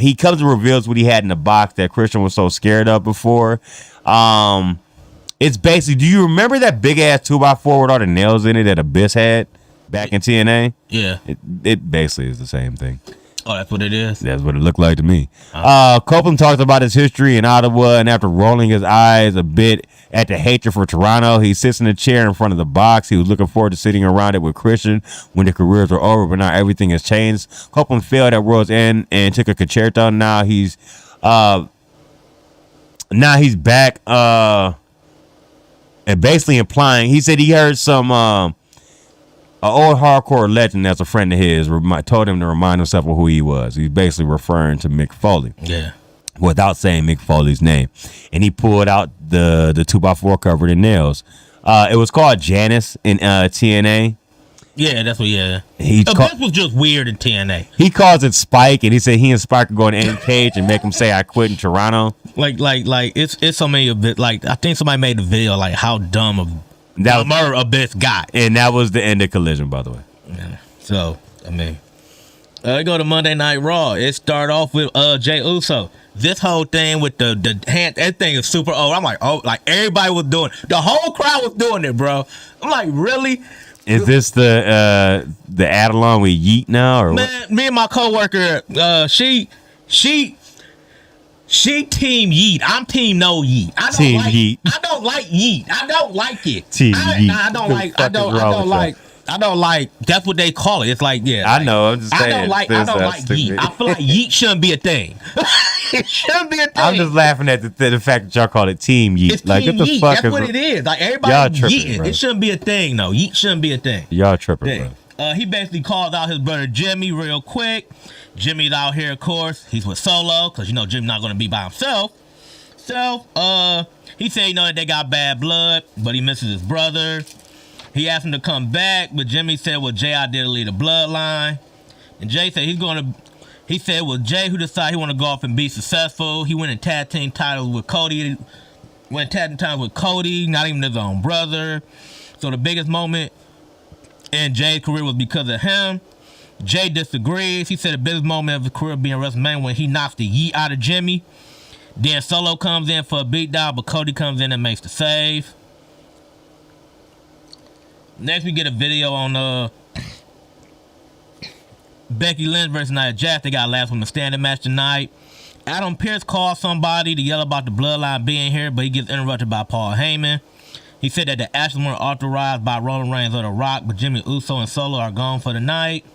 He comes and reveals what he had in the box that Christian was so scared of before. It's basically, do you remember that big ass 2x4 with all the nails in it that Abyss had back in TNA? Yeah. It basically is the same thing. Oh, that's what it is? That's what it looked like to me. Copeland talked about his history in Ottawa, and after rolling his eyes a bit at the hatred for Toronto, he sits in a chair in front of the box. He was looking forward to sitting around it with Christian when their careers were over, but now everything has changed. Copeland failed at World's End and took a concerto. Now he's back and basically implying, he said he heard some an old hardcore legend that's a friend of his told him to remind himself of who he was. He's basically referring to Mick Foley. Yeah. Without saying Mick Foley's name. And he pulled out the 2x4 covered in nails. It was called Janice in TNA. Yeah, that's what, yeah. Abyss was just weird in TNA. He calls it Spike, and he said he and Spike could go in any cage and make him say, I quit in Toronto. Like, it's so many of it. Like, I think somebody made a video, like, how dumb Abyss got. And that was the end of Collision, by the way. Yeah. So, I mean, I go to Monday Night Raw. It started off with Jey Uso. This whole thing with the hand, that thing is super old. I'm like, like everybody was doing it. The whole crowd was doing it, bro. I'm like, really? Is this the add along with Yeet now, or man, what? Me and my coworker, she team Yeet. I'm team no Yeet. I don't like Yeet. I don't like it. Team Yeet. I don't like. That's what they call it. It's like, yeah. I know. I'm just saying. I don't like Yeet. I feel like Yeet shouldn't be a thing. It shouldn't be a thing. I'm just laughing at the fact that y'all call it Team Yeet. It's like, Team what the Yeet. fuck That's what it is. Like, everybody yeeting. It shouldn't be a thing, though. Yeet shouldn't be a thing. Y'all tripping, bro. He basically calls out his brother Jimmy real quick. Jimmy's out here, of course. He's with Solo, because you know Jimmy's not going to be by himself. So, he said, that they got bad blood, but he misses his brother. He asked him to come back, but Jimmy said, well, Jay, I did lead a bloodline. And Jay said he said, well, Jay, who decided he want to go off and be successful. He went in tag team titles with Cody. Not even his own brother. So the biggest moment in Jay's career was because of him. Jay disagrees. He said the biggest moment of his career being WrestleMania when he knocks the Yeet out of Jimmy. Then Solo comes in for a beatdown, but Cody comes in and makes the save. Next, we get a video on Becky Lynch versus Nia Jax. They got last one, the standing match tonight. Adam Pearce calls somebody to yell about the bloodline being here, but he gets interrupted by Paul Heyman. He said that the actions were authorized by Roman Reigns or The Rock, but Jimmy Uso and Solo are gone for the night.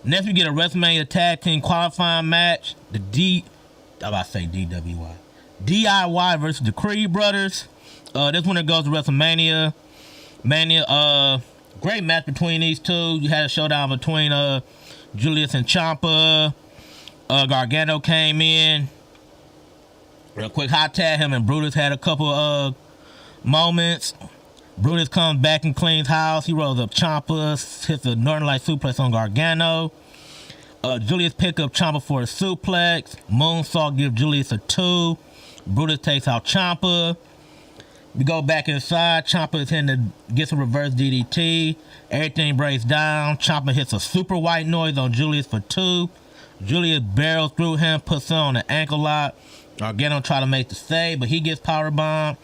Next, we get a WrestleMania Tag Team qualifying match. DIY versus the Creed Brothers. This winner goes to WrestleMania. Great match between these two. You had a showdown between Julius and Ciampa. Gargano came in. Real quick hot tag. Him and Brutus had a couple moments. Brutus comes back and cleans house. He rolls up Ciampa, hits a Northern Light suplex on Gargano. Julius pick up Ciampa for a suplex. Moonsault gives Julius a 2. Brutus takes out Ciampa. We go back inside. Ciampa is hitting gets a reverse DDT. Everything breaks down. Ciampa hits a super white noise on Julius for 2. Julius barrels through him, puts him on an ankle lock. Gargano try to make the save, but he gets powerbombed.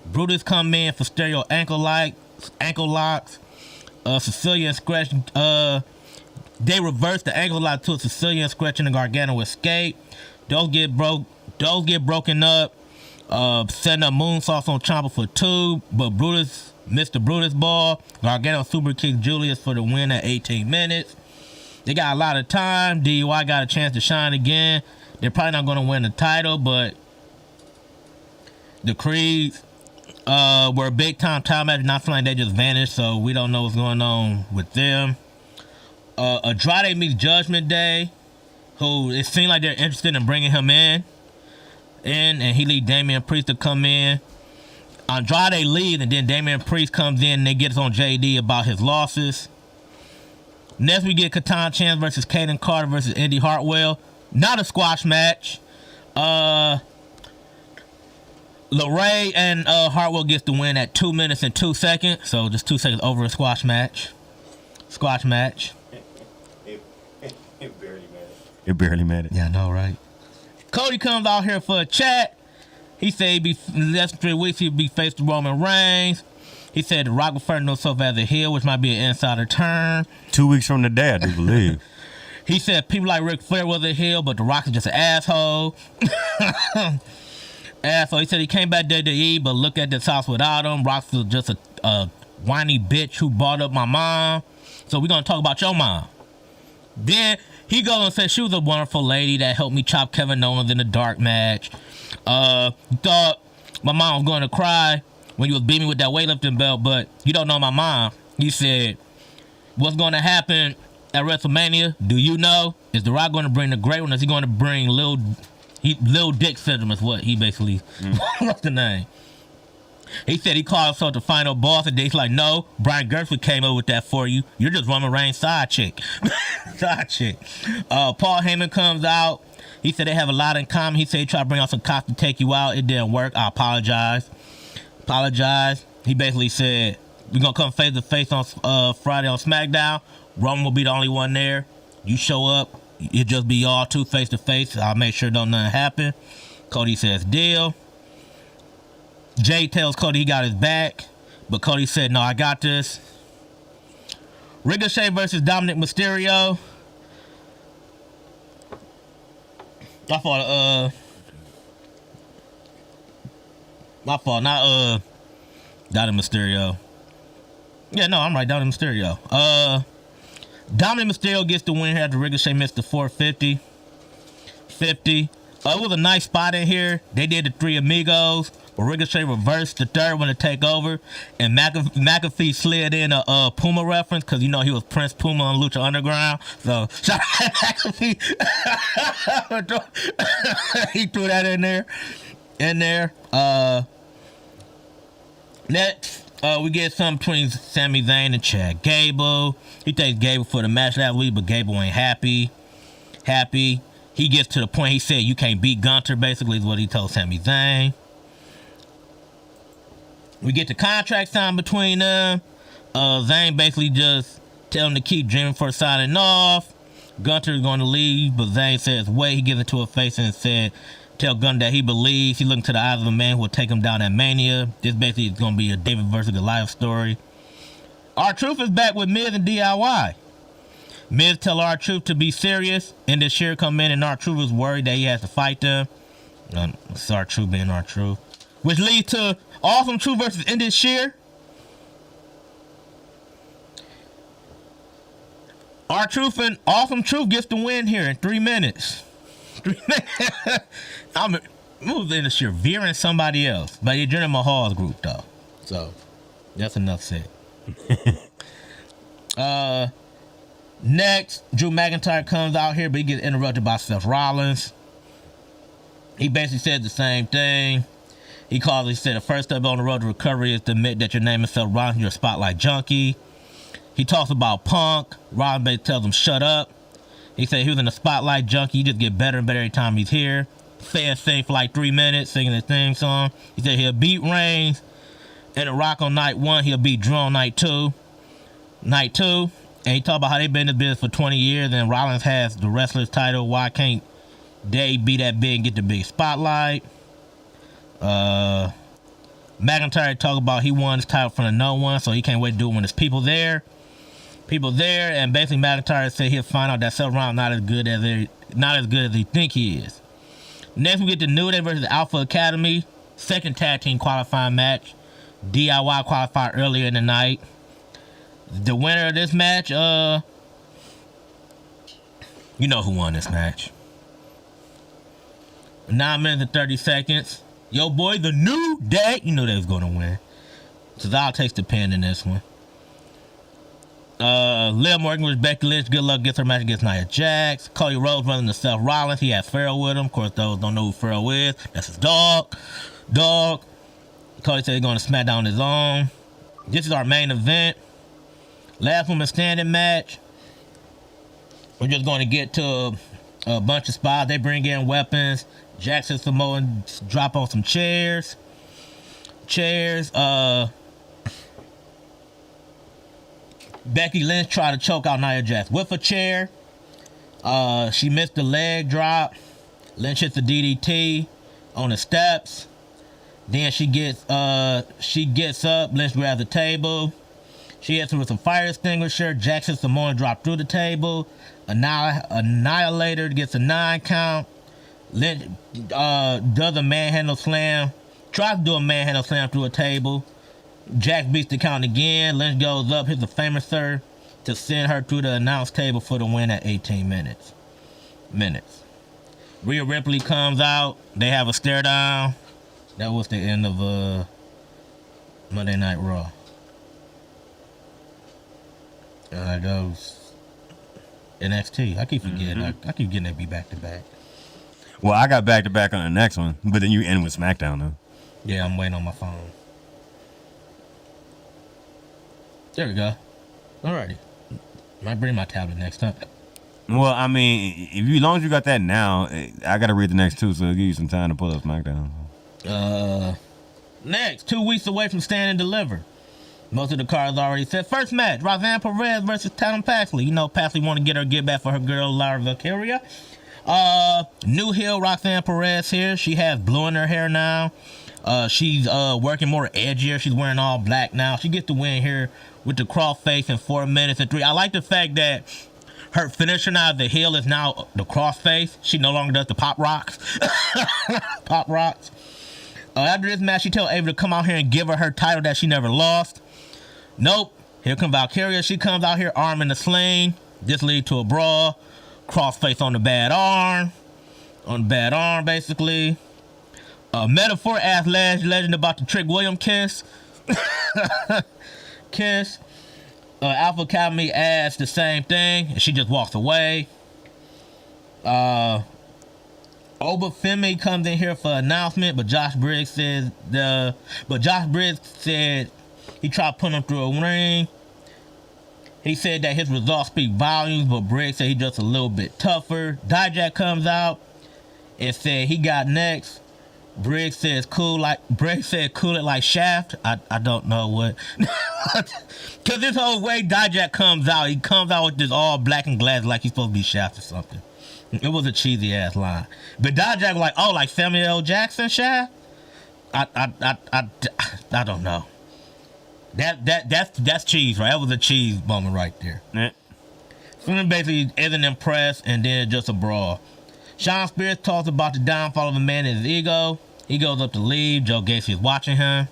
Brutus come in for stereo ankle locks. Sicilian scratch. They reverse the ankle lock to a Sicilian scratch, and the Gargano escape. Those get broken up. Setting up moonsaults on Ciampa for 2, but Brutus missed the Brutus ball. Gargano super kicked Julius for the win at 18 minutes. They got a lot of time. DUI got a chance to shine again. They're probably not going to win the title, but the Creeds were a big time title match. Not feeling like they just vanished, so we don't know what's going on with them. Andrade meets Judgment Day, who it seemed like they're interested in bringing him in, and he leads Damian Priest to come in. Andrade leaves, and then Damian Priest comes in, and they get on JD about his losses. Next, we get Katana Chance versus Kaden Carter versus Indy Hartwell. Not a squash match. LeRae and Hartwell gets the win at 2 minutes and 2 seconds. So just 2 seconds over a squash match. It barely made it. Yeah, I know, right? Cody comes out here for a chat. He said less than 3 weeks he'll be faced with Roman Reigns. He said The Rock referred to himself as a heel, which might be an insider term. 2 weeks from the day, I do believe. He said people like Ric Flair was a heel, but The Rock is just an asshole. Asshole. He said he came back to WWE, but look at this house without him. Rock's just a whiny bitch who brought up my mom. So we're going to talk about your mom. Then he goes and says she was a wonderful lady that helped me chop Kevin Owens in the dark match. Thought my mom was going to cry when you was beating me with that weightlifting belt, but you don't know my mom. He said, what's going to happen at WrestleMania? Do you know? Is The Rock going to bring the great one? Is he going to bring Lil Dick Syndrome is what he basically, what's the name? He said he called himself the final boss, and he's like, no, Brian Gershwin came up with that for you. You're just Roman Reigns' side chick. Paul Heyman comes out. He said they have a lot in common. He said he tried to bring out some cops to take you out. It didn't work. I apologize. He basically said, we're going to come face to face on Friday on SmackDown. Roman will be the only one there. You show up. It'll just be y'all two face to face. I'll make sure don't nothing happen. Cody says, deal. Jay tells Cody he got his back, but Cody said, no, I got this. Ricochet versus Dominic Mysterio. My fault, not Dominic Mysterio. Yeah, no, I'm right, Dominic Mysterio. Dominic Mysterio gets the win here after Ricochet missed the 450. It was a nice spot in here. They did the Three Amigos, but Ricochet reversed the third one to take over, and McAfee slid in a Puma reference because, you know, he was Prince Puma on Lucha Underground. So, shout out to McAfee. He threw that in there. Next, we get something between Sami Zayn and Chad Gable. He thanks Gable for the match last week, but Gable ain't happy. He gets to the point, he said, you can't beat Gunter, basically, is what he told Sami Zayn. We get the contract signed between them. Zayn basically just tell him to keep dreaming for signing off. Gunter is going to leave, but Zayn says, wait. He gives it to her face and said, tell Gunter that he believes. He looking to the eyes of a man who will take him down at Mania. This basically is going to be a David versus Goliath story. R-Truth is back with Miz and DIY. Miz tell R-Truth to be serious, and this year come in, and R-Truth is worried that he has to fight them. It's R-Truth being R-Truth. which leads to Awesome Truth versus Ended Sheer. Our Truth and Awesome Truth gets the win here in 3 minutes. 3 minutes. I'm moving Ended Sheer, veering somebody else, but you're Jinder Mahal's group though, so that's enough said. Next, Drew McIntyre comes out here, but he gets interrupted by Seth Rollins. He basically said the same thing. He said the first step on the road to recovery is to admit that your name is Seth Rollins, you're a spotlight junkie. He talks about Punk. Rollins basically tells him shut up. He said he was in the spotlight junkie. You just get better and better every time he's here. Sing for like 3 minutes, singing his theme song. He said he'll beat Reigns and The Rock on night 1. He'll beat Drew on night 2. And he talked about how they've been in the business for 20 years and Rollins has the wrestler's title. Why can't they be that big and get the big spotlight? McIntyre talked about he won his title from the no one, so he can't wait to do it when there's people there. And basically McIntyre said he'll find out that Seth Rollins not as good as he think he is. Next we get the New Day versus the Alpha Academy, second tag team qualifying match. DIY qualified earlier in the night. The winner of this match, you know who won this match. 9 minutes and 30 seconds. Yo boy, the New Day, you know they was going to win. Cesaro takes the pin in this one. Liv Morgan with Becky Lynch. Good luck gets her match against Nia Jax. Cody Rhodes running to Seth Rollins. He has Farrell with him. Of course, those don't know who Farrell is. That's his dog. Cody said he's going to SmackDown on his own. This is our main event. Last woman standing match. We're just going to get to a bunch of spots. They bring in weapons. Jackson Samoan drop on some chairs. Becky Lynch tried to choke out Nia Jax with a chair. She missed the leg drop. Lynch hits the DDT on the steps. Then she gets up. Lynch grabs the table. She hits her with a fire extinguisher. Jackson Samoan dropped through the table. Annihilator gets a 9 count. Lynch does a manhandle slam. Tries to do a manhandle slam through a table. Jax beats the count again. Lynch goes up, hits a famouser to send her through the announce table for the win at 18 minutes. Rhea Ripley comes out. They have a stare down. That was the end of Monday Night Raw. Goes NXT. I keep forgetting. I keep getting that be back to back. Well, I got back to back on the next one, but then you end with SmackDown though. Yeah, I'm waiting on my phone. There we go. Alrighty. Might bring my tablet next time. Well, I mean, as long as you got that now, I got to read the next two, so it'll give you some time to pull up SmackDown. Next, 2 weeks away from Stand and Deliver. Most of the cards already set. First match, Roxanne Perez versus Tatum Paxley. You know, Paxley want to get her get back for her girl, Lara Valkyria. New heel Roxanne Perez here. She has blue in her hair now. She's working more edgier. She's wearing all black now. She gets the win here with the cross face in 4 minutes and 3. I like the fact that her finisher now, the heel, is now the cross face. She no longer does the pop rocks. Pop rocks. After this match, she tells Ava to come out here and give her title that she never lost. Nope. Here comes Valkyria. She comes out here arm in the sling. This leads to a brawl. Crossface on the bad arm. On the bad arm, basically. Metaphor asked Legend about the Trick William kiss. Alpha Academy asks the same thing, and she just walks away. Obafemi comes in here for announcement, but Josh Briggs said he tried putting him through a ring. He said that his results speak volumes, but Briggs said he's just a little bit tougher. Dijak comes out and said he got next. Briggs said cool it like Shaft. I don't know what. Cause this whole way Dijak comes out, he comes out with this all black and glass like he's supposed to be Shaft or something. It was a cheesy ass line. But Dijak was like, oh, like Samuel L. Jackson Shaft? I don't know. That's cheese, right? That was a cheese moment right there. Yeah. Finn basically isn't impressed, and then just a brawl. Sean Spears talks about the downfall of a man and his ego. He goes up to leave. Joe Gacy is watching him.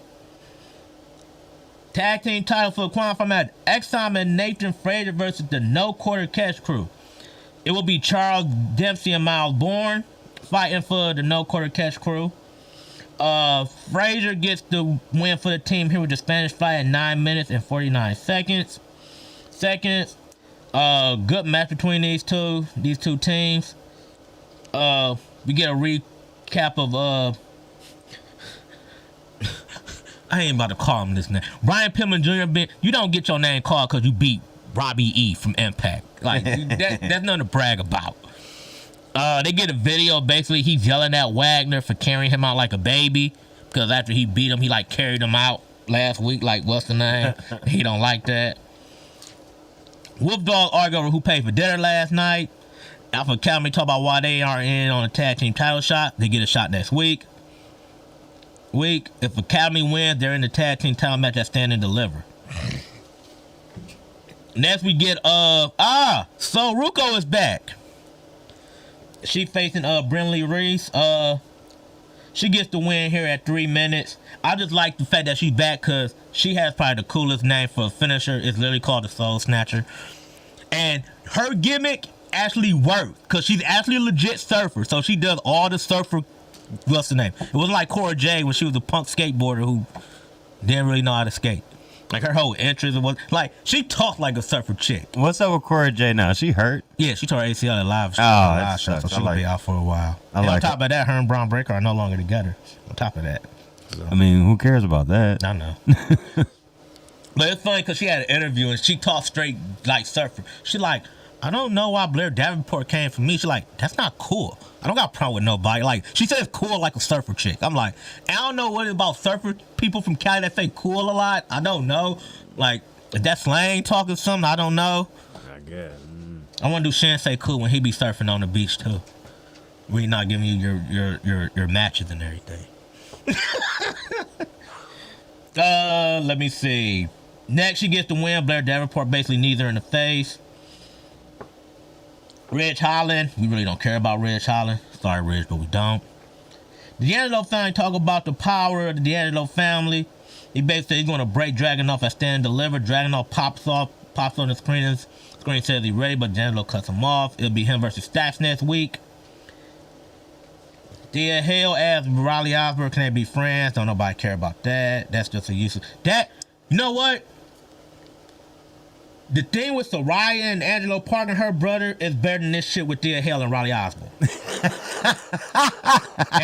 Tag team title for the qualifying match. Exxon and Nathan Frazier versus the No Quarter Catch Crew. It will be Charles Dempsey and Miles Bourne fighting for the No Quarter Catch Crew. Frazier gets the win for the team here with the Spanish Fly at 9 minutes and 49 seconds. Good match between these two teams. We get a recap of I ain't about to call him this name. Ryan Pillman Jr. You don't get your name called because you beat Robbie E from Impact. Like that's nothing to brag about. They get a video. Basically, he's yelling at Wagner for carrying him out like a baby because after he beat him, he like carried him out last week. Like, what's the name? He don't like that. Wolf Dog argue over who paid for dinner last night. Alpha Academy talk about why they aren't in on a tag team title shot. They get a shot next week. If Academy wins, they're in the tag team title match at Stand and Deliver. Next we get so Ruko is back. She facing Brinley Reese. She gets the win here at 3 minutes. I just like the fact that she's back because she has probably the coolest name for a finisher. It's literally called the Soul Snatcher. And her gimmick actually works because she's actually a legit surfer. So she does all the surfer. What's the name? It wasn't like Cora Jade when she was a punk skateboarder who didn't really know how to skate. Like her whole interest was like she talked like a surfer chick. What's up with Cora J now? She hurt? Yeah, she tore her ACL at live show. That show, sucks. so she'll be out for a while. And on top of that, her and Braun Breaker are no longer together. On top of that, I mean, who cares about that? I know. But it's funny because she had an interview and she talked straight like surfer. She like, I don't know why Blair Davenport came for me. She like, that's not cool. I don't got a problem with nobody. Like, she says cool like a surfer chick. I'm like, I don't know what it is about surfer people from Cali that say cool a lot. I don't know. Like, is that slang talk or something? I don't know. I guess. I want to do Shan say cool when he be surfing on the beach too. We not giving you your matches and everything. Let me see. Next, she gets the win. Blair Davenport basically knees her in the face. Ridge Holland. We really don't care about Ridge Holland. Sorry, Ridge, but we don't. The D'Angelo family talk about the power of the D'Angelo family. He basically he's going to break Dragunov at Stand and Deliver. Dragunov pops on the screen. Screen says he's ready, but D'Angelo cuts him off. It'll be him versus Stacks next week. Thea Hale asks Riley Osborne, can they be friends? Don't nobody care about that. That's just a useless. That, you know what? The thing with Soraya and Angelo partner, her brother, is better than this shit with Thea Hale and Riley Osborne. And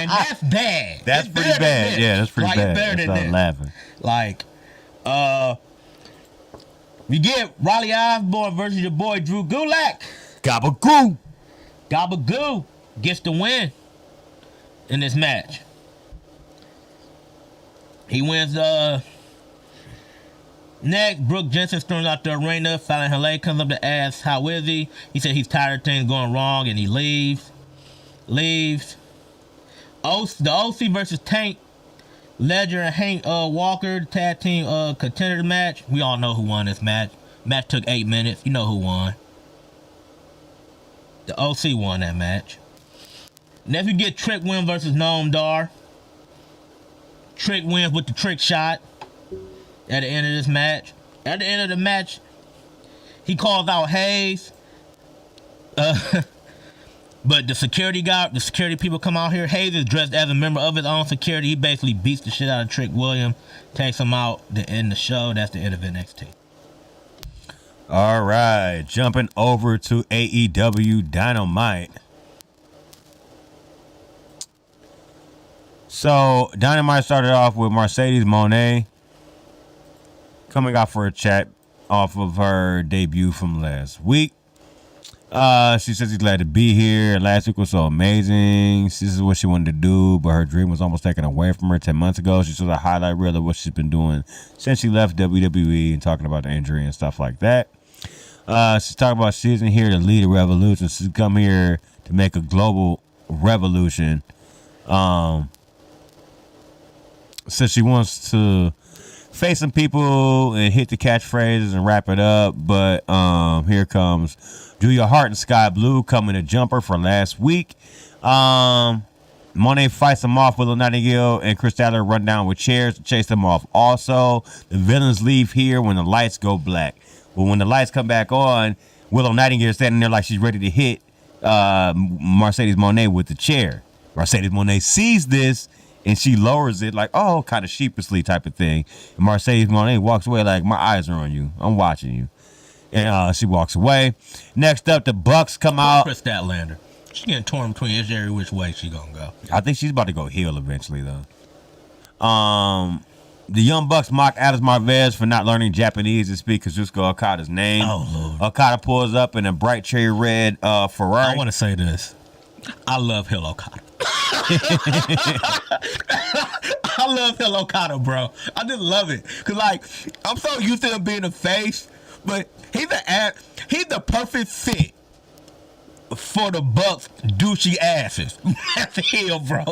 that's bad. That's pretty bad. Yeah, that's pretty bad. It's better than this. Laughing. Like, you get Riley Osborne versus your boy Drew Gulak. Gabagoo. Gabagoo gets the win in this match. He wins. Next, Brooke Jensen storms out the arena. Fallon Haley comes up to ask how is he. He said he's tired of things going wrong and he leaves. The OC versus Tank Ledger and Hank Walker, the tag team contender match. We all know who won this match. Match took 8 minutes. You know who won. The OC won that match. Next we get Trick win versus Noam Dar. Trick wins with the trick shot at the end of this match. At the end of the match, he calls out Hayes. But the security people come out here. Hayes is dressed as a member of his own security. He basically beats the shit out of Trick William, takes him out to end the show. That's the end of NXT. All right, jumping over to AEW Dynamite. So Dynamite started off with Mercedes Moné coming out for a chat off of her debut from last week. She says she's glad to be here. Last week was so amazing. This is what she wanted to do, but her dream was almost taken away from her 10 months ago. She showed a highlight reel of what she's been doing since she left WWE and talking about the injury and stuff like that. She's talking about she isn't here to lead a revolution. She's come here to make a global revolution. So she wants to face some people and hit the catchphrases and wrap it up. But here comes Julia Hart and Sky Blue coming to jumper for last week. Monet fights them off. Willow Nightingale and Chris Statler run down with chairs to chase them off. Also, the villains leave here when the lights go black. But when the lights come back on, Willow Nightingale is standing there like she's ready to hit Mercedes Monet with the chair. Mercedes Monet sees this and she lowers it like, oh, kind of sheepishly type of thing. And Mercedes Monet walks away like, my eyes are on you. I'm watching you. And she walks away. Next up, the Bucks come out. Chris Statlander. She getting torn between every which way she gonna go. I think she's about to go heel eventually, though. The Young Bucks mock Alex Marvez for not learning Japanese to speak Kazuchika Okada's name. Oh, Lord. Okada pulls up in a bright cherry red Ferrari. I want to say this. I love Hill Okada. I love Hill Okada, bro. I just love it. Because, like, I'm so used to him being a face, but he's the perfect fit for the Bucks douchey asses. That's Hill, bro.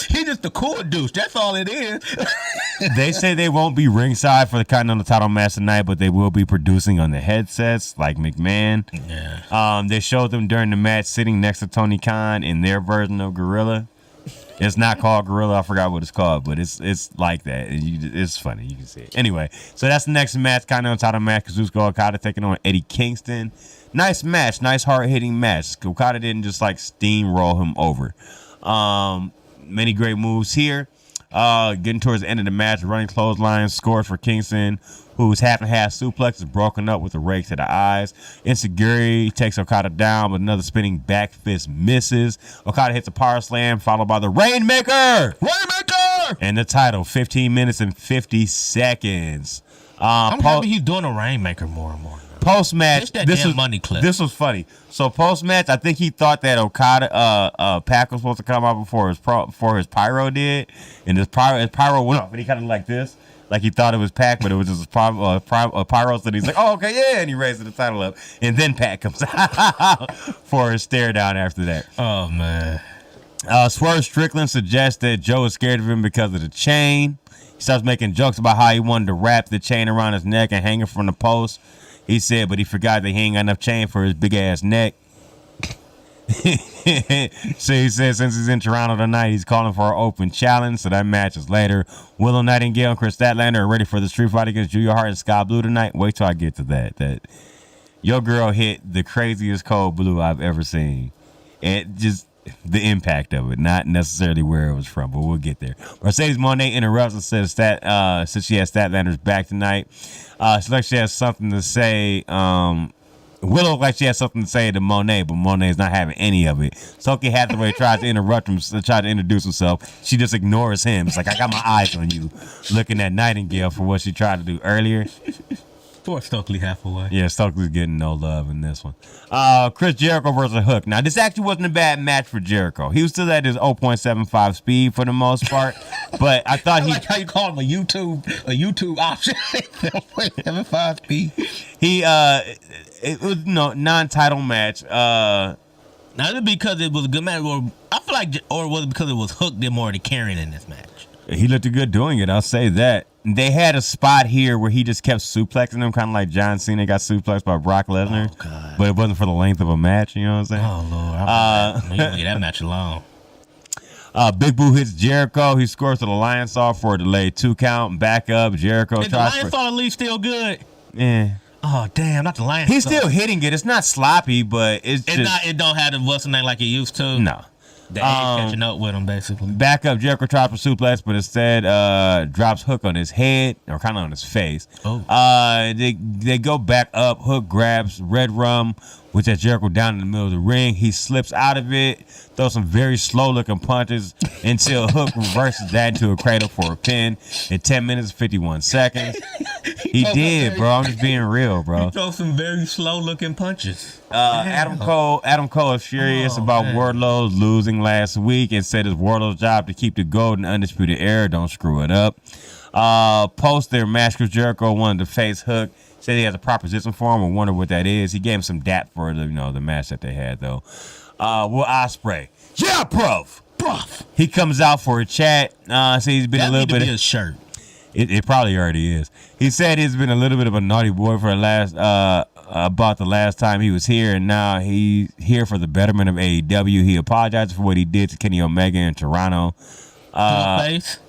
He's just the cool douche. That's all it is. They say they won't be ringside for the Continental title match tonight, but they will be producing on the headsets like McMahon. Yeah. They showed them during the match sitting next to Tony Khan in their version of Gorilla. It's not called Gorilla. I forgot what it's called, but it's like that. It's funny. You can see it. Anyway, so that's the next match, Continental title match. Kazuchika Okada taking on Eddie Kingston. Nice match. Nice hard-hitting match. Okada didn't just like steamroll him over. Many great moves here. Getting towards the end of the match, running clothesline scores for Kingston, whose half-and-half suplex is broken up with a rake to the eyes. Insecurity takes Okada down, but another spinning back fist misses. Okada hits a power slam, followed by the Rainmaker! Rainmaker! And the title, 15 minutes and 50 seconds. I'm happy he's doing a Rainmaker more and more. Post-match, this was money clip. This was funny. So post-match, I think he thought that Okada Pac was supposed to come out before his pyro did, and his pyro went off, and he kind of like this, like he thought it was Pac, but it was just a pyro. So he's like, oh, okay, yeah, and he raises the title up, and then Pac comes out for his stare down after that. Oh man. Swerve Strickland suggests that Joe is scared of him because of the chain. He starts making jokes about how he wanted to wrap the chain around his neck and hang it from the post. He said, but he forgot that he ain't got enough chain for his big-ass neck. So he said since he's in Toronto tonight, he's calling for an open challenge. So that match is later. Willow Nightingale and Chris Statlander are ready for the street fight against Julia Hart and Sky Blue tonight. Wait till I get to that. That your girl hit the craziest cold blue I've ever seen. And just the impact of it, not necessarily where it was from, but we'll get there. Mercedes Monet interrupts and says since she has Statlander's back tonight, she like she has something to say. Willow looked like she has something to say to Monet, but Monet's not having any of it. Soki Hathaway tries to interrupt him, try to introduce himself. She just ignores him. It's like, I got my eyes on you, looking at Nightingale for what she tried to do earlier. Poor Stokely Hathaway. Yeah, Stokely's getting no love in this one. Chris Jericho versus Hook. Now, this actually wasn't a bad match for Jericho. He was still at his 0.75 speed for the most part, but I thought I like how you call him a YouTube option. 0.75 speed. It was non-title match. Now, is it because it was a good match, or I feel like, or was it because it was Hook did more of the carrying in this match? He looked good doing it. I'll say that. They had a spot here where he just kept suplexing them, kind of like John Cena got suplexed by Brock Lesnar. Oh, God. But it wasn't for the length of a match, you know what I'm saying? Oh, Lord. You can get that match alone. Big Boo hits Jericho. He scores to the Lion Saw for a delayed 2 count. Back up. Jericho Is tries the Lion Saw at least still good? Yeah. Oh, damn, not the Lion Saw. He's still hitting it. It's not sloppy, but it don't have the what's name like it used to. No. They ain't catching up with him, basically. Back up, Jericho tries for suplex, but instead drops Hook on his head, or kind of on his face. Oh. They go back up. Hook grabs Red Rum, which has Jericho down in the middle of the ring. He slips out of it, throws some very slow-looking punches until Hook reverses that into a cradle for a pin in 10 minutes and 51 seconds. He did, bro. I'm just being real, bro. He throws some very slow-looking punches. Adam Cole is furious about Wardlow's losing last week and said it's Wardlow's job to keep the gold and undisputed era. Don't screw it up. Post their match, Chris Jericho wanted to face Hook. Said he has a proposition for him. I wonder what that is. He gave him some dap for the match that they had though. Will Ospreay, yeah, bruv. He comes out for a chat. So he's been that a little bit. Be a shirt. It probably already is. He said he's been a little bit of a naughty boy for the last about the last time he was here, and now he's here for the betterment of AEW. He apologized for what he did to Kenny Omega in Toronto. Face?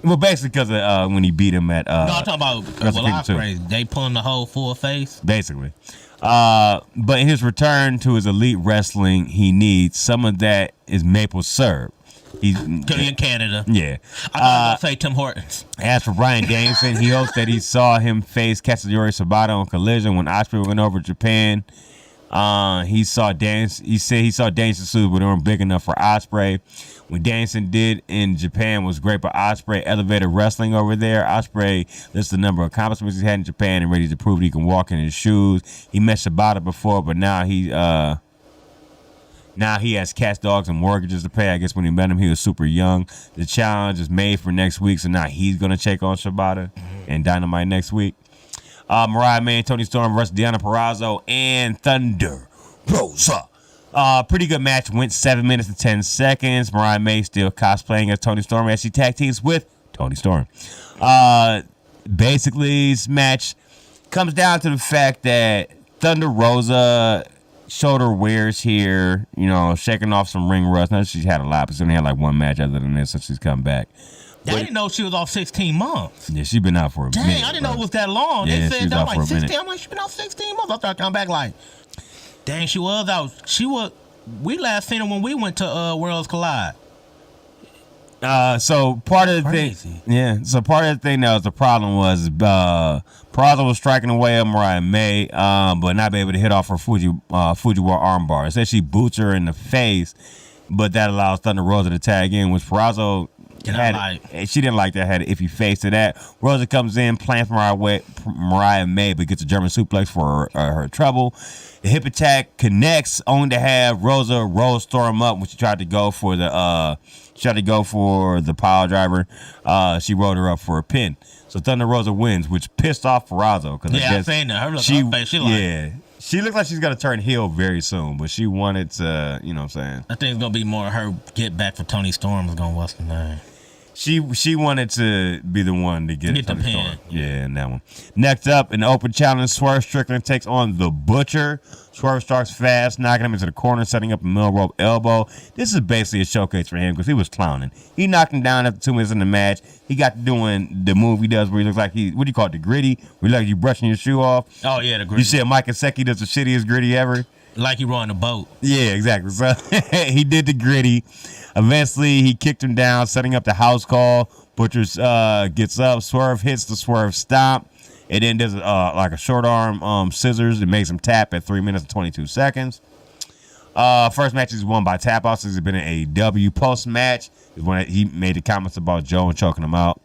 Well, basically because of when he beat him at... No, I'm talking about Ospreay. They pulling the whole full face? Basically. But in his return to his elite wrestling, he needs some of that is maple syrup. He's in Canada. Yeah. I thought I was going to say Tim Hortons. As for Bryan Danielson, he hopes that he saw him face Katsuyori Shibata on Collision when Ospreay went over to Japan. He said he saw Danielson suit, but they weren't big enough for Ospreay. What Danielson did in Japan was great, but Ospreay elevated wrestling over there. Ospreay lists the number of accomplishments he's had in Japan and ready to prove that he can walk in his shoes. He met Shibata before, but now he has cats, dogs, and mortgages to pay. I guess when he met him, he was super young. The challenge is made for next week, so now he's going to take on Shibata and Dynamite next week. Mariah May and Toni Storm versus Deonna Purrazzo and Thunder Rosa. Pretty good match. Went 7 minutes and 10 seconds. Mariah May still cosplaying as Toni Storm as she tag teams with Toni Storm. Basically, this match comes down to the fact that Thunder Rosa shoulder wears here, shaking off some ring rust. Now she's had a lot, but she's only had like one match other than this since she's come back. I didn't know she was off 16 months. Yeah, she's been out for a minute. Dang, I didn't know it was that long. Yeah, they said that like 16. I'm like, she's been out 16 months. I thought I'd come back like, dang, she was out. We last seen her when we went to Worlds Collide. So part of the thing, So part of the thing that was the problem was Purrazzo was striking away at Mariah May, but not be able to hit off her Fujiwara armbar. It said she boots her in the face, but that allows Thunder Rosa to tag in, which Purrazzo she didn't like that. Had an iffy face to that. Rosa comes in, plants Mariah May, but gets a German suplex for her trouble. The hip attack connects, only to have Rosa roll Storm up when she tried to go for the pile driver. She rolled her up for a pin. So Thunder Rosa wins, which pissed off Purrazzo. I've seen that. Her face, she looked like she's gonna turn heel very soon, but she wanted to, you know what I'm saying? I think it's gonna be more her get back for Toni Storm is gonna what's the name. She wanted to be the one to get the pin. Yeah, in that one. Next up, in the open challenge, Swerve Strickland takes on The Butcher. Swerve starts fast, knocking him into the corner, setting up a middle rope elbow. This is basically a showcase for him because he was clowning. He knocked him down after 2 minutes in the match. He got doing the move he does where he looks like what do you call it, the gritty? Where you like you brushing your shoe off. Oh, yeah, the gritty. You see Mike Gesicki does the shittiest gritty ever. Like he rowing a boat. Yeah, exactly. So he did the gritty. Eventually, he kicked him down, setting up the house call. Butcher gets up. Swerve hits the Swerve stomp. It then does like a short arm scissors. It makes him tap at 3 minutes and 22 seconds. First match is won by tap out since he's been in AEW. Post match is when he made the comments about Joe and choking him out.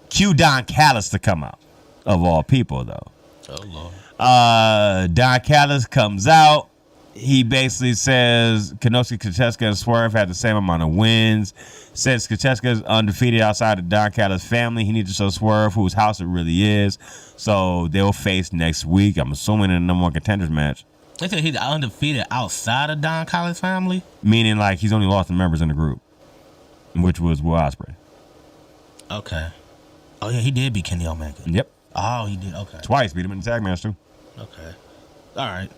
Cue Don Callis to come out, of all people, though. Oh, Lord. Don Callis comes out. He basically says Konosuke Kateska and Swerve had the same amount of wins. Says Kateska is undefeated outside of Don Callis' family. He needs to show Swerve whose house it really is. So they'll face next week. I'm assuming in a number one contenders match. They said he's undefeated outside of Don Callis' family? Meaning like he's only lost the members in the group, which was Will Ospreay. Okay. Oh, yeah, he did beat Kenny Omega. Yep. Oh, he did. Okay. Twice. Beat him in the tag match, too. Okay. All right.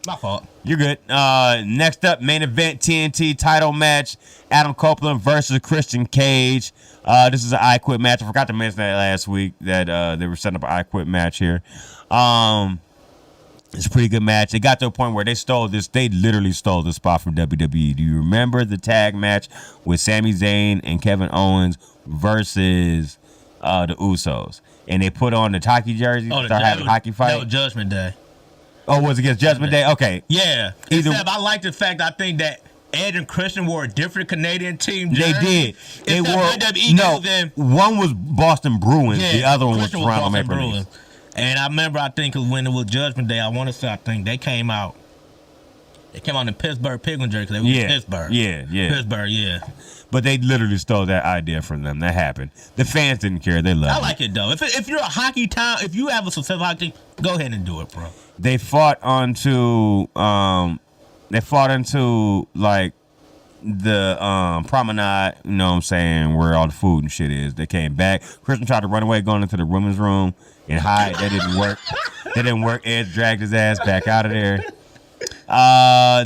My fault. You're good. Next up, main event TNT title match. Adam Copeland versus Christian Cage. This is an I Quit match. I forgot to mention that last week that they were setting up an I Quit match here. It's a pretty good match. It got to a point where they stole this. They literally stole the spot from WWE. Do you remember the tag match with Sami Zayn and Kevin Owens versus the Usos? And they put on the hockey jerseys. Started having a hockey fight. That was Judgment Day. Oh, was it against Judgment Day? Okay. Yeah. Except I like the fact I think that Edge and Christian wore a different Canadian team jersey. They did. They wore one was Boston Bruins. The other one was Toronto Maple Leafs. And I remember, I think when it was Judgment Day, I want to say, I think they came out. They came out in Pittsburgh Penguin jersey because they were Pittsburgh. Yeah. Pittsburgh, yeah. But they literally stole that idea from them. That happened. The fans didn't care. They loved it. I like it, though. If you're a hockey town, if you have a successful hockey team, go ahead and do it, bro. They fought onto like the promenade, you know what I'm saying, where all the food and shit is. They came back. Christian tried to run away, going into the women's room and hide. That didn't work. That didn't work. Edge dragged his ass back out of there.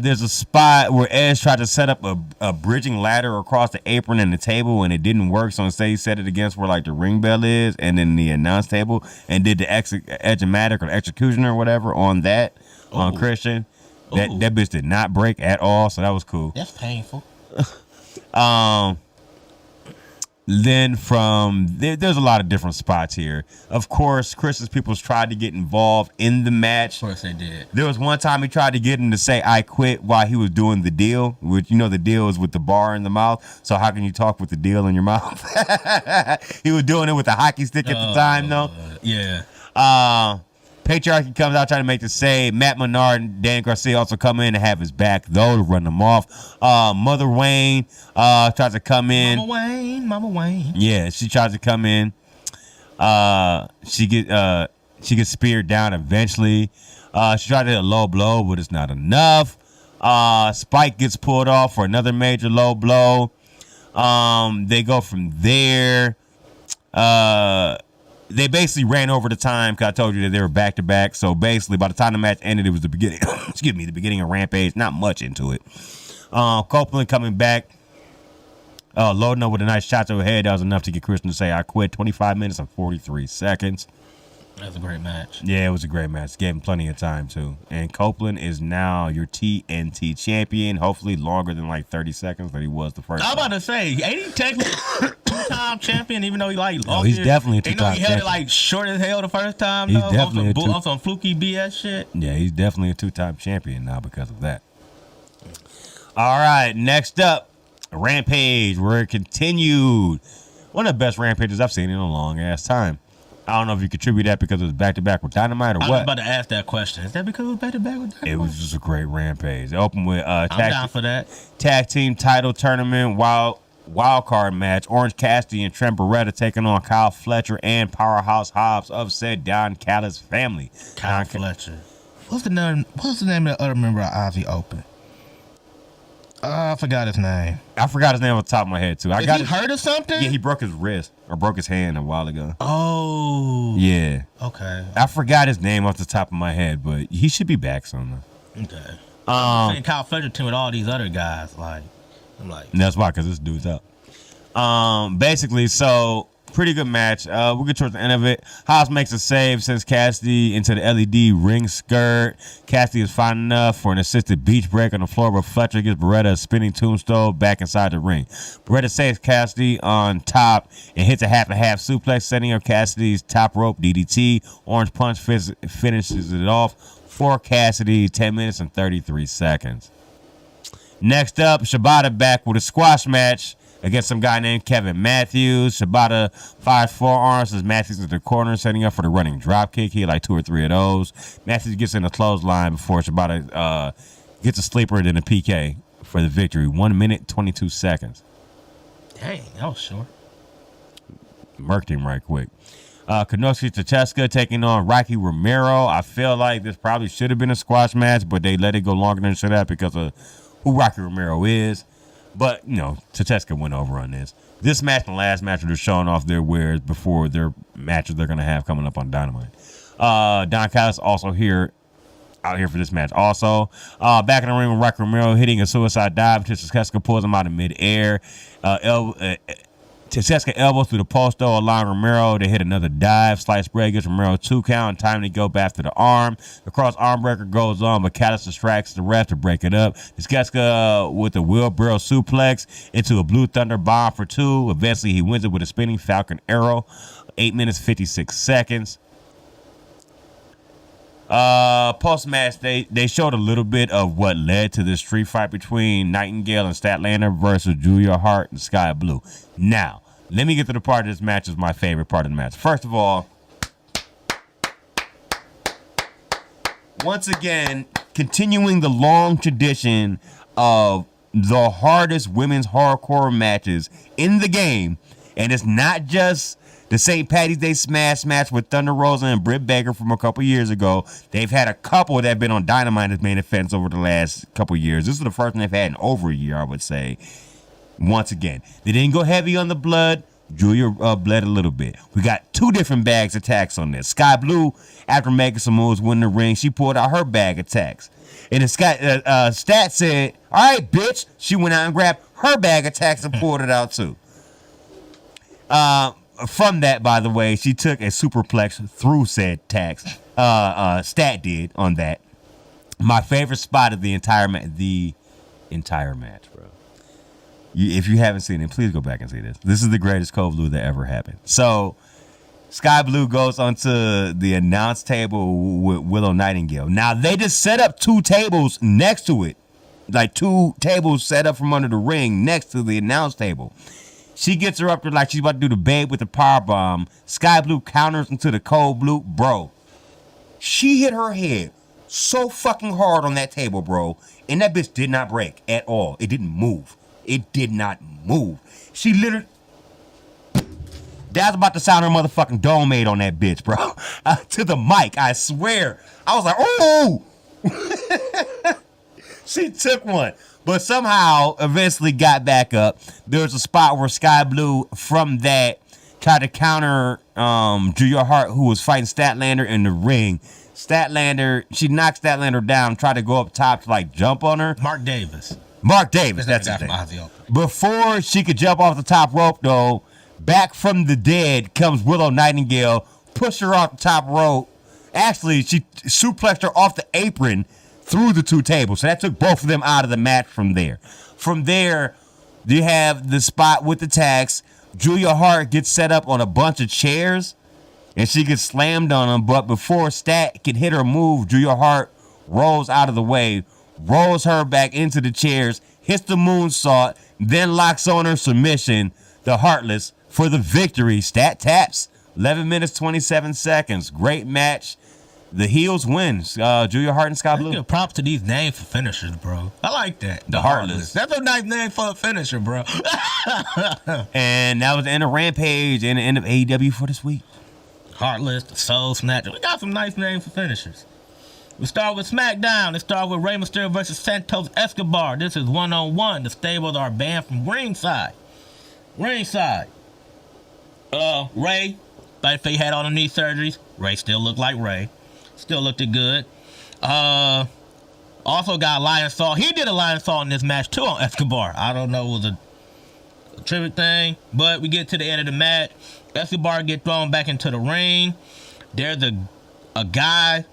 There's a spot where Edge tried to set up a bridging ladder across the apron and the table, and it didn't work. So instead, he set it against where like the ring bell is, and then the announce table, and did the Edge-o-matic or execution or whatever on that on Christian. That bitch did not break at all, so that was cool. That's painful. Then from there's a lot of different spots here. Of course, Chris's peoples tried to get involved in the match. Of course they did. There was one time he tried to get him to say "I quit" while he was doing the deal, which you know the deal is with the bar in the mouth. So how can you talk with the deal in your mouth? He was doing it with a hockey stick at the time, though. Yeah. Patriarchy comes out trying to make the save. Matt Menard and Dan Garcia also come in and have his back, though, to run them off. Mother Wayne tries to come in. Mama Wayne. Yeah, she tries to come in. She gets speared down eventually. She tried to hit a low blow, but it's not enough. Spike gets pulled off for another major low blow. They go from there. They basically ran over the time because I told you that they were back to back. So basically, by the time the match ended, it was the beginning. Excuse me, the beginning of Rampage. Not much into it. Copeland coming back, loading up with a nice shot to her head. That was enough to get Christian to say, "I quit." 25 minutes and 43 seconds. That was a great match. Yeah, it was a great match. Gave him plenty of time too. And Copeland is now your TNT champion. Hopefully longer than like 30 seconds that he was the first. I was about to say, ain't he technically two-time champion? Even though he like lost he's definitely a two-time he held champion. it like short as hell the first time. He's though, definitely on some fluky BS shit. Yeah, he's definitely a two-time champion now because of that. All right, next up, Rampage, where it continued. One of the best Rampages I've seen in a long ass time. I don't know if you contribute that because it was back-to-back with Dynamite or what. I was about to ask that question. Is that because it was back-to-back with Dynamite? It was just a great Rampage. It opened with I'm down for that. tag team title tournament wild card match. Orange Cassidy and Trent Beretta taking on Kyle Fletcher and Powerhouse Hobbs of said Don Callis family. Kyle Fletcher. What's the name of the other member of Ozzy Open? I forgot his name. I forgot his name off the top of my head too. Is he hurt or something? Yeah, he broke his wrist or broke his hand a while ago. Oh. Yeah. Okay. I forgot his name off the top of my head, but he should be back soon. Okay. I'm saying Kyle Fletcher team with all these other guys. Like, I'm like. That's why, because this dude's up. Basically, so pretty good match. We'll get towards the end of it. Hobbs makes a save, sends Cassidy into the LED ring skirt. Cassidy is fine enough for an assisted beach break on the floor, but Fletcher gives Beretta a spinning tombstone back inside the ring. Beretta saves Cassidy on top and hits a half suplex, setting up Cassidy's top rope DDT. Orange Punch finishes it off for Cassidy, 10 minutes and 33 seconds. Next up, Shibata back with a squash match against some guy named Kevin Matthews. Shibata fires forearms as Matthews is in the corner, setting up for the running dropkick. He had like 2 or 3 of those. Matthews gets in a clothesline before Shibata gets a sleeper and then a PK for the victory. 1 minute, 22 seconds. Dang, that was short. Murked him right quick. Konosuke Takeshita taking on Rocky Romero. I feel like this probably should have been a squash match, but they let it go longer than it should have because of who Rocky Romero is. But, you know, Takeshita went over on this. This match and the last match, they're showing off their wares before their matches they're going to have coming up on Dynamite. Don Callis also out here for this match also. Back in the ring with Rocky Romero hitting a suicide dive until Takeshita pulls him out of midair. Takeshita elbows through the post, though, allowing Romero to hit another dive. Slice spread gives Romero 2 count and time to go back to the arm. The cross arm breaker goes on, but Callis distracts the ref to break it up. Takeshita with a wheelbarrow suplex into a Blue Thunder bomb for 2. Eventually, he wins it with a spinning Falcon Arrow. 8 minutes, 56 seconds. Post-match, they showed a little bit of what led to this street fight between Nightingale and Statlander versus Julia Hart and Sky Blue. Now, let me get to the part of this match is my favorite part of the match. First of all, once again, continuing the long tradition of the hardest women's hardcore matches in the game, and it's not just The St. Patty's Day Smash match with Thunder Rosa and Britt Baker from a couple years ago. They've had a couple that have been on Dynamite as main events over the last couple years. This is the first one they've had in over a year, I would say. Once again, they didn't go heavy on the blood. Julia bled a little bit. We got 2 different bags attacks on this. Sky Blue, after making some moves, winning the ring, she pulled out her bag attacks. And the Stat said, all right, bitch. She went out and grabbed her bag attacks and pulled it out too. From that, by the way, she took a superplex through said tax. Stat did on that. My favorite spot of the entire match, bro. If you haven't seen it, please go back and see this. This is the greatest Code Blue that ever happened. So, Sky Blue goes onto the announce table with Willow Nightingale. Now, they just set up 2 tables next to it. Like 2 tables set up from under the ring next to the announce table. She gets her up there like she's about to do the babe with the powerbomb. Sky Blue counters into the Code Blue. Bro, she hit her head so fucking hard on that table, bro. And that bitch did not break at all. It didn't move. It did not move. She literally... That's about to sound her motherfucking dome made on that bitch, bro. To the mic, I swear. I was like, oh! She took one. But somehow, eventually got back up. There was a spot where Sky Blue, from that, tried to counter Julia Hart, who was fighting Statlander in the ring. She knocked Statlander down, tried to go up top to, like, jump on her. Mark Davis, that's his name. Before she could jump off the top rope, though, back from the dead comes Willow Nightingale, pushed her off the top rope. Actually, she suplexed her off the apron through the 2 tables. So that took both of them out of the match from there. From there, you have the spot with the tags. Julia Hart gets set up on a bunch of chairs, and she gets slammed on them. But before Stat can hit her move, Julia Hart rolls out of the way, rolls her back into the chairs, hits the moonsault, then locks on her submission, the Heartless, for the victory. Stat taps. 11 minutes, 27 seconds. Great match. The heels wins. Julia Hart and Sky Blue. Give props to these names for finishers, bro. I like that. The Heartless. That's a nice name for a finisher, bro. And that was the end of Rampage and the end of AEW for this week. Heartless, the Soul Snatcher. We got some nice names for finishers. We start with SmackDown. Let's start with Rey Mysterio versus Santos Escobar. This is 1-on-1. The stables are banned from ringside. Rey, like if he had all the knee surgeries, Rey still looked like Rey. Still looked good. Also got Lion Saw. He did a Lion Saw in this match too on Escobar. I don't know, it was a tribute thing, but we get to the end of the match. Escobar get thrown back into the ring. There's a guy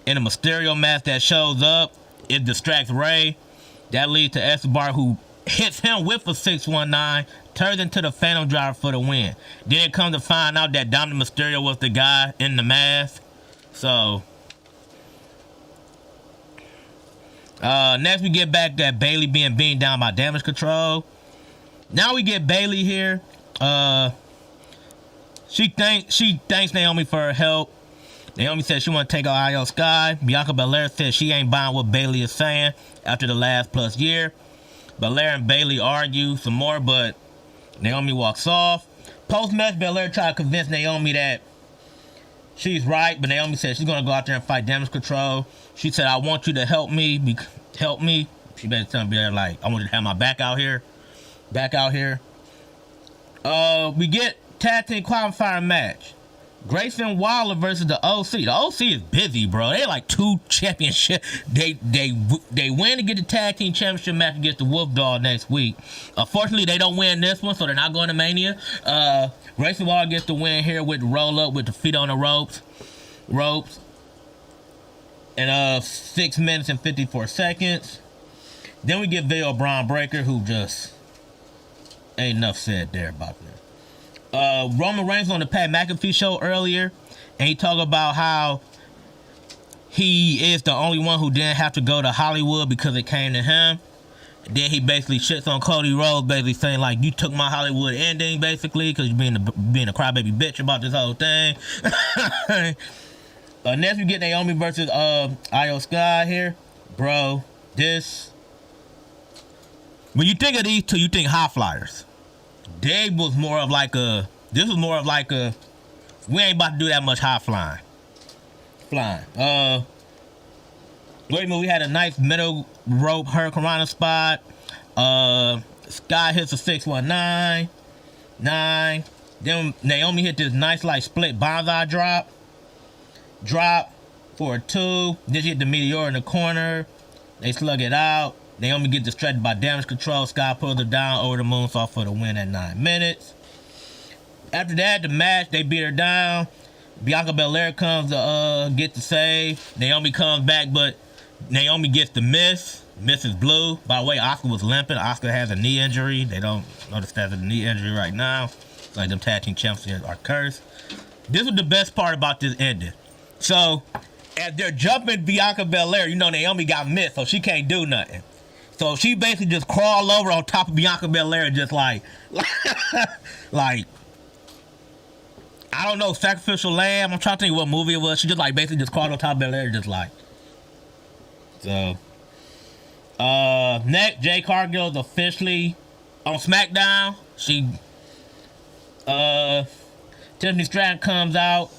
in a Mysterio mask that shows up. It distracts Rey. That leads to Escobar, who hits him with a 619, turns into the Phantom Driver for the win. Then it comes to find out that Dominic Mysterio was the guy in the mask. So, next we get back that Bayley being beaten down by Damage Control. Now we get Bayley here. She thanks Naomi for her help. Naomi said she want to take out Io Sky. Bianca Belair said she ain't buying what Bayley is saying after the last plus year. Belair and Bayley argue some more, but Naomi walks off. Post-match, Belair tried to convince Naomi that she's right, but Naomi said she's going to go out there and fight Damage Control. She said, I want you to help me. She better tell me, like, I want you to have my back out here. We get tag team qualifier match. Grayson Waller versus the OC. The OC is busy, bro. They like 2 championships. They win to get the tag team championship match against the Wolf Dog next week. Unfortunately, they don't win this one, so they're not going to Mania. Grayson Waller gets the win here with the roll up with the feet on the ropes. And 6 minutes and 54 seconds. Then we get Veil Braun Breaker, who just ain't enough said there about that. Roman Reigns on the Pat McAfee show earlier, and he talked about how he is the only one who didn't have to go to Hollywood because it came to him. And then he basically shits on Cody Rhodes, basically saying like, you took my Hollywood ending, basically, because you're being a crybaby bitch about this whole thing. Next we get Naomi versus Io Sky here. Bro, when you think of these two, you think high flyers. Dave was more of like a This was more of like a, we ain't about to do that much high flying. Wait a minute, we had a nice middle rope hurricanrana spot. Sky hits a 619. 9. Then Naomi hit this nice like split bonsai drop. Drop for a 2. Then she hit the meteor in the corner. They slug it out. Naomi gets distracted by damage control. Sky pulls her down over the moonsault for the win at 9 minutes. After that, the match, they beat her down. Bianca Belair comes to get the save. Naomi comes back, but Naomi gets the miss. Misses blue. By the way, Asuka was limping. Asuka has a knee injury. They don't know the status of the knee injury right now. Like them tag team champs are cursed. This was the best part about this ending. So, as they're jumping Bianca Belair, you know Naomi got missed, so she can't do nothing. So she basically just crawled over on top of Bianca Belair and just like I don't know, Sacrificial Lamb. I'm trying to think what movie it was. She just like basically just crawled on top of Belair just like. So, next, Jade Cargill is officially on SmackDown. Tiffany Stratton comes out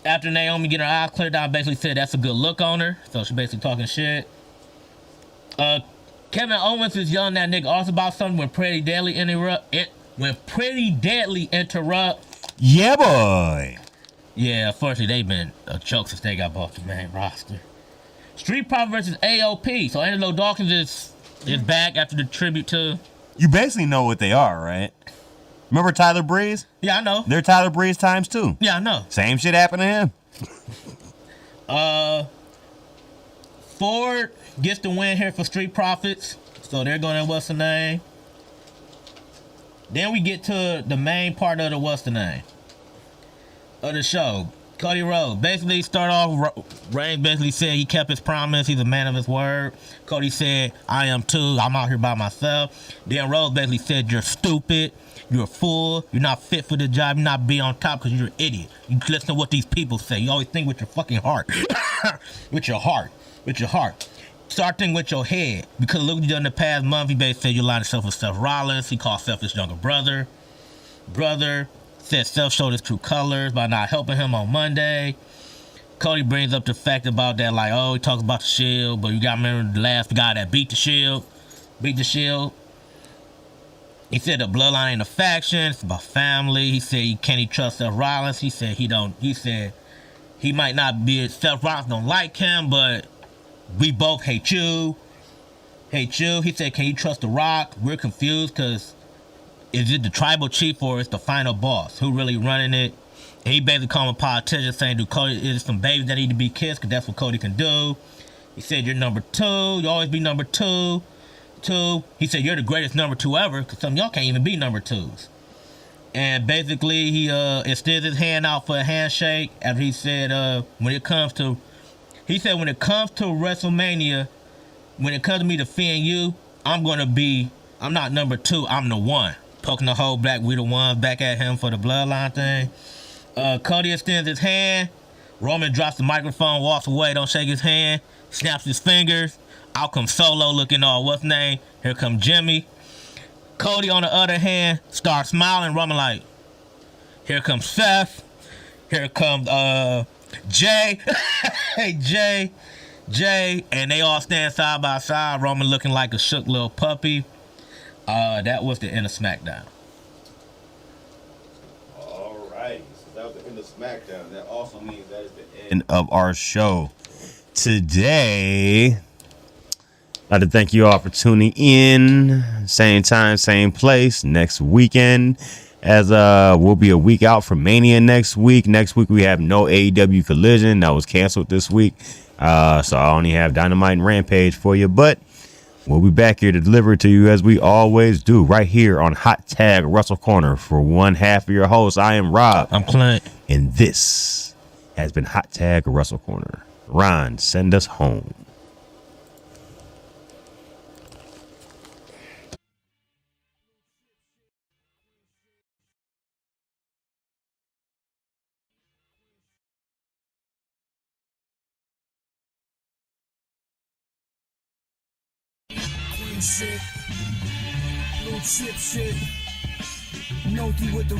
after Naomi get her eyes cleared out, basically said that's a good look on her. So she basically talking shit. Kevin Owens is yelling at Nick Austin about something when Pretty Deadly interrupt. Yeah, boy. Yeah, unfortunately they've been a joke since they got off the main roster. Street Profit versus AOP. So Angelo Dawkins is back after the tribute to. You basically know what they are, right? Remember Tyler Breeze? Yeah, I know. They're Tyler Breeze times 2. Yeah, I know. Same shit happened to him. Ford gets the win here for Street Profits. So they're going to what's the name? Then we get to the main part of the what's the name of the show. Cody Rhodes basically start off. Reigns basically said he kept his promise. He's a man of his word. Cody said, "I am too. I'm out here by myself." Then Rhodes basically said, "You're stupid. You're a fool. You're not fit for the job. You're not be on top because you're an idiot. You listen to what these people say. You always think with your fucking heart, with your heart. Start thinking with your head. Because look what you done in the past month. He basically said you aligned yourself with Seth Rollins. He called Seth his younger brother. Said Seth showed his true colors by not helping him on Monday. Cody brings up the fact about that, like, oh, he talks about the Shield, but you got to remember the last guy that beat the Shield. He said the bloodline ain't a faction, it's about family. He said can he trust Seth Rollins? He said he might not be, Seth Rollins don't like him, but we both hate you. He said, can you trust The Rock? We're confused because is it the tribal chief or is the final boss? Who really running it? And he basically called him a politician saying, is some babies that need to be kissed? Because that's what Cody can do. He said, you're number 2. You always be number 2. He said, you're the greatest number 2 ever because some of y'all can't even be number 2s. And basically, he extended his hand out for a handshake after he said, when it comes to WrestleMania, when it comes to me defending you, I'm not number 2, I'm the 1. Poking the whole Black We the Ones back at him for the bloodline thing. Cody extends his hand. Roman drops the microphone, walks away, don't shake his hand, snaps his fingers. Out comes Solo looking all what's name. Here comes Jimmy. Cody on the other hand starts smiling. Roman like, here comes Seth. Here comes Jay. Hey Jay. And they all stand side by side. Roman looking like a shook little puppy. That was the end of SmackDown. All right. So that was the end of SmackDown. That also means that is the end of our show today. I'd like to thank you all for tuning in. Same time, same place next weekend. As we'll be a week out from Mania next week. Next week we have no AEW Collision. That was canceled this week. So I only have Dynamite and Rampage for you. But we'll be back here to deliver it to you as we always do, right here on Hot Tag Wrestle Corner. For one half of your host, I am Rob. I'm Clint. And this has been Hot Tag Wrestle Corner. Ron, send us home. Shit, little chip shit. Noki with the